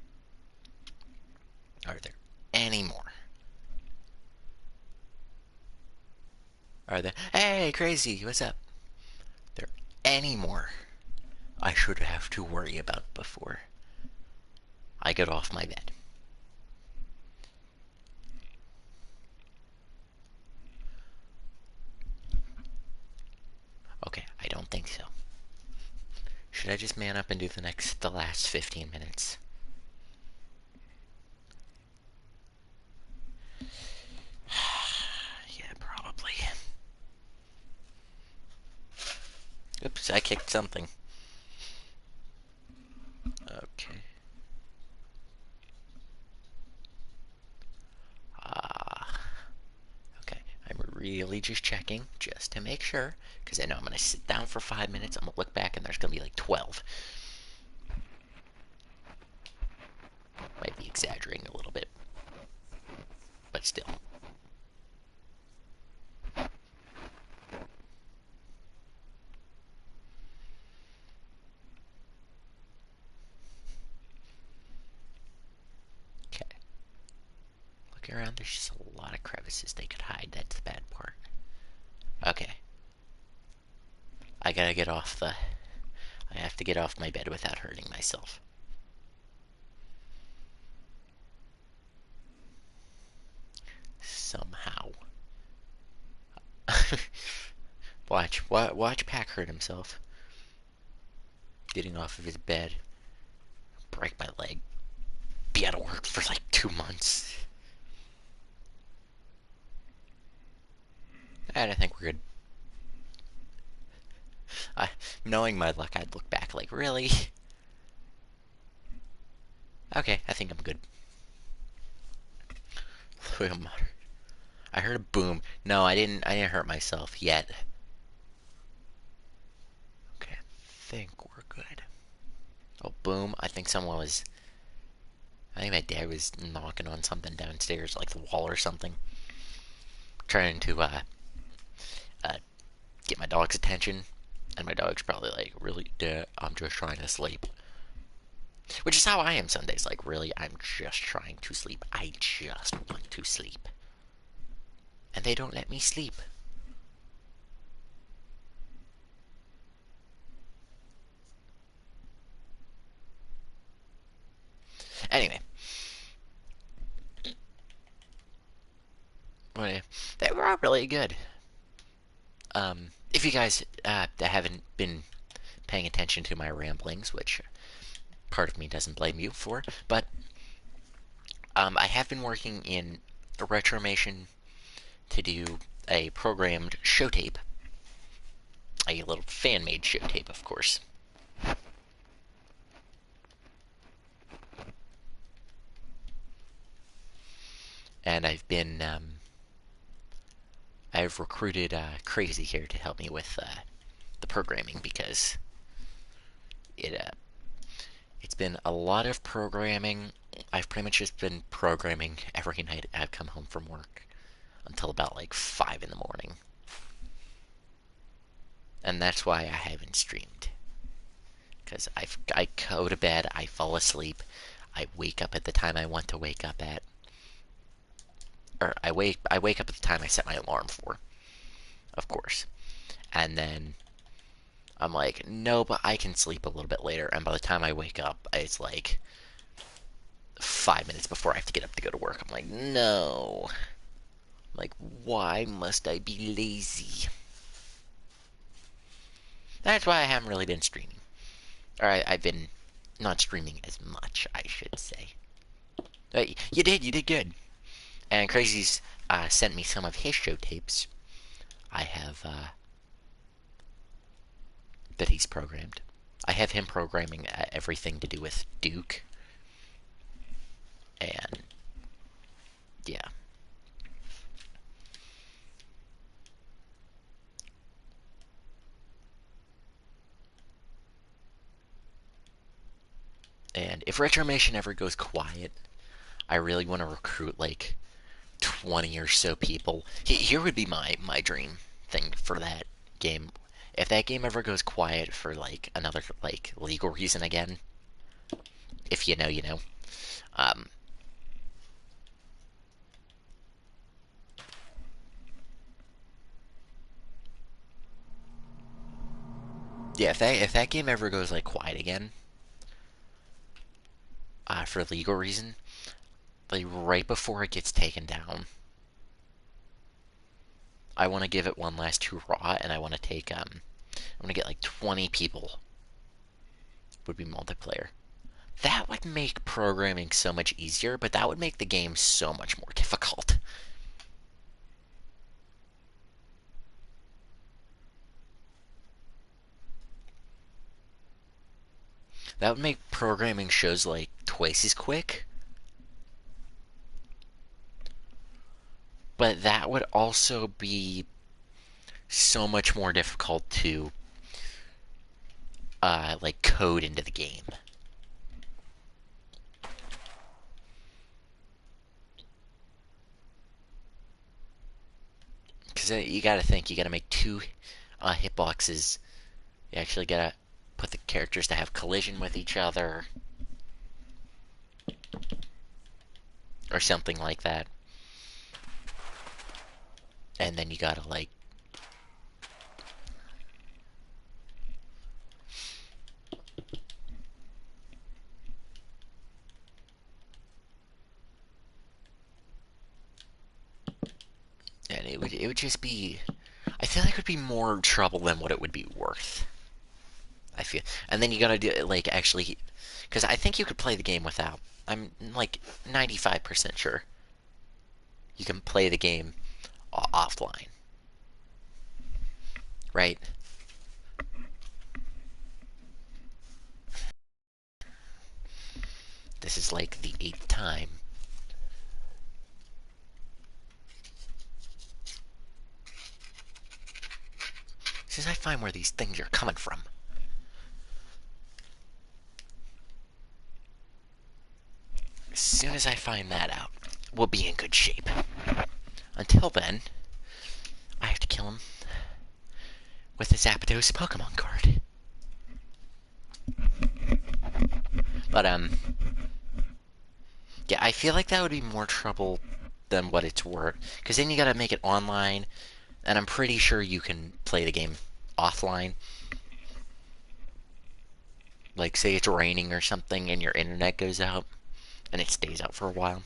are there any more? Are there? Hey, crazy, what's up? There any more I should have to worry about before I get off my bed? Okay, I don't think so. Should I just man up and do the last 15 minutes? Yeah, probably. Oops, I kicked something. Okay. Okay. I'm really just checking, just to make sure, because I know I'm going to sit down for 5 minutes, I'm going to look back, and there's going to be like 12. Might be exaggerating a little bit. Look around, there's just a lot of crevices they could hide. That's the bad part. Okay. I gotta get off the... I have to get off my bed without hurting myself. Somehow. Watch Pack hurt himself. Getting off of his bed. Break my leg. Be out of work for like 2 months. And I think we're good. Knowing my luck, I'd look back like, really? Okay, I think I'm good. I heard a boom. No, I didn't hurt myself yet. Okay, I think we're good. Oh, boom. I think my dad was knocking on something downstairs, like the wall or something. Trying to, get my dog's attention. And my dog's probably like, really, Dad, I'm just trying to sleep. Which is how I am some days. Like, really, I'm just trying to sleep. I just want to sleep. And they don't let me sleep. Anyway. They were all really good. If you guys haven't been paying attention to my ramblings, which part of me doesn't blame you for, but I have been working in Retromation to do a programmed show tape. A little fan-made show tape, of course. And I've recruited Crazy here to help me with the programming because it's been a lot of programming. I've pretty much just been programming every night I've come home from work until about like 5 in the morning. And that's why I haven't streamed. Because I go to bed, I fall asleep, I wake up at the time I want to wake up at. Or I wake up at the time I set my alarm for, of course. And then I'm like, no, but I can sleep a little bit later. And by the time I wake up, it's like 5 minutes before I have to get up to go to work. I'm like, no. I'm like, why must I be lazy? That's why I haven't really been streaming. Or I've been not streaming as much, I should say. You did good. And Crazy's sent me some of his show tapes. I have, that he's programmed. I have him programming everything to do with Duke. And, yeah. And if Retromation ever goes quiet, I really want to recruit, like, 20 or so people. Here would be my dream thing for that game. If that game ever goes quiet for, like, another, like, legal reason again, if you know, you know. Yeah, if that game ever goes, like, quiet again, for legal reason, like, right before it gets taken down, I want to give it one last hurrah, and I want to take, I want to get, like, 20 people would be multiplayer. That would make programming so much easier, but that would make the game so much more difficult. That would make programming shows like twice as quick. But that would also be so much more difficult to like code into the game. Because you gotta think, you gotta make two hitboxes. You actually gotta put the characters to have collision with each other. Or something like that. and then you gotta like and it would just be I feel like it would be more trouble than what it would be worth. I feel, and then you gotta do like actually, because I think you could play the game without. I'm like 95% sure you can play the game offline, right? This is like the 8th time. As I find where these things are coming from. As soon as I find that out, we'll be in good shape. Until then, I have to kill him with the Zapdos Pokemon card. But, yeah, I feel like that would be more trouble than what it's worth. Because then you gotta make it online, and I'm pretty sure you can play the game offline. Like, say it's raining or something and your internet goes out, and it stays out for a while.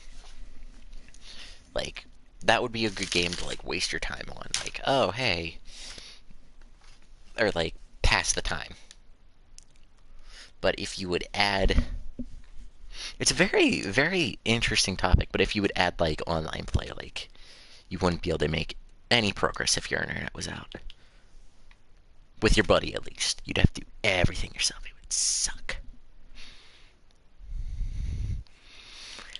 Like, that would be a good game to, like, waste your time on. Like, oh, hey. Or, like, pass the time. But if you would add... It's a very, very interesting topic, but if you would add, like, online play, like, you wouldn't be able to make any progress if your internet was out. With your buddy, at least. You'd have to do everything yourself. It would suck.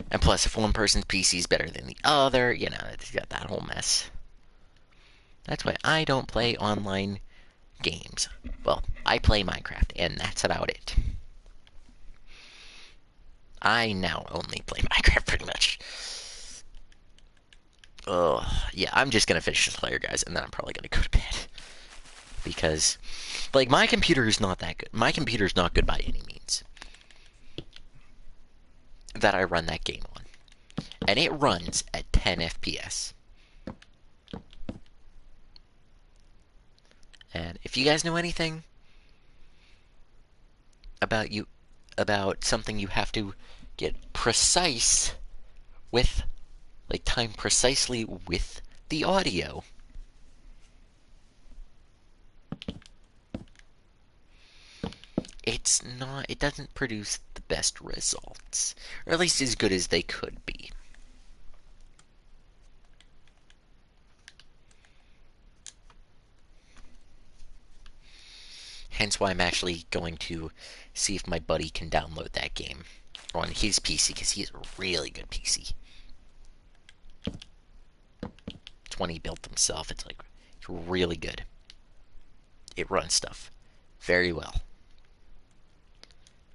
And plus, if one person's PC is better than the other, you know, it's got that whole mess. That's why I don't play online games. Well, I play Minecraft, and that's about it. I now only play Minecraft, pretty much. Ugh, yeah, I'm just gonna finish this layer, guys, and then I'm probably gonna go to bed. Because, like, my computer is not that good. My computer is not good by any means. That I run that game on. And it runs at 10 FPS. And if you guys know anything about something you have to get precise with, like time precisely with the audio, it doesn't produce the best results, or at least as good as they could be. Hence why I'm actually going to see if my buddy can download that game on his PC, because he has a really good PC. It's one he built himself. It's like, it's really good. It runs stuff very well.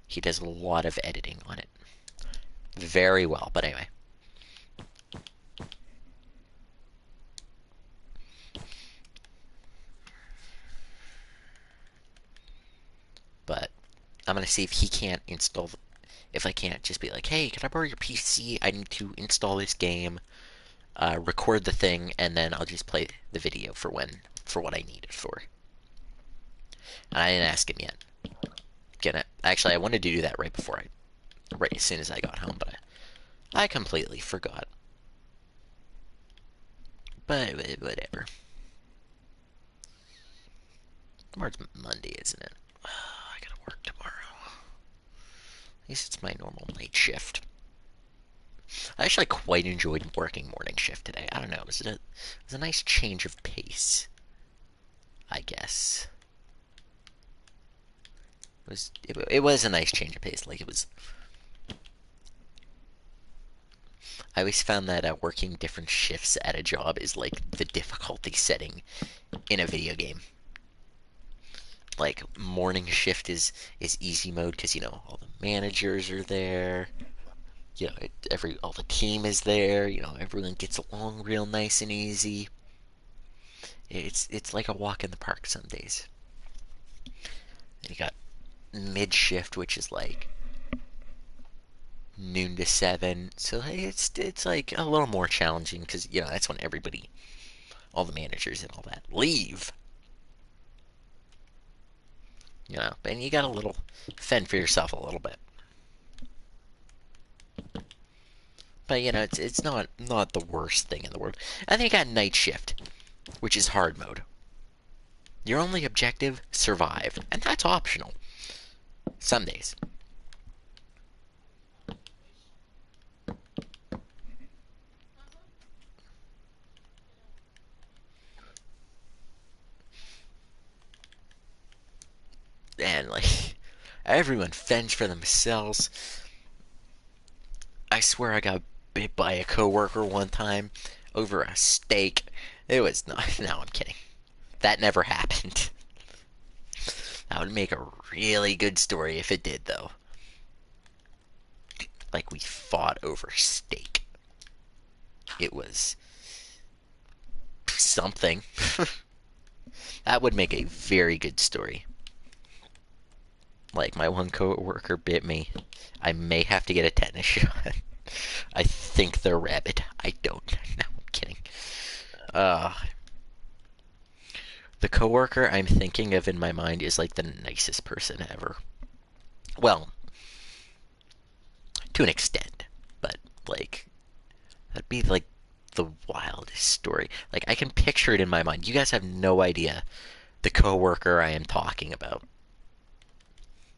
He does a lot of editing on it. Very well, but anyway. But I'm gonna see if he can't install. If I can't just be like, hey, can I borrow your PC? I need to install this game, record the thing, and then I'll just play the video for what I need it for. And I didn't ask him yet. Actually, I wanted to do that right as soon as I got home, but I completely forgot. But whatever. Tomorrow's Monday, isn't it? I gotta work tomorrow. At least it's my normal night shift. I actually quite enjoyed working morning shift today. I don't know, it was a nice change of pace, I guess. It was a nice change of pace. Like, it was. I always found that working different shifts at a job is like the difficulty setting in a video game. Like, morning shift is easy mode because, you know, all the managers are there. You know, all the team is there. You know, everyone gets along real nice and easy. It's like a walk in the park some days. And you got mid shift, which is like noon to 7. So it's like a little more challenging because, you know, that's when everybody all the managers and all that leave. And you got a little fend for yourself a little bit. But it's not the worst thing in the world. And then you got night shift, which is hard mode. Your only objective, survive, and that's optional. Some days. And like everyone fends for themselves. I swear I got bit by a coworker one time over a steak. It was not. No, I'm kidding. That never happened. That would make a really good story if it did, though. Like we fought over steak. It was something. That would make a very good story. Like my one coworker bit me. I may have to get a tetanus shot. I think they're rabid. I don't. No, I'm kidding. Uh, the coworker I'm thinking of in my mind is like the nicest person ever. Well, to an extent, but like that'd be like the wildest story. Like I can picture it in my mind. You guys have no idea the coworker I am talking about,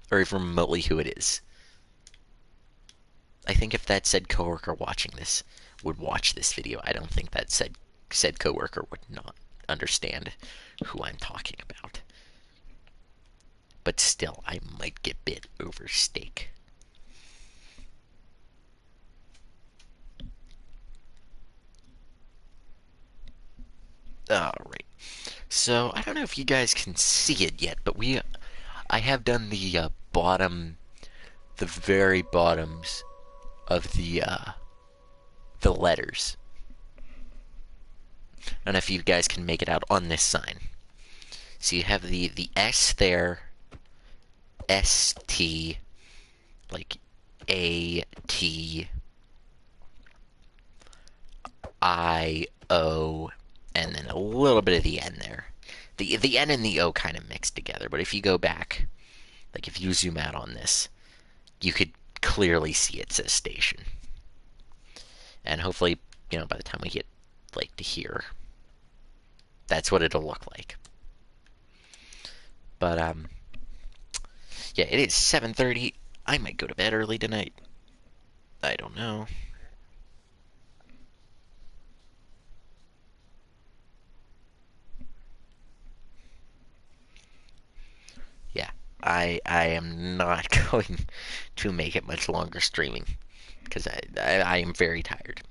or even remotely who it is. I think if that said coworker watching this would watch this video, I don't think that said coworker would not understand who I'm talking about. But still, I might get bit over steak. Alright. So, I don't know if you guys can see it yet, but I have done the the very bottoms of the letters. I don't know if you guys can make it out on this sign. So you have the S there, ST, like AT, IO, and then a little bit of the N there. The N and the O kind of mixed together, but if you go back, like if you zoom out on this, you could clearly see it says station. And hopefully, by the time we get like to here, that's what it'll look like. But yeah, it is 7:30. I might go to bed early tonight. I don't know. Yeah, I am not going to make it much longer streaming because I am very tired.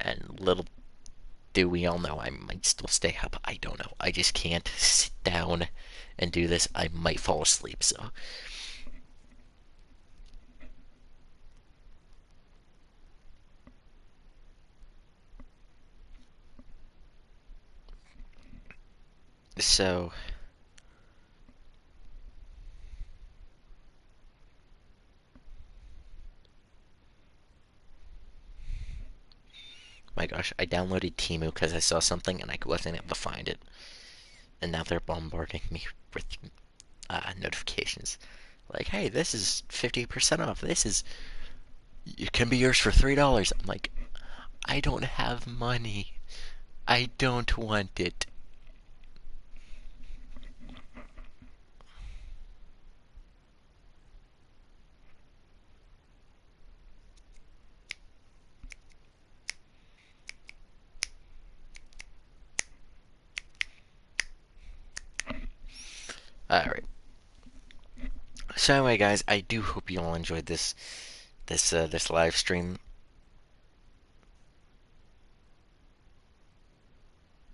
And little do we all know I might still stay up. I don't know. I just can't sit down and do this. I might fall asleep, so. So. My gosh, I downloaded Temu because I saw something and I wasn't able to find it. And now they're bombarding me with notifications. Like, hey, this is 50% off. It can be yours for $3. I'm like, I don't have money. I don't want it. Alright. So anyway, guys, I do hope you all enjoyed this live stream.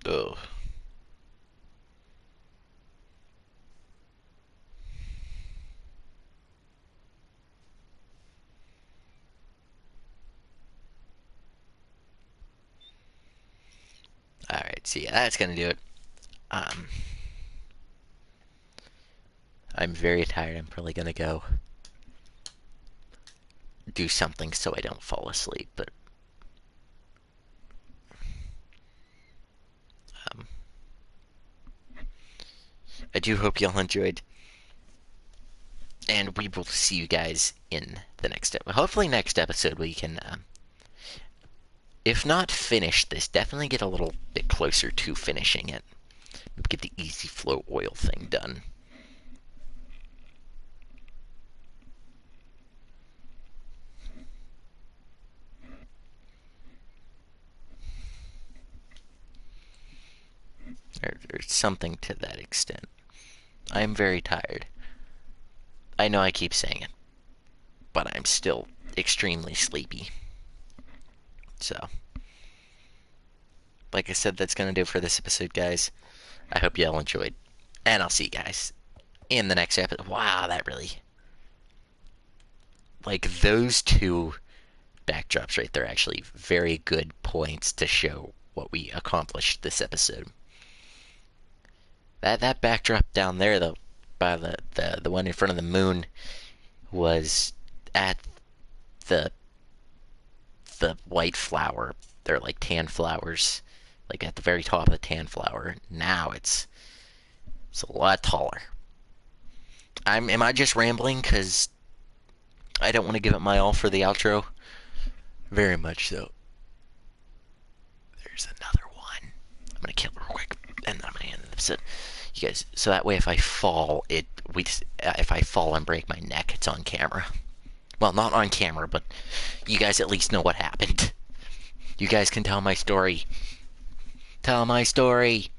Ugh. Alright, so yeah, that's gonna do it. I'm very tired. I'm probably gonna go do something so I don't fall asleep, but I do hope y'all enjoyed. And we will see you guys in the next episode. Hopefully next episode we can, if not finish this, definitely get a little bit closer to finishing it. Get the easy flow oil thing done. Or something to that extent. I am very tired. I know I keep saying it, but I'm still extremely sleepy. So, like I said, that's gonna do it for this episode, guys. I hope y'all enjoyed, and I'll see you guys in the next episode. Wow, that really, like, those two backdrops right there, actually very good points to show what we accomplished this episode. That backdrop down there, though, by the one in front of the moon, was at the white flower. They're like tan flowers, like at the very top of the tan flower. Now it's a lot taller. Am I just rambling because I don't want to give it my all for the outro? Very much so. There's another one. I'm gonna kill it real quick, and then I'm gonna end the episode. You guys, so that way if I fall, if I fall and break my neck, it's on camera. Well, not on camera, but you guys at least know what happened. You guys can tell my story. Tell my story.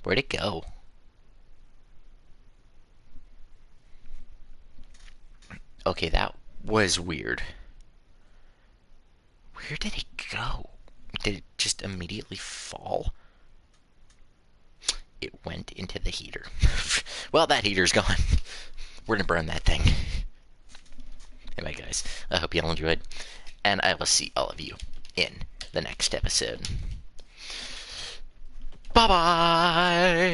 Where'd it go? Okay, that was weird. Where did it go? Did it just immediately fall? It went into the heater. Well, that heater's gone. We're gonna burn that thing. Anyway, guys, I hope you all enjoyed, and I will see all of you in the next episode. Bye-bye!